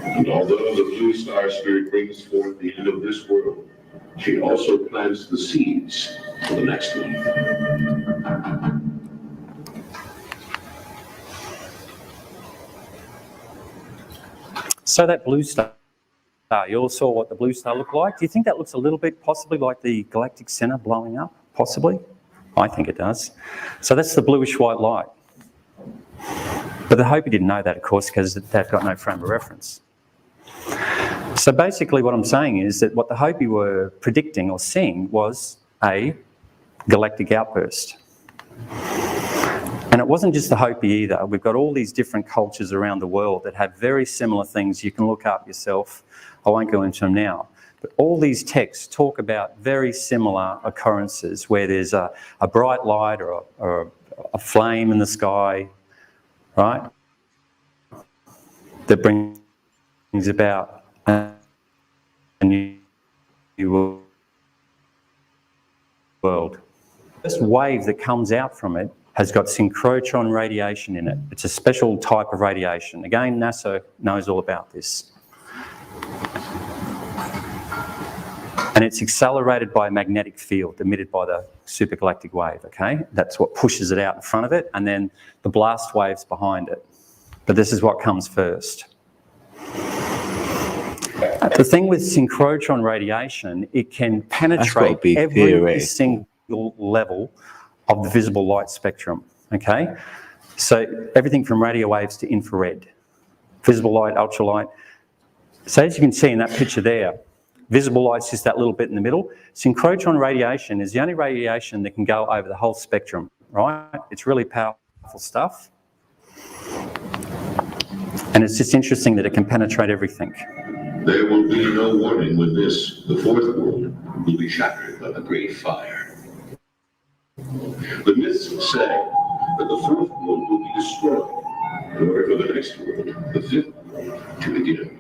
And although the blue star spirit brings forth the end of this world, she also plants the seeds for the next one. So that blue star, you all saw what the blue star looked like. Do you think that looks a little bit possibly like the galactic centre blowing up? Possibly? I think it does. So that's the bluish white light. But the Hopi didn't know that, of course, because they've got no frame of reference. So basically what I'm saying is that what the Hopi were predicting or seeing was a galactic outburst. And it wasn't just the Hopi either. We've got all these different cultures around the world that have very similar things. You can look up yourself. I won't go into them now. But all these texts talk about very similar occurrences where there's a bright light or a flame in the sky, right, that brings about a new world. The first wave that comes out from it has got synchrotron radiation in it. It's a special type of radiation. Again, NASA knows all about this. And it's accelerated by a magnetic field emitted by the supergalactic wave, okay? That's what pushes it out in front of it, and then the blast waves behind it. But this is what comes first. The thing with synchrotron radiation, it can penetrate every single level of the visible light spectrum, okay? So everything from radio waves to infrared, visible light, ultralight. So as you can see in that picture there, visible light's just that little bit in the middle. Synchrotron radiation is the only radiation that can go over the whole spectrum, right? It's really powerful stuff. And it's just interesting that it can penetrate everything. There will be no warning with this. The fourth world will be shattered by the great fire. The myths say that the fourth world will be destroyed in order for the next world, the fifth world, to begin.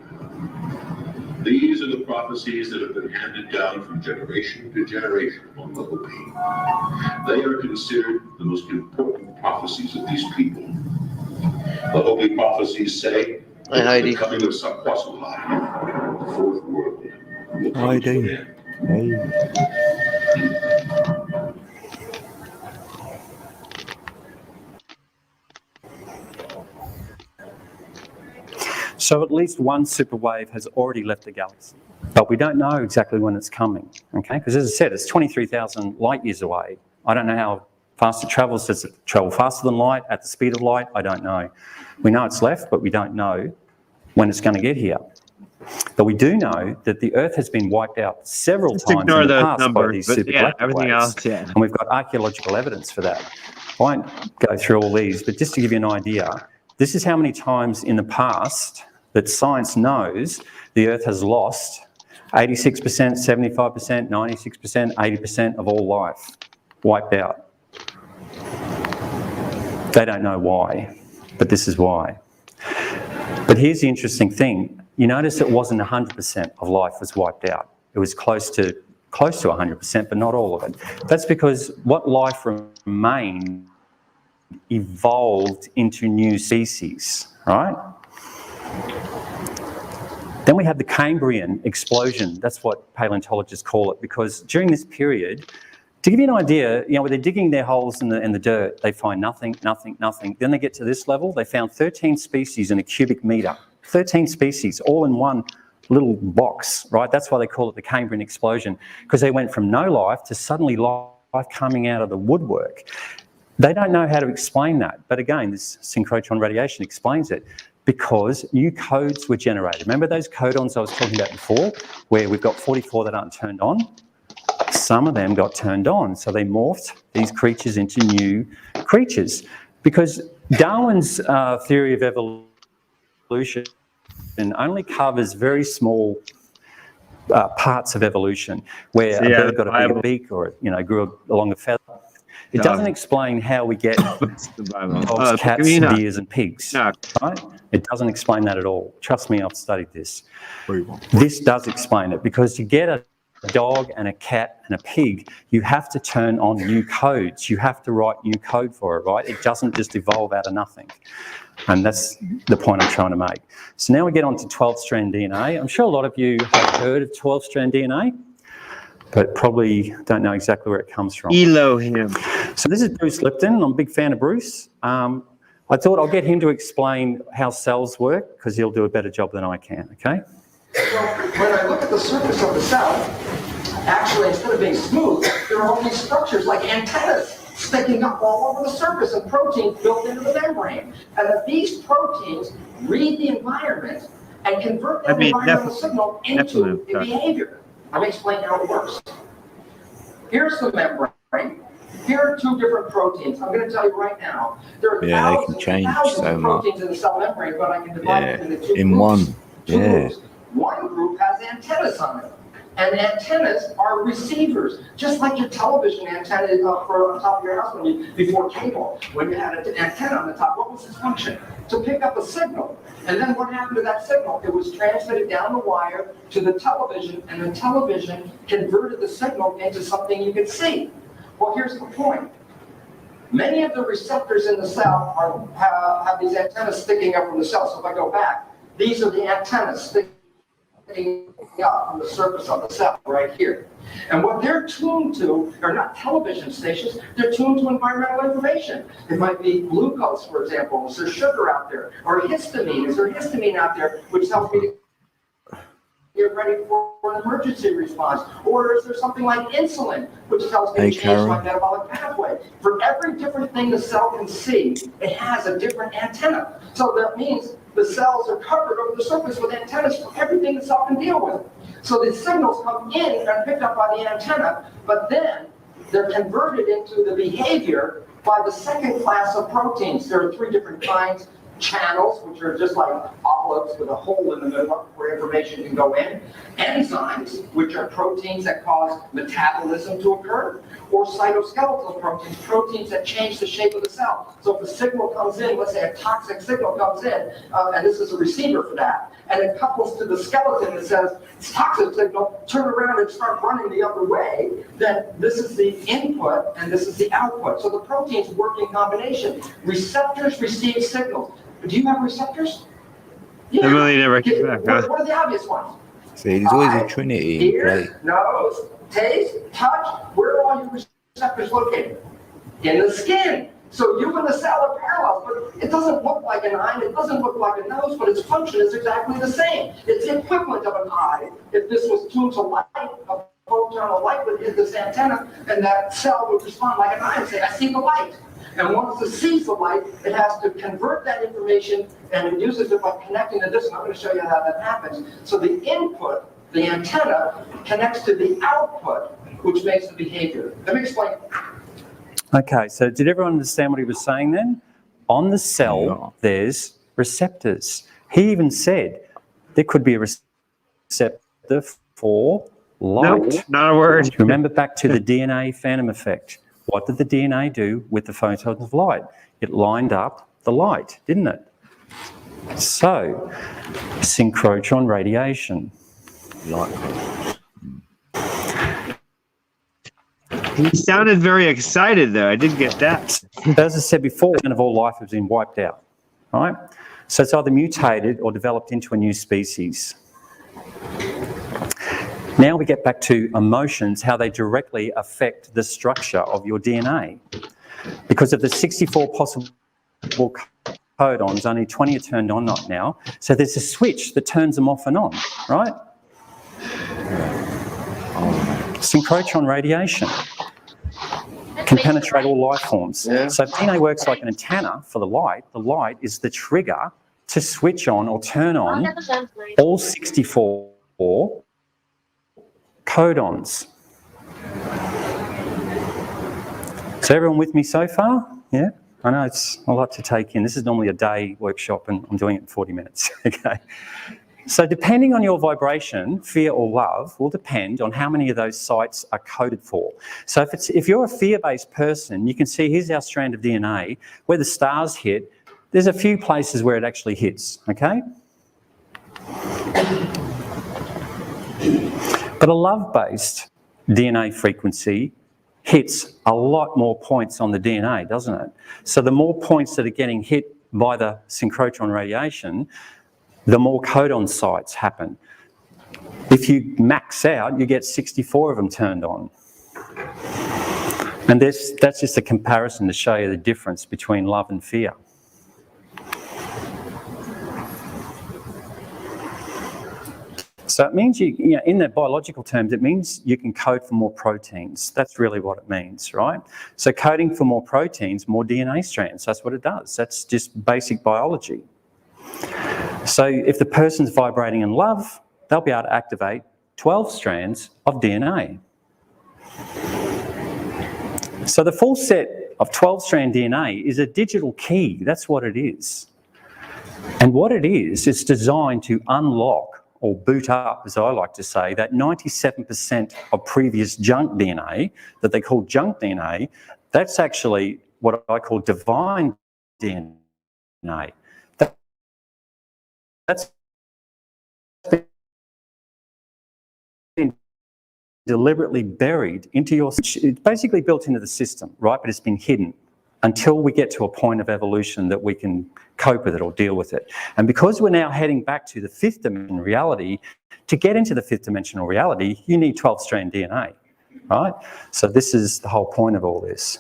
These are the prophecies that have been handed down from generation to generation among the Hopi. They are considered the most important prophecies of these people. The Hopi prophecies say that the coming of Saquasulai, the fourth world, will come to an end. So at least one superwave has already left the galaxy, but we don't know exactly when it's coming, okay? Because as I said, it's 23,000 light years away. I don't know how fast it travels. Does it travel faster than light, at the speed of light? I don't know. We know it's left, but we don't know when it's going to get here. But we do know that the Earth has been wiped out several times in the past by these supergalactic waves. And we've got archaeological evidence for that. I won't go through all these, but just to give you an idea, this is how many times in the past that science knows the Earth has lost 86%, 75%, 96%, 80% of all life wiped out. They don't know why, but this is why. But here's the interesting thing. You notice it wasn't 100% of life was wiped out. It was close to 100%, but not all of it. That's because what life remained evolved into new species, right? Then we have the Cambrian explosion. That's what paleontologists call it, because during this period, to give you an idea, you know, when they're digging their holes in the dirt, they find nothing, nothing, nothing. Then they get to this level, they found 13 species in a cubic metre. 13 species, all in one little box, right? That's why they call it the Cambrian explosion, because they went from no life to suddenly life coming out of the woodwork. They don't know how to explain that. But again, this synchrotron radiation explains it, because new codes were generated. Remember those codons I was talking about before, where we've got 44 that aren't turned on? Some of them got turned on, so they morphed these creatures into new creatures. Because Darwin's theory of evolution only covers very small parts of evolution, where a bird got a bigger beak, or grew along a feather. It doesn't explain how we get dogs, cats, deers, and pigs. Right? It doesn't explain that at all. Trust me, I've studied this. This does explain it, because to get a dog and a cat and a pig, you have to turn on new codes. You have to write new code for it, right? It doesn't just evolve out of nothing. And that's the point I'm trying to make. So now we get on to 12-strand DNA. I'm sure a lot of you have heard of 12-strand DNA, but probably don't know exactly where it comes from. Elohim. So this is Bruce Lipton. I'm a big fan of Bruce. I thought I'll get him to explain how cells work, because he'll do a better job than I can, okay? So when I look at the surface of the cell, actually instead of being smooth, there are all these structures like antennas sticking up all over the surface of proteins built into the membrane. And that these proteins read the environment and convert that environmental signal into a behavior. Let me explain how it works. Here's the membrane. Here are two different proteins. I'm going to tell you right now. There are thousands of proteins in the cell membrane, but I can divide it into two groups. Two groups. One group has antennas on it. And antennas are receivers, just like your television antenna for on top of your house before cable. When you had an antenna on the top, what was its function? To pick up a signal. And then what happened to that signal? It was transmitted down the wire to the television, and the television converted the signal into something you could see. Well, here's the point. Many of the receptors in the cell have these antennas sticking up from the cell. So if I go back, these are the antennas sticking up from the surface of the cell right here. And what they're tuned to are not television stations, they're tuned to environmental information. It might be glucose, for example, is there sugar out there? Or histamine, is there histamine out there, which tells me to get ready for an emergency response? Or is there something like insulin, which tells me to change my metabolic pathway? For every different thing the cell can see, it has a different antenna. So that means the cells are covered over the surface with antennas for everything the cell can deal with. So the signals come in and are picked up by the antenna, but then they're converted into the behavior by the second class of proteins. There are 3 different kinds. Channels, which are just like olives with a hole in the middle where information can go in. Enzymes, which are proteins that cause metabolism to occur. Or cytoskeletal proteins, proteins that change the shape of the cell. So if a signal comes in, let's say a toxic signal comes in, and this is a receiver for that, and it couples to the skeleton that says, it's toxic signal, turn around and start running the other way, then this is the input and this is the output. So the proteins work in combination. Receptors receive signals. Do you have receptors? Yeah. I really never came back. What are the obvious ones? See, there's always a trinity in play. Ear, nose, taste, touch. Where are all your receptors located? In the skin. So you and the cell are parallel, but it doesn't look like an eye, it doesn't look like a nose, but its function is exactly the same. It's the equivalent of an eye. If this was tuned to light, a photon of light would hit this antenna, and that cell would respond like an eye and say, I see the light. And once it sees the light, it has to convert that information, and it uses it by connecting to this, and I'm going to show you how that happens. So the input, the antenna, connects to the output, which makes the behavior. Let me explain. Okay, so did everyone understand what he was saying then? On the cell, there's receptors. He even said there could be a receptor for light. Nope, not a word. Remember back to the DNA phantom effect. What did the DNA do with the photons of light? It lined up the light, didn't it? So, synchrotron radiation. He sounded very excited, though. I did get that. As I said before, of all life has been wiped out, right? So it's either mutated or developed into a new species. Now we get back to emotions, how they directly affect the structure of your DNA. Because of the 64 possible codons, only 20 are turned on right now. So there's a switch that turns them off and on, right? Synchrotron radiation can penetrate all life forms. Yeah. So DNA works like an antenna for the light. The light is the trigger to switch on or turn on all 64 codons. So everyone with me so far? Yeah? I know it's a lot to take in. This is normally a day workshop and I'm doing it in 40 minutes, okay? So depending on your vibration, fear or love will depend on how many of those sites are coded for. So if you're a fear-based person, you can see here's our strand of DNA. Where the stars hit, there's a few places where it actually hits, okay? But a love-based DNA frequency hits a lot more points on the DNA, doesn't it? So the more points that are getting hit by the synchrotron radiation, the more codon sites happen. If you max out, you get 64 of them turned on. And that's just a comparison to show you the difference between love and fear. So it means in the biological terms, it means you can code for more proteins. That's really what it means, right? So coding for more proteins, more DNA strands, that's what it does. That's just basic biology. So if the person's vibrating in love, they'll be able to activate 12 strands of DNA. So the full set of 12-strand DNA is a digital key. That's what it is. And what it is, it's designed to unlock or boot up, as I like to say, that 97% of previous junk DNA that they call junk DNA, that's actually what I call divine DNA. That's been deliberately buried into your... It's basically built into the system, right? But it's been hidden, until we get to a point of evolution that we can cope with it or deal with it. And because we're now heading back to the fifth dimension reality, to get into the fifth dimensional reality, you need 12-strand DNA, right? So this is the whole point of all this.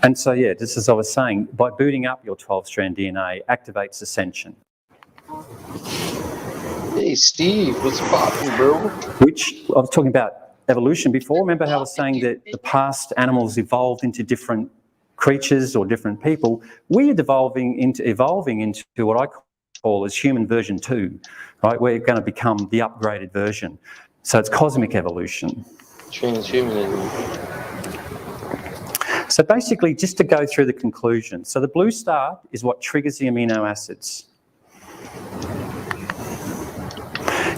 And so, yeah, just as I was saying, by booting up your 12-strand DNA activates ascension. Hey, Steve, what's poppin', bro? Which, I was talking about evolution before. Remember how I was saying that the past animals evolved into different creatures or different people? We are evolving into what I call as human version 2, right? We're going to become the upgraded version. So it's cosmic evolution. Transhumanism. So basically, just to go through the conclusion. So the blue star is what triggers the amino acids.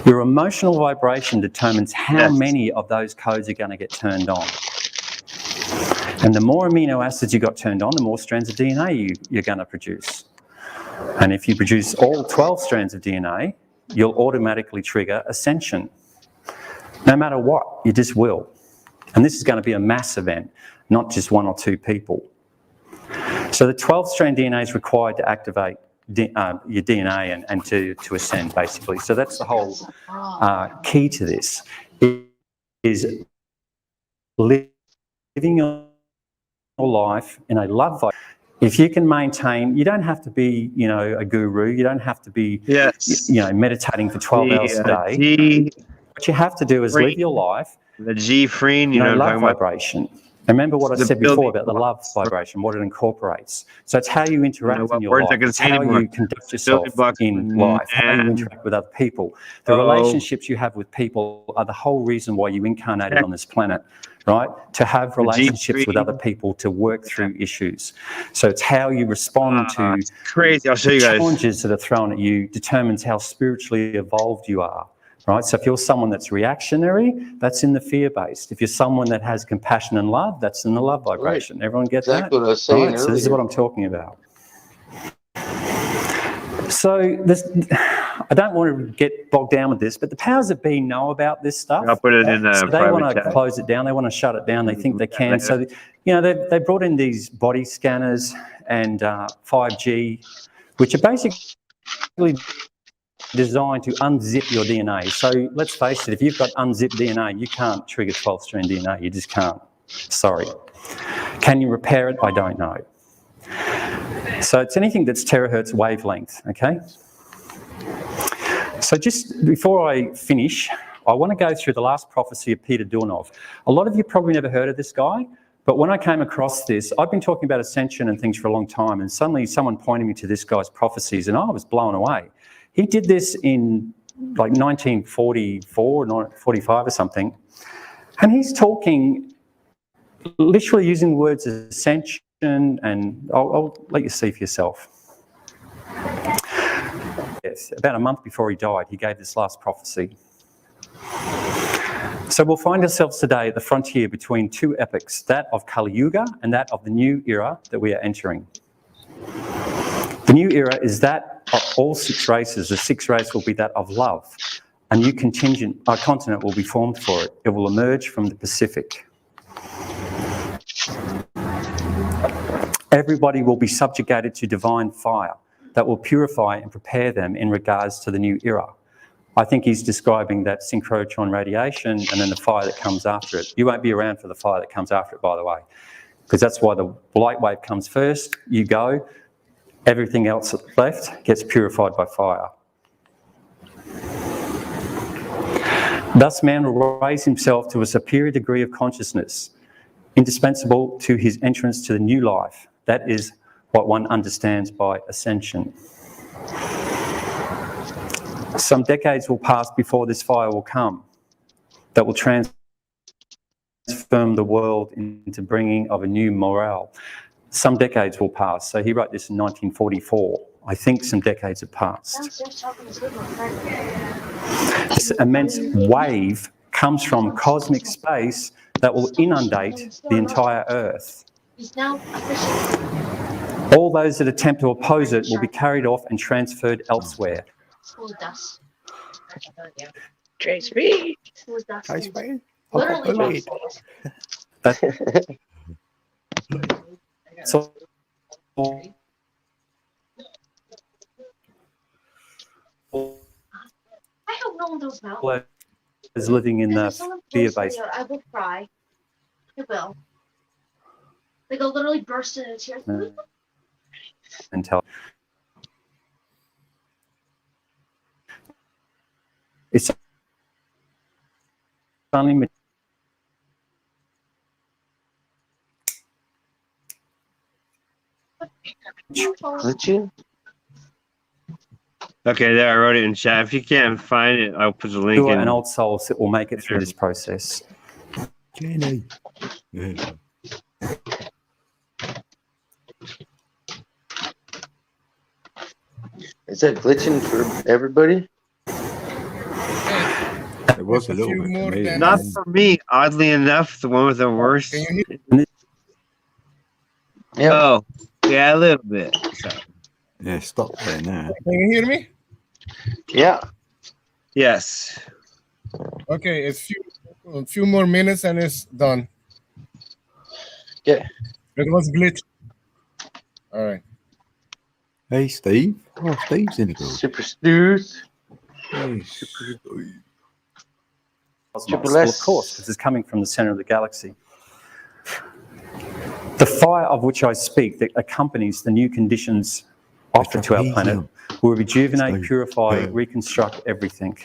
Your emotional vibration determines how many of those codes are going to get turned on. And the more amino acids you got turned on, the more strands of DNA you're going to produce. And if you produce all 12 strands of DNA, you'll automatically trigger ascension. No matter what, you just will. And this is going to be a mass event, not just 1 or 2 people. So the 12-strand DNA is required to activate your DNA and to ascend, basically. So that's the whole key to this, is living your life in a love vibe. If you can maintain, you don't have to be, a guru. You don't have to be, meditating for 12 hours a day. What you have to do is live your life. The G-freen, love vibration. Remember what I said before about the love vibration, what it incorporates. So it's how you interact in your life, it's how you conduct yourself in life, how you interact with other people. The relationships you have with people are the whole reason why you incarnated on this planet, right? To have relationships with other people to work through issues. So it's how you respond to crazy. I'll show you guys. Challenges that are thrown at you determines how spiritually evolved you are. Right, so if you're someone that's reactionary, that's in the fear-based. If you're someone that has compassion and love, that's in the love vibration. Right. Everyone get that? What I was saying right, so this is what I'm talking about. So this, I don't want to get bogged down with this, but the powers that be know about this stuff. I'll put it in the so they want to close it down. They want to shut it down. They think they can. So, they brought in these body scanners and 5G, which are basically designed to unzip your DNA. So let's face it, if you've got unzipped DNA, you can't trigger 12-strand DNA. You just can't. Sorry. Can you repair it? I don't know. So it's anything that's terahertz wavelength, okay? So just before I finish, I want to go through the last prophecy of Peter Durnov. A lot of you probably never heard of this guy, but when I came across this, I've been talking about ascension and things for a long time, and suddenly someone pointed me to this guy's prophecies, and I was blown away. He did this in like 1944, 45 or something. And he's talking, literally using the words ascension, and I'll let you see for yourself. Yes, about a month before he died, he gave this last prophecy. So we'll find ourselves today at the frontier between 2 epochs, that of Kali Yuga and that of the new era that we are entering. The new era is that of all 6 races. The 6th race will be that of love. A new continent will be formed for it. It will emerge from the Pacific. Everybody will be subjugated to divine fire that will purify and prepare them in regards to the new era. I think he's describing that synchrotron radiation and then the fire that comes after it. You won't be around for the fire that comes after it, by the way, because that's why the light wave comes first. You go. Everything else left gets purified by fire. Thus, man will raise himself to a superior degree of consciousness, indispensable to his entrance to the new life. That is what one understands by ascension. Some decades will pass before this fire will come that will transform the world into bringing of a new morale. Some decades will pass. So he wrote this in 1944. I think some decades have passed. This immense wave comes from cosmic space that will inundate the entire Earth. All those that attempt to oppose it will be carried off and transferred elsewhere. Trace me. Literally. So, I hope no one knows about. is living in the fear-based. I will cry. I will. Like I'll literally burst into tears. Until it's only Glitching? Okay, there, I wrote it in chat. If you can't find it, I'll put the link in. an old soul that will make it through this process. Jenny. Yeah. Is that glitching for everybody? It was a little few bit more for me. than- Not for me, oddly enough, the one with the worst. Can you hear? Yeah. Oh, yeah, a little bit. So, Yeah, stop there now. Can you hear me? Yeah. yes. Okay, it's a few more minutes and it's done. Yeah. It was glitch. All right. Hey, Steve. Oh, Steve's in the group. Super Stews. Hey, Steve. Cosmos. Well, of course, this is coming from the center of the galaxy. The fire of which I speak that accompanies the new conditions offered to our planet will rejuvenate, purify, reconstruct everything.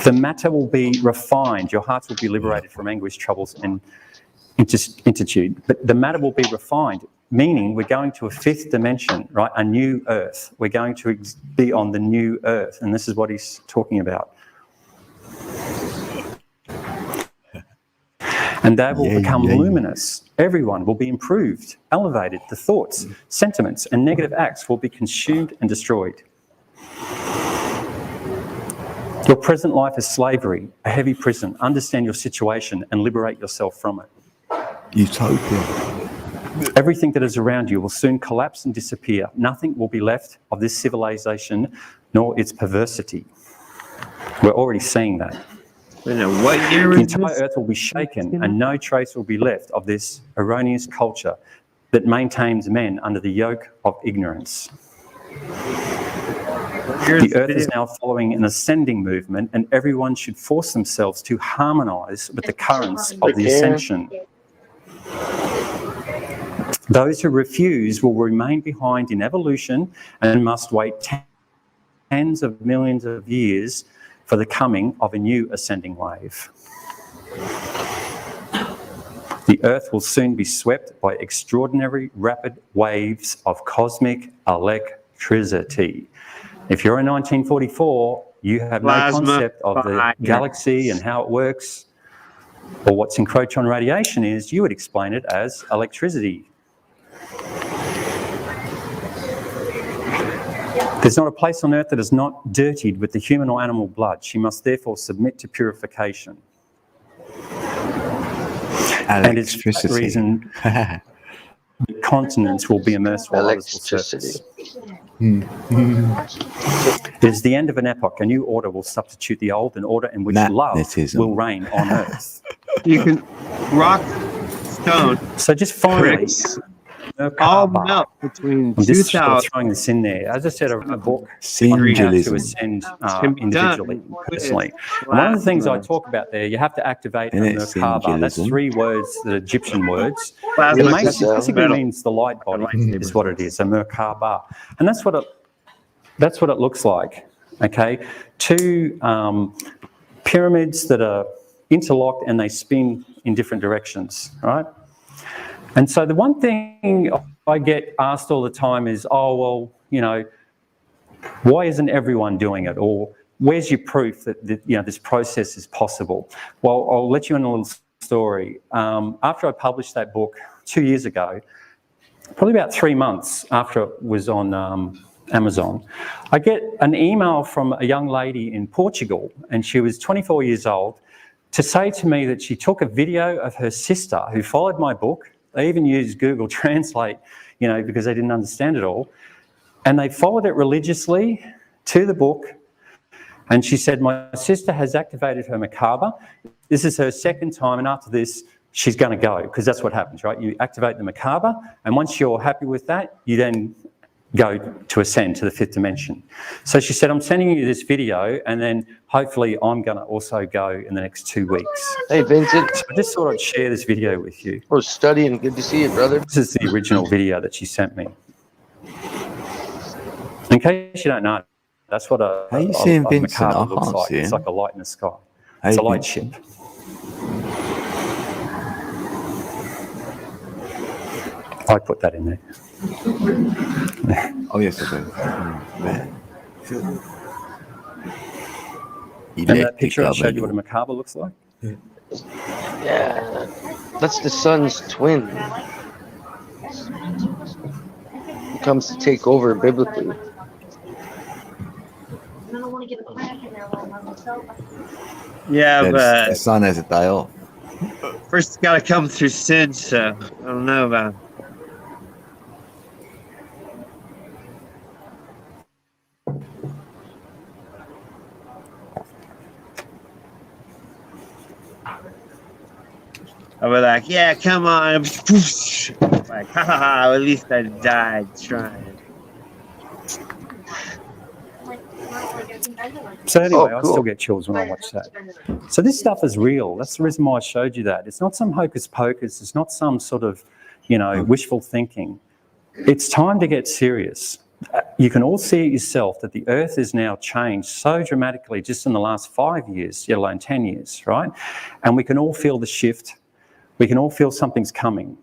The matter will be refined. Your hearts will be liberated from anguish, troubles, and intuitude. But the matter will be refined, meaning we're going to a fifth dimension, right? A new earth. We're going to be on the new earth. And this is what he's talking about. And they will become luminous. Everyone will be improved, elevated. The thoughts, sentiments, and negative acts will be consumed and destroyed. Your present life is slavery, a heavy prison. Understand your situation and liberate yourself from it. Utopia. Everything that is around you will soon collapse and disappear. Nothing will be left of this civilization, nor its perversity. We're already seeing that. What year The is entire this? earth will be shaken and no trace will be left of this erroneous culture that maintains men under the yoke of ignorance. The earth is now following an ascending movement and everyone should force themselves to harmonise with the currents of the ascension. Those who refuse will remain behind in evolution and must wait tens of millions of years for the coming of a new ascending wave. The earth will soon be swept by extraordinary rapid waves of cosmic electricity. If you're in 1944, you have Plasma no concept of the fire. galaxy and how it works, or what synchrotron radiation is, you would explain it as electricity. There's not a place on earth that is not dirtied with the human or animal blood. She must therefore submit to purification. And it's for that reason the continents will be immersed while others will surface. It is the end of an epoch. A new order will substitute the old, an order in which love will reign on earth. You can rock stone. So just finally, bricks, all melt between I'm just 2000. throwing this in there. As I said, a book on how to Singulism. ascend Can be done individually, with personally. And one of the things I talk about there, you have to activate a Isn't it Merkaba. That's singulism? 3 words, the Egyptian words. Plasma It basically metal. means the light body is what it is, a Merkaba. And that's what it looks like, okay? 2 pyramids that are interlocked and they spin in different directions, right? And so the one thing I get asked all the time is, oh, well, you know, why isn't everyone doing it? Or where's your proof that this process is possible? Well, I'll let you in a little story. After I published that book 2 years ago, probably about 3 months after it was on Amazon, I get an email from a young lady in Portugal, and she was 24 years old, to say to me that she took a video of her sister who followed my book. They even used Google Translate, because they didn't understand it all. And they followed it religiously to the book. And she said, my sister has activated her macabre. This is her second time, and after this, she's going to go, because that's what happens, right? You activate the macabre, and once you're happy with that, you then go to ascend to the 5th dimension. So she said, I'm sending you this video, and then hopefully I'm going to also go in the next 2 weeks. Hey, Vincent. So I just thought I'd share this video with you. We're studying. Good to see you, brother. This is the original video that she sent me. In case you don't know, that's what a Vincent? macabre I looks can't like. see It's him. like a light in the sky. Hey, It's a light Vincent. ship. I put that in there. Oh, yes, I do. Remember that picture I showed you what a macabre looks like? Yeah. That's the sun's twin. Who comes to take over biblically. I don't want to get a crack in there while I'm myself. Yeah, The but sun has a day off. first it's got to come through Sid, so I don't know about. I'll be like, yeah, come on. Like, ha ha ha, at least I died trying. So anyway, Oh, I cool. still get chills when I watch that. So this stuff is real. That's the reason why I showed you that. It's not some hocus pocus. It's not some sort of, wishful thinking. It's time to get serious. You can all see it yourself that the earth is now changed so dramatically just in the last 5 years, let alone 10 years, right? And we can all feel the shift. We can all feel something's coming.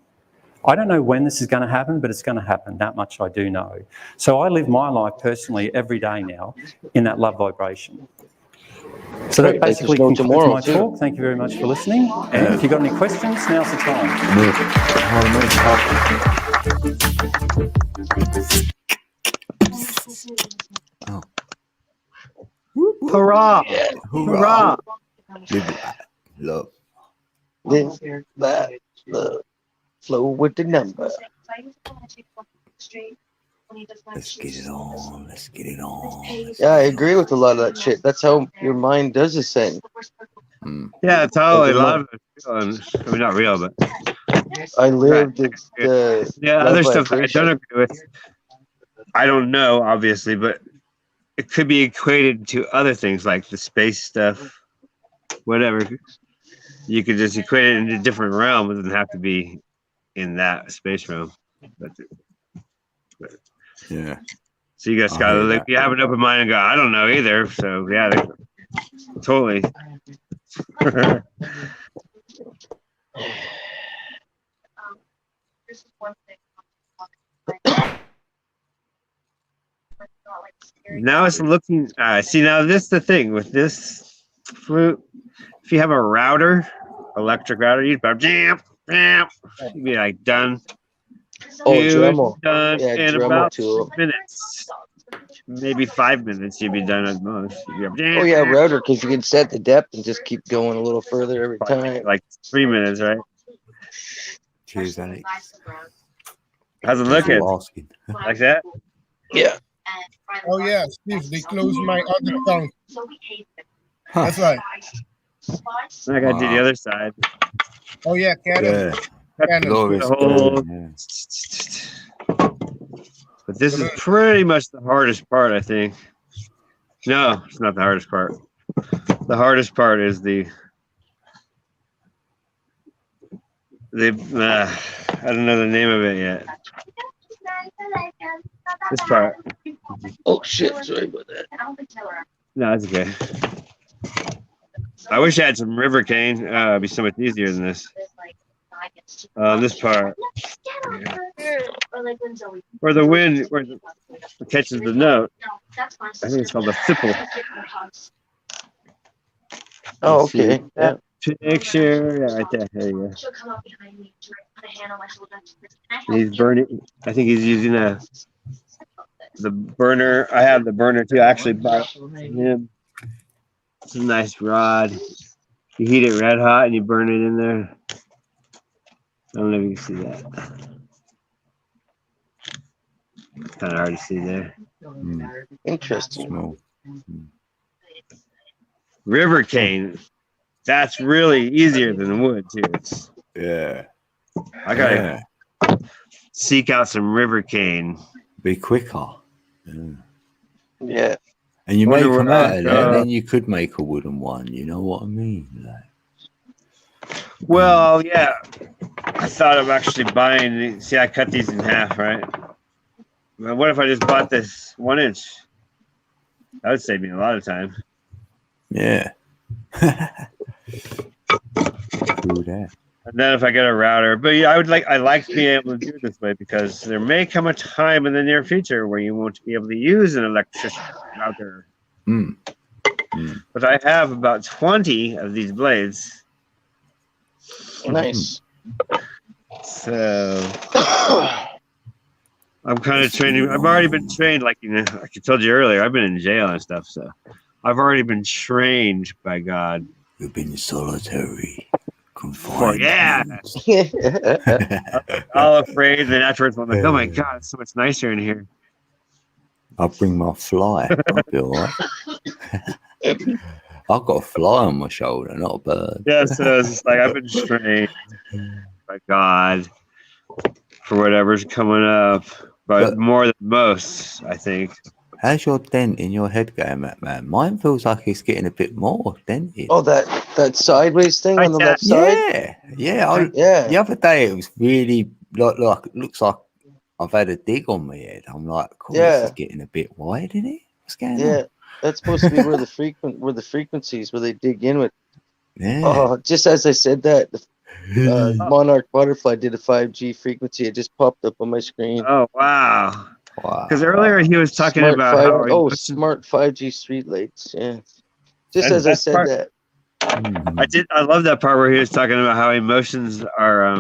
I don't know when this is going to happen, but it's going to happen. That much I do know. So I live my life personally every day now in that love vibration. So that Right, there's basically no concludes tomorrow, my too. talk. Thank you very much for listening. And if you've got any questions, now's the time. Hurrah! Yeah. Hurrah! Love. This, that, the flow with the number. Let's get it on. Let's get it on. Yeah, I agree with a lot of that shit. That's how your mind does ascend. Yeah, totally. A lot of it's real. I mean, not real, but I lived the yeah, love other stuff I vibration. don't agree with. I don't know, obviously, but it could be equated to other things like the space stuff, whatever. You could just equate it into a different realm. It doesn't have to be in that space realm. But Yeah. so you just I gotta hear look. that. You have an open mind and go, I don't know either. So yeah, totally. Now it's looking. See, now this is the thing with this flute. If you have a router, electric router, you'd be like done. Oh, Dude, Dremel. done Yeah, in Dremel about tool. minutes. Maybe 5 minutes, you'd be done at most. Oh yeah, router, because you can set the depth and just keep going a little further every time. Like 3 minutes, right? Cheers, Alex. How's it Thanks looking? for asking. Like that? Yeah. Oh yeah, Steve, they closed my other account. Huh. That's right. I gotta do the other side. Oh yeah, Karen. Yeah. Karen. Glorious. The whole- Yeah. But this is pretty much the hardest part, I think. No, it's not the hardest part. The hardest part is the I don't know the name of it yet. This part. Oh shit, sorry about that. No, it's okay. I wish I had some river cane. It'd be so much easier than this. This part. Where the wind where it catches the note. I think it's called a stipple. Oh, Let's see. okay. Yeah. Picture, yeah, right there. There you She'll come up behind me, put a hand on my shoulder. go. He's burning. I think he's using the burner. I have the burner too. I actually bought him. It's a nice rod. You heat it red hot and you burn it in there. I don't know if you can see that. It's kind of hard to see there. Interesting. Small. river cane. That's really easier than wood too. I gotta seek out some river cane. Be quicker. Yeah. And you make Wonder them where out I of that, go. then you could make a wooden one. You know what I mean? Well, yeah. I thought of actually buying. See, I cut these in half, right? Well, what if I just bought this 1 inch? That would save me a lot of time. Yeah. Do that. And then if I get a router, but yeah, I like being able to do it this way because there may come a time in the near future where you won't be able to use an electrician router. But I have about 20 of these blades. Nice. So I'm kind of training. I've already been trained, like like I told you earlier. I've been in jail and stuff, so I've already been trained by God. You've been solitary. Oh, yeah. All afraid, and then afterwards I'm like, oh my God, it's so much nicer in here. I'll bring my fly. I'll be all right. I've got a fly on my shoulder, not a bird. Yeah, so it's just like I've been trained by God for whatever's coming up, but more than most, I think. How's your dent in your head going, man? Mine feels like it's getting a bit more dented. Oh, that sideways thing on the left side? Yeah. The other day it was really like it looks like I've had a dig on my head. I'm like, cool, this is getting a bit wide, isn't it? What's going on? That's supposed to be where the frequencies where they dig in with. Yeah. Oh, just as I said that, the Monarch Butterfly did a 5G frequency. It just popped up on my screen. Oh wow! Because earlier he was talking Smart about how smart 5G streetlights. Yeah, just as I said that. I love that part where he was talking about how emotions are.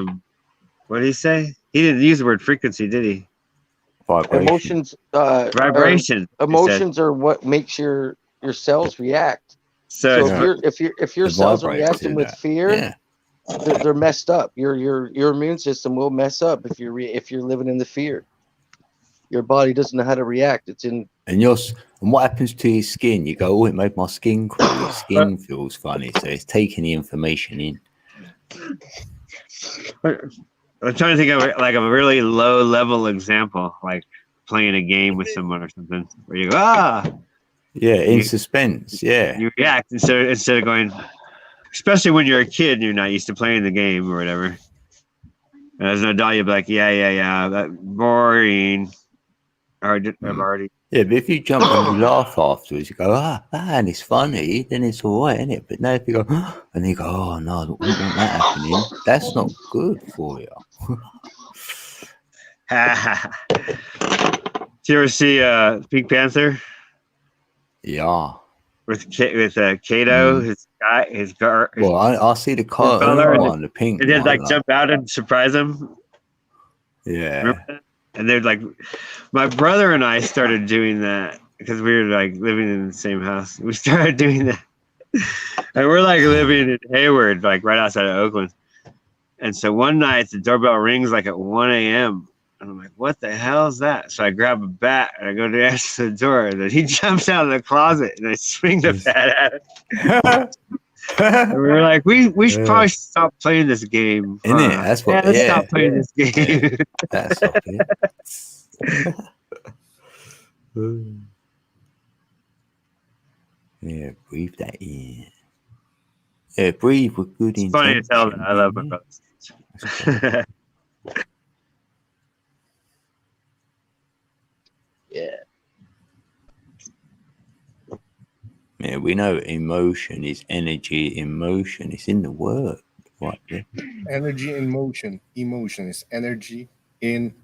What did he say? He didn't use the word frequency, did he? Emotions. Vibration. Emotions are what makes your cells react. So if your cells are reacting with fear, they're messed up. Your immune system will mess up if you're living in the fear. Your body doesn't know how to react. It's in. And what happens to your skin? You go, oh, it made my skin crawl. Your skin feels funny, so it's taking the information in. I'm trying to think of like a really low level example, like playing a game with someone or something, where you go, in suspense, you react instead of going. Especially when you're a kid and you're not used to playing the game or whatever. And as an adult, you'll be like, that boring. I've already. Yeah, but if you jump and you laugh afterwards, you go, and it's funny, then it's all right, isn't it? But now if you go, and you go, oh no, I don't want that happening, that's not good for you. Did you ever see Pink Panther? Yeah. With Kato, his guy. Well, I see the color on the pink. And then jump out and surprise him. Yeah. And they're like, my brother and I started doing that because we were like living in the same house. We started doing that, and we're like living in Hayward, like right outside of Oakland. And so one night the doorbell rings like at 1 a.m. And I'm like, what the hell is that? So I grab a bat and I go to answer the door. And then he jumps out of the closet and I swing the bat at him. And we were like, we should probably stop playing this game. Isn't it? That's what. Let's stop playing this game. That's okay. Yeah, breathe that in. Yeah, breathe with good intention. It's funny to tell that I love my brothers. Yeah, we know emotion is energy in motion. It's in the word, right there. Energy in motion. Emotion is energy in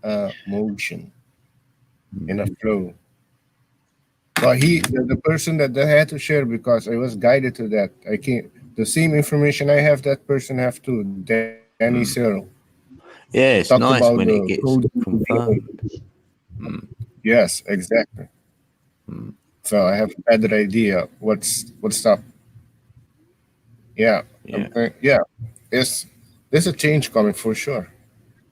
motion, in a flow. But the person that I had to share, because I was guided to that. I can't. The same information I have, that person have too. Danny Searle. Yeah, it's nice when it gets confirmed. Yes, exactly. So I have a better idea what's up. Yeah. There's a change coming for sure.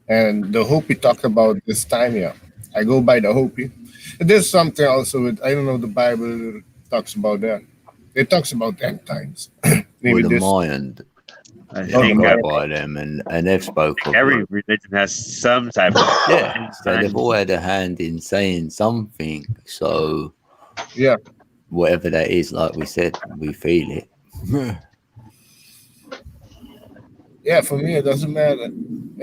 And the Hopi talked about this time. Yeah, I go by the Hopi. There's something also with, I don't know, the Bible talks about that. It talks about end times. Well, Maybe the this. Mayan, I they think go by them, and they've spoke of every it. religion has some type of Yeah, so they've all had a hand in saying something. So Yeah. whatever that is, like we said, we feel it. Yeah, for me it doesn't matter.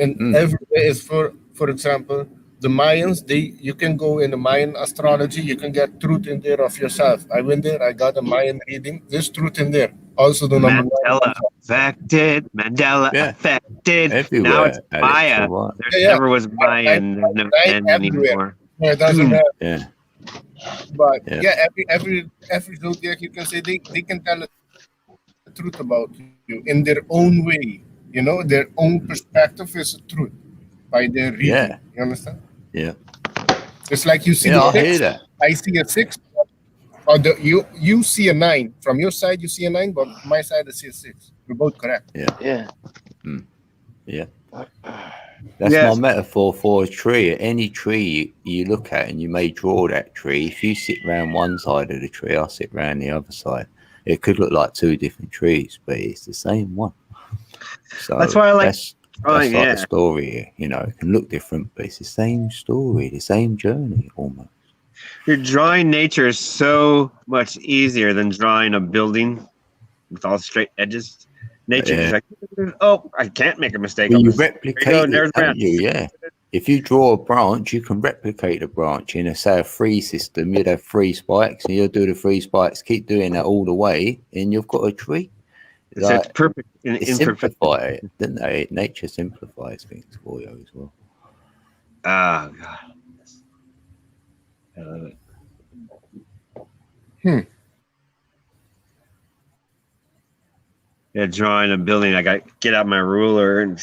And every day is for example, the Mayans, you can go in the Mayan astrology, you can get truth in there of yourself. I went there, I got a Mayan reading. There's truth in there. Also the number Mandela affected. Mandela affected. Everywhere, Now it's Alex, Maya. you're right. There never was Mayan. There's no N anymore. Yeah, it doesn't matter. Yeah. But Yeah. every zodiac you can say they can tell the truth about you in their own way. You know, their own perspective is the truth by their reading. Yeah. You understand? Yeah. It's like you see Yeah, the I hear six. that. I see a 6. Or you see a 9. From your side you see a 9, but my side I see a 6. We're both correct. Yeah. Yeah. Yeah. That's my metaphor for a tree. Any tree you look at and you may draw that tree. If you sit round one side of the tree, I'll sit round the other side. It could look like two different trees, but it's the same one. So That's why I like that's drawing, like yeah. the story. You know, it can look different, but it's the same story, the same journey almost. Your drawing nature is so much easier than drawing a building with all straight edges. Nature is like, oh, I can't make a mistake. Well, on you this. replicate There you go, it, there's don't that. you? Yeah. If you draw a branch, you can replicate a branch in a, say, a 3 system. You'd have 3 spikes, and you'll do the 3 spikes. Keep doing that all the way, and you've got a tree. So it's perfect in It imperfect. simplify it, didn't they? Nature simplifies things for you as well. Oh God, I love it. Yeah, drawing a building, I got to get out my ruler and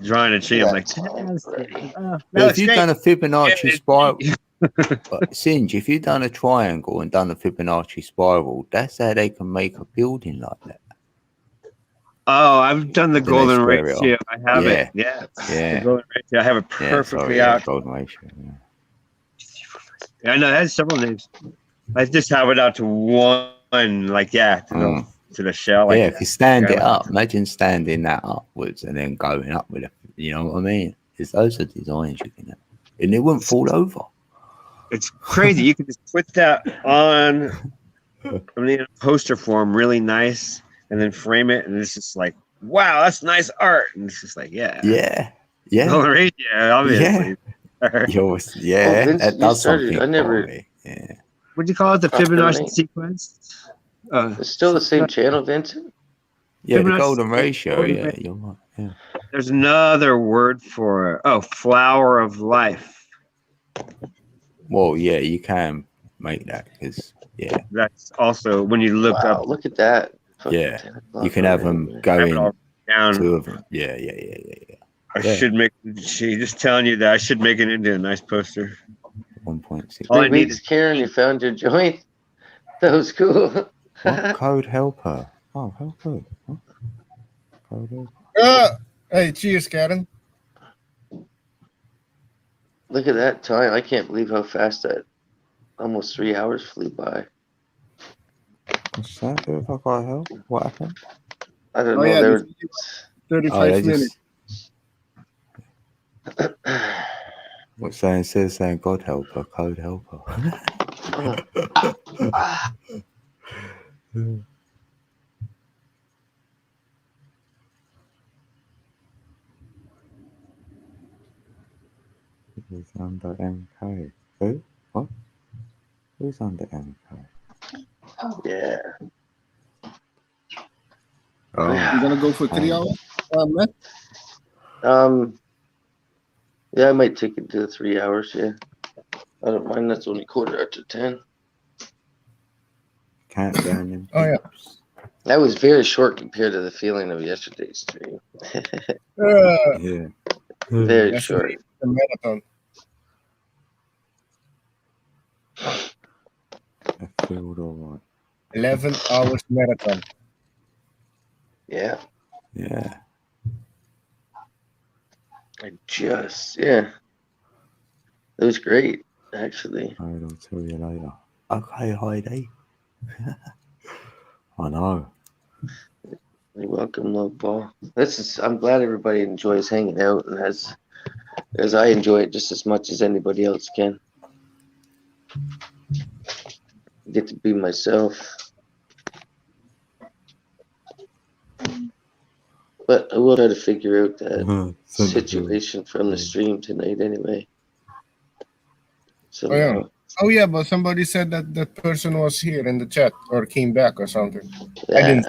drawing a tree. I'm like, Well, if you've done a Fibonacci spiral, Singe, if you've done a triangle and done a Fibonacci spiral, that's how they can make a building like that. oh, I've done the Then they golden square it ratio. off. I have it. Yeah, Yeah. the golden ratio. I have it Yeah, perfectly sorry, yeah, out. golden ratio. Yeah. Yeah, I know it has several names. I just have it out to one, like to the shell. Like Yeah, if you stand Yeah. it up, imagine standing that upwards and then going up with it. You know what I mean? It's those are designs you can have. And it wouldn't fall over. It's crazy. You can just put that on in poster form, really nice, and then frame it, and it's just like, wow, that's nice art. And it's just like, yeah, Yeah. Yeah. golden ratio, obviously. Yeah, Vince, that you does started- something I never- for me. Yeah. What do you call it? The After Fibonacci me. sequence? It's still the same channel, Vincent. Yeah, the Fibonacci golden ratio. golden Yeah, ratio. you're right. Yeah. There's another word for it. Oh, flower of life. Well, yeah, you can make that because, yeah, That's also when you look Wow, up. look at that. Fucking yeah, 10 o'clock you can have already, them man. going all down. 2 of them. Yeah. I Yeah. should make. She just telling you that I should make it into a nice poster. 1.6. All I 3 need weeks, is Karen, you found your joint. That was cool. What code helper? Oh, helper. Huh? Code helper. Hey, cheers, Karen. Look at that time. I can't believe how fast that almost 3 hours flew by. What's that? If I got help, what happened? I don't Oh, know. yeah, They this were, is 35 they minutes. What's saying? Says saying God helper, code helper. Who's under MK? Who? What? Who's under MK? yeah. Oh, You're gonna go for 3 hours, Matt? Yeah, I might take it to 3 hours. Yeah, I don't mind. That's only quarter after 10. countdown them. Oh, yeah. That was very short compared to the feeling of yesterday's stream. Yeah. Very That's short. the marathon. I feel all right. 11 hours marathon. Yeah. Yeah. Yeah. It was great, actually. I'll tell you later. Okay, Heidi. I know. You're welcome, love ball. I'm glad everybody enjoys hanging out and as I enjoy it just as much as anybody else can. Get to be myself. But I will try to figure out that situation from the stream tonight anyway. So Oh yeah. Oh yeah, but somebody said that that person was here in the chat or came back or something. I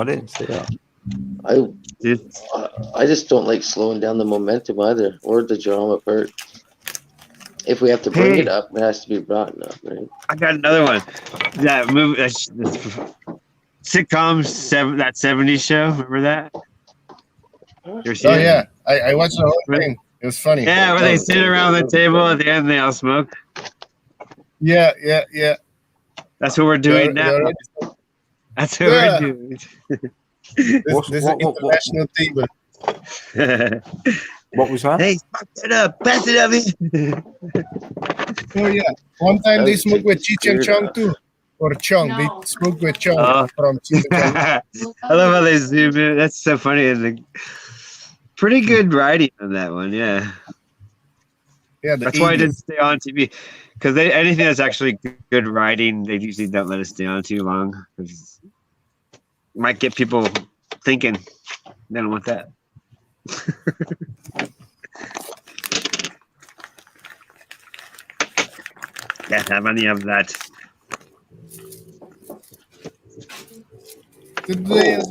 didn't see that. I just don't like slowing down the momentum either, or the drama part. If we have to bring it up, it has to be brought up, right? I got another one. That movie, sitcom, that 70s show. Remember that? Oh yeah, I watched the whole thing. It was funny. Yeah, where they sit around the table at the end, they all smoke. Yeah. That's what we're doing now. That's what we're doing. This is an international table. What was that? Hey, fuck it up. Pass it up here. Oh yeah. One time they smoked with Cheech and Chong too. Or Chong. They smoked with Chong from Cheech and Chong. I love how they zoom in. That's so funny. And pretty good writing on that one, yeah. Yeah, that's why I didn't stay on TV. Because anything that's actually good writing, they usually don't let us stay on too long. Because might get people thinking. They don't want that. Can't have any of that. Today is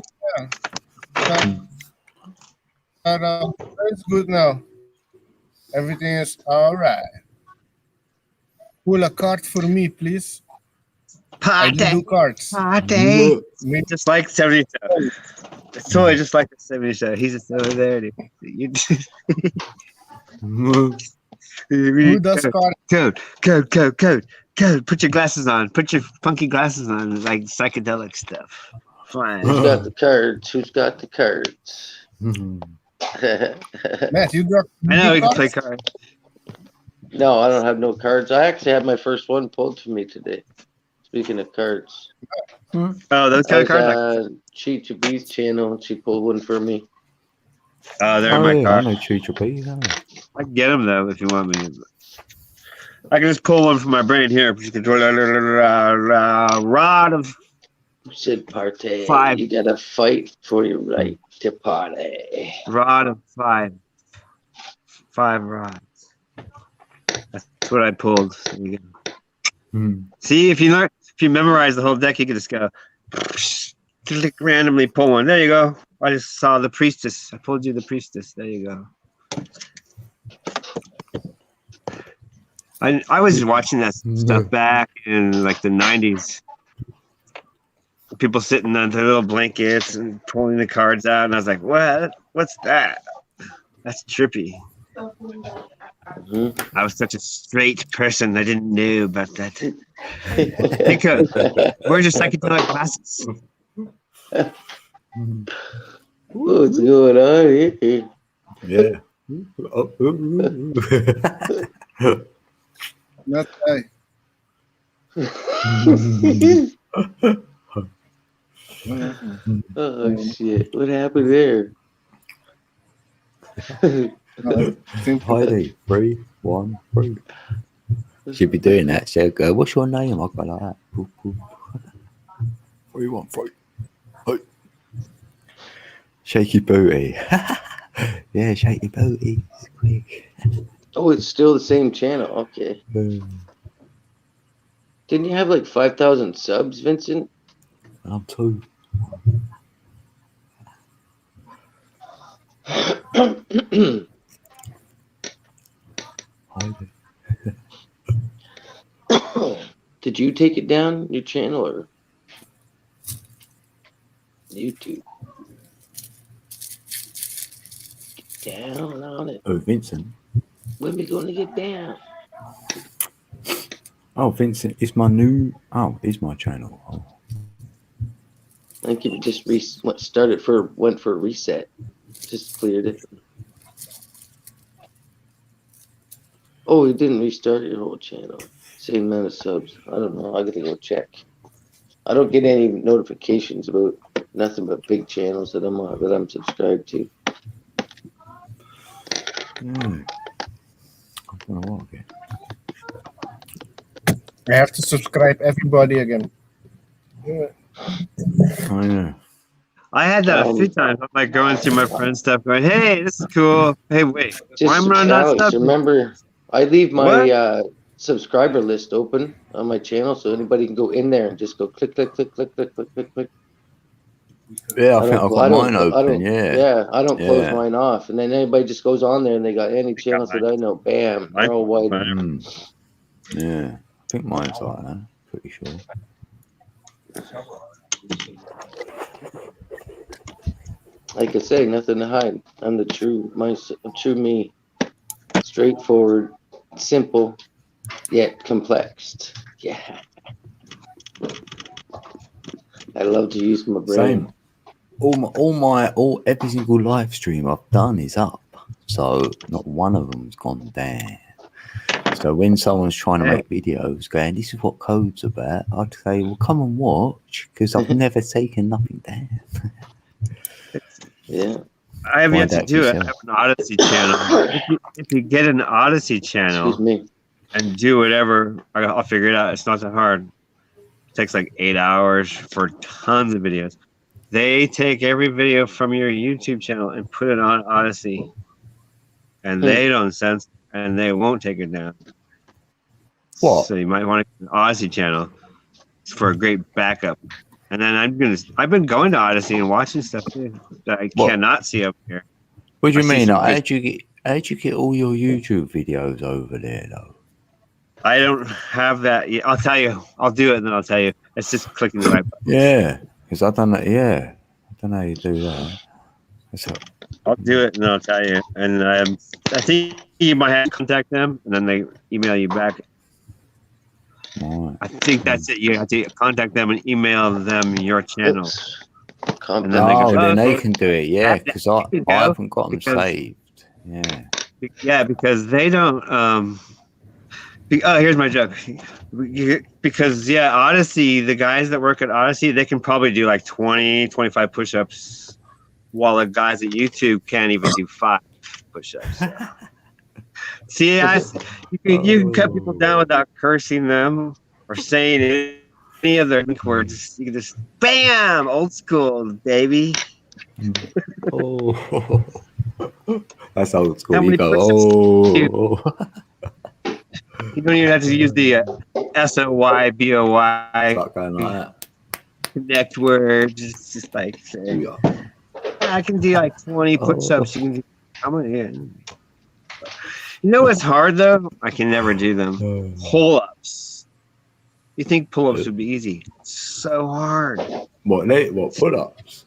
it's good now. Everything is all right. Pull a card for me, please. I do cards. Party. Just like 70 show. It's totally just like the 70 show. He's just over there. Who does cards? Code. Put your glasses on. Put your funky glasses on, like psychedelic stuff. Fine. Who's got the cards? Who's got the cards? Matt, you got. I know we can play cards. No, I don't have no cards. I actually had my first one pulled for me today. Speaking of cards. Oh, those kind of cards? Chicha B's channel. She pulled one for me. Oh, they're my cards. I know Chicha B. I can get them, though, if you want me. I can just pull one from my brain here. Rod of... You said party. 5. You gotta fight for your right to party. Rod of 5. 5 rods. That's what I pulled. See, if you memorize the whole deck, you can just go randomly pull one. There you go. I just saw the priestess. I pulled you the priestess. There you go. I was watching that stuff back in like the 90s. People sitting on their little blankets and pulling the cards out, and I was like, "What? What's that? That's trippy." I was such a straight person. I didn't know about that. Because where's your psychedelic glasses? What's going on here? Yeah. Not I. Oh shit! What happened there? Heidi, 3, 1, 3. She'd be doing that. She'll go, "What's your name?" I'll go like that. 3, 1, 3. Hey. Shaky booty. Yeah, shaky booty. Quick. Oh, it's still the same channel. Okay. Didn't you have like 5,000 subs, Vincent? I'm 2. Did you take it down, your channel, or YouTube? Get down on it. Oh, Vincent. When we going to get down? Oh, Vincent, it's my new... Oh, it's my channel. Oh. I think it just went for a reset. Just cleared it. Oh, it didn't restart your whole channel. Same amount of subs. I don't know. I gotta go check. I don't get any notifications about nothing but big channels that I'm subscribed to. I have to subscribe everybody again. Yeah. I know. I had that a few times. I'm like going through my friend's stuff, going, "Hey, this is cool. Hey, wait, why am I not Alex, stuff?" remember, I leave my subscriber list open on my channel, so anybody can go in there and just go click, click, click, click, click, click, click, click. Yeah, I think I've got mine open. I don't close mine off, and then anybody just goes on there and they got any channels that I know, bam, they're all white. Yeah, I think mine's like that. Pretty sure. Like I say, nothing to hide. I'm the true me. Straightforward, simple, yet complex. Yeah. I love to use my brain. Same. Every single live stream I've done is up, so not one of them's gone down. So when someone's trying to make videos going, this is what code's about, I'd say, well, come and watch, because I've never taken nothing down. Yeah. I have yet to do it. I have an Odyssey channel. If you get an Odyssey channel and do whatever, I'll figure it out. It's not that hard. It takes like 8 hours for tons of videos. They take every video from your YouTube channel and put it on Odyssey, and they don't censor, and they won't take it down. What? So you might want to get an Odyssey channel for a great backup. And then I've been going to Odyssey and watching stuff too that I cannot see up here. What do you mean? How'd you get all your YouTube videos over there though? I don't have that yet. I'll tell you. I'll do it and then I'll tell you. It's just clicking the right button. Yeah, because I don't know. Yeah, I don't know how you do that. I'll do it and then I'll tell you. And I think you might have to contact them and then they email you back. Right. I think that's it. You have to contact them and email them your channel. And then they can do it. Yeah, because I haven't got them saved. Yeah. Yeah, because they don't. Here's my joke. Because Odyssey, the guys that work at Odyssey, they can probably do like 20, 25 push-ups, while the guys at YouTube can't even do 5 push-ups. See, you can cut people down without cursing them or saying any of their words. You can just, bam, old school, baby. Oh, that's old school. How You many go, You don't even have to use the SOYBOY connect words. It's just like saying, I can do like 20 push-ups. You can do how many? You know what's hard though? I can never do them. Pull-ups. You think pull-ups would be easy? It's so hard. What pull-ups?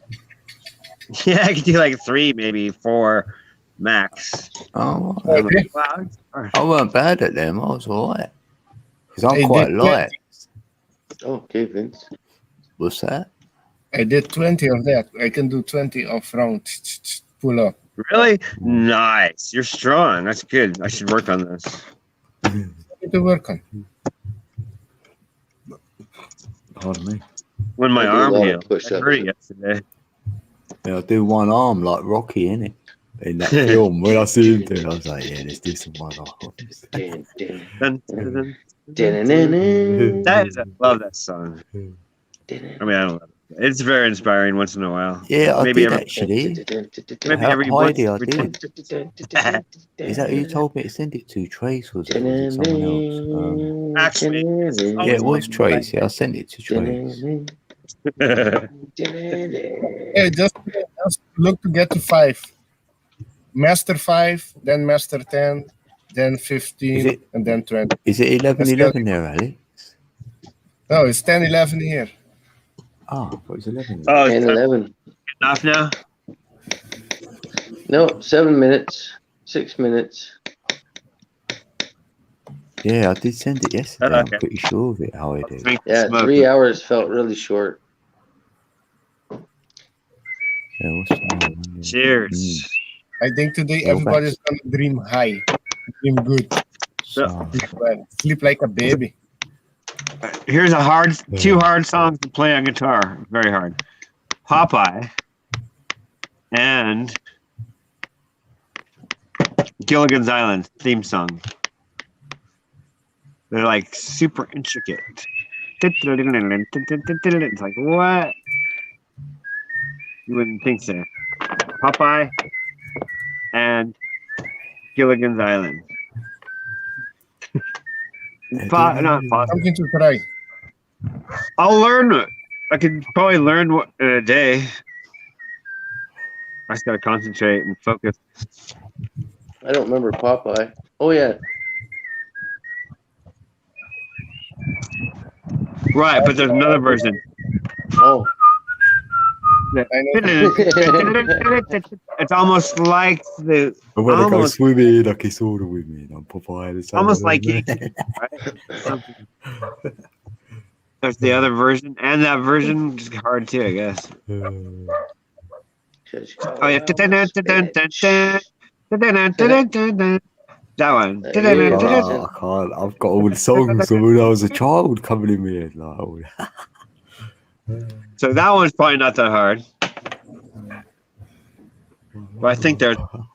Yeah, I can do like 3, maybe 4 max. Oh, wow. I weren't bad at them. I was alright. Because I'm quite light. Okay, Vince. What's that? I did 20 of that. I can do 20 of round pull up. Really? Nice. You're strong. That's good. I should work on this. To work on. Pardon me. When my arm healed. I heard it yesterday. Yeah, I do one arm like Rocky, innit? In that film, when I see him do it, I was like, yeah, let's do some one arms. I love that song. I mean, I don't love it. It's very inspiring once in a while. Yeah, maybe I did actually. Maybe every Heidi, once. I did. Is that who you told me to send it to? Trace, was it? Was it someone else? Actually, yeah, it was Trace. Yeah, I sent it to Trace. Hey, just look to get to 5. Master 5, then Master 10, then 15, and then 20. Is it 11-11 there, Alex? No, it's 10-11 here. Oh, I thought it was 11. Oh, 10-11. Enough now? No, 7 minutes, 6 minutes. Yeah, I did send it yesterday. I'm pretty sure of it, how I did. Yeah, 3 hours felt really short. Yeah, what's that? Cheers. I think today everybody's gonna dream high, dream good, sleep like a baby. Here's two hard songs to play on guitar. Very hard. Popeye and Gilligan's Island theme song. They're like super intricate. It's like, what? You wouldn't think so. Popeye and Gilligan's Island. Something to try. I'll learn it. I could probably learn in a day. I just gotta concentrate and focus. I don't remember Popeye. Oh yeah. Right, but there's another version. Oh. It's almost like the. And when I go almost, swimming, I kiss all the women. I'm Popeye. almost like it. Right? There's the other version, and that version is hard too, I guess. Oh yeah. That one. I can't. I've got all the songs from when I was a child coming in my head. Like, all So that one's probably not that hard. But I think there's one.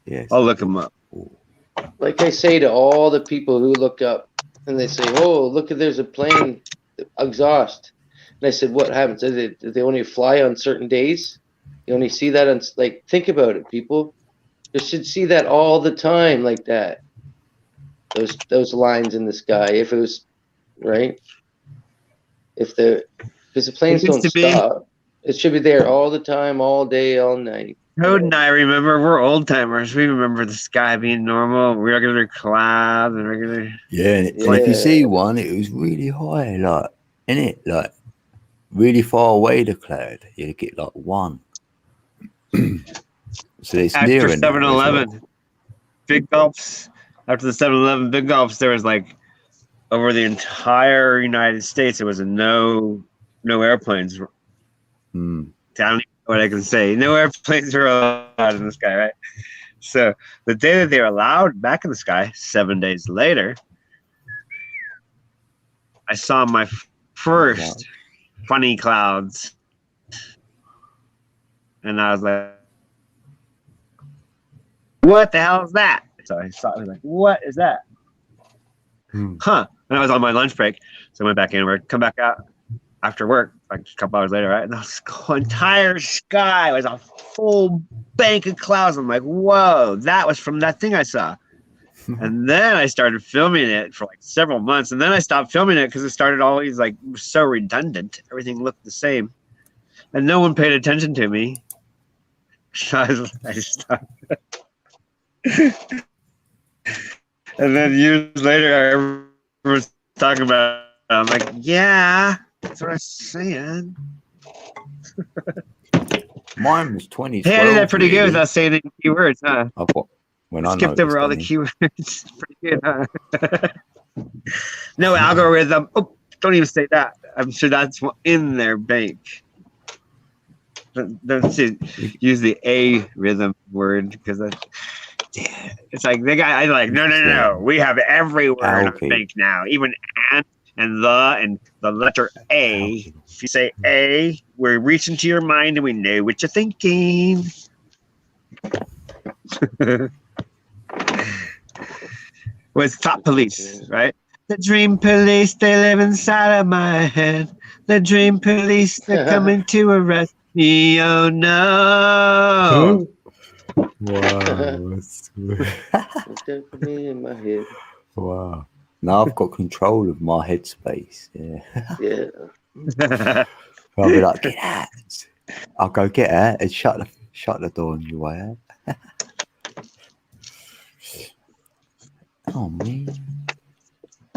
Yes. I'll look them up. Like I say to all the people who look up and they say, "Oh, look, there's a plane exhaust." And I said, "What happens? Do they only fly on certain days? You only see that on, like, think about it, people. You should see that all the time, like that. Those lines in the sky. If it was right, because the planes don't stop, it should be there all the time, all day, all night." Code and I remember, we're old timers. We remember the sky being normal, regular clouds, and regular. Yeah, and if you see one, it was really high, like, innit? Like, really far away, the cloud. You get like one. So it's near. After 7-Eleven, Big Gulps. After the 7-Eleven Big Gulps, there was like over the entire United States, there was no airplanes. I don't even know what I can say. No airplanes were allowed in the sky, right? So the day that they were allowed back in the sky, 7 days later, I saw my first funny clouds. And I was like, what the hell is that? So I saw it, I was like, what is that? Huh. And I was on my lunch break. So I went back in work, come back out after work, like a couple hours later, right? And the entire sky was a full bank of clouds. I'm like, whoa, that was from that thing I saw. And then I started filming it for like several months. And then I stopped filming it because it started always like so redundant. Everything looked the same. And no one paid attention to me. So I stopped. And then years later, I was talking about it. I'm like, yeah, that's what I was saying. Mine was 20. Hey, I did that pretty good without saying any keywords, huh? When I skipped over all the keywords. Pretty good, huh? No algorithm. Oh, don't even say that. I'm sure that's in their bank. Don't use the A rhythm word because it's like they got. I'm like, no. We have every word in our bank now, even and the letter A. If you say A, we're reaching to your mind and we know what you're thinking. Was Thought Police, right? The dream police, they live inside of my head. The dream police, they're coming to arrest me. Oh no! Wow, that's in my head. Wow. Now I've got control of my headspace. Yeah. I'll be like, get out. I'll go get out and shut the door on your way out. Oh man.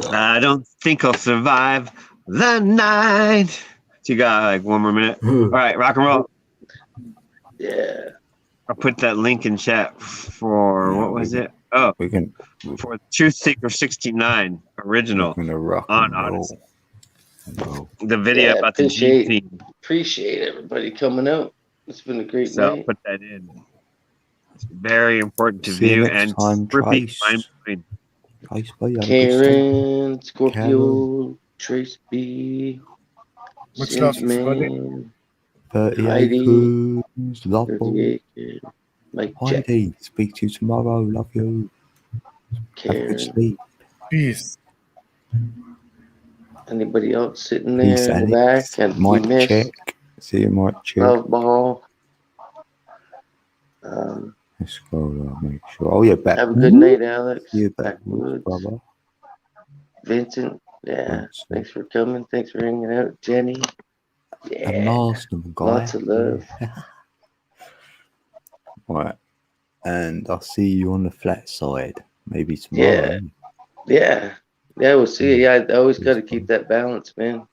I don't think I'll survive the night. So you got like 1 more minute. All right, rock and roll. Yeah. I'll put that link in chat for what was it? Oh, for Truth Seeker 69 original on Odyssey. The video about the G theme. Appreciate everybody coming out. It's been a great So I'll night. put that in. It's very important to view and trippy mind blowing. Trace B, have a good sleep. Karen, Scorpio, Trace B, Much love, everybody. Sinsman, 30 Heidi, acres, love ball. 38 acres, Mike Jack, Heidi, speak to you tomorrow. Love you. Have a good Karen. sleep. Peace. Anybody else sitting Peace, there in the back? Alex. And we Mike missed check. See you, Mike check. Love Ball. Let's go, make sure. Oh, you're back. Have a good night, Alex. You're backwoods, Backwoods. brother. Vincent, yeah. Vincent. Thanks for coming. Thanks for hanging out. Jenny, yeah. And Marston, guy. Lots of love. Right. And I'll see you on the flat side. Maybe tomorrow. Yeah. Yeah, we'll see. Yeah, I always got to keep that balance, man.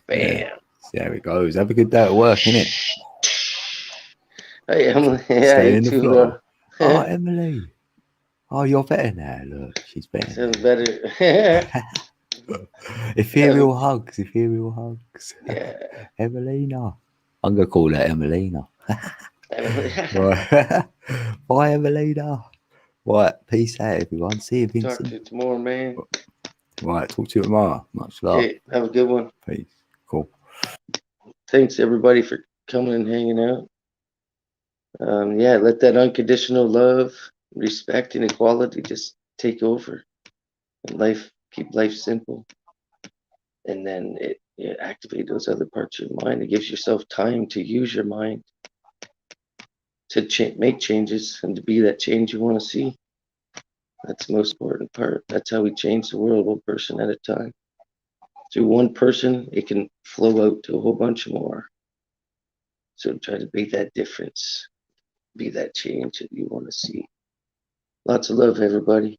Bam. Yeah. See how it goes. Have a good day at work, innit? Hey, Emily. Yeah, Stay you in the too. floor. Oh, Emily. Oh, you're better now. Look, she's better. Sounds better. Ethereal hugs. Ethereal hugs. Yeah. Emelina. I'm going to call her Emelina. Emily. Right. Bye, Emelina. Right. Peace out, everyone. See you, Talk to Vincent. you tomorrow, man. Right. Talk to you tomorrow. Much love. Okay, have a good one. Peace. Cool. Thanks, everybody, for coming and hanging out. Yeah, let that unconditional love, respect, and equality just take over. And keep life simple. And then activate those other parts of your mind. It gives yourself time to use your mind to make changes and to be that change you want to see. That's the most important part. That's how we change the world, one person at a time. Through one person, it can flow out to a whole bunch more. So try to be that difference, be that change that you want to see. Lots of love, everybody.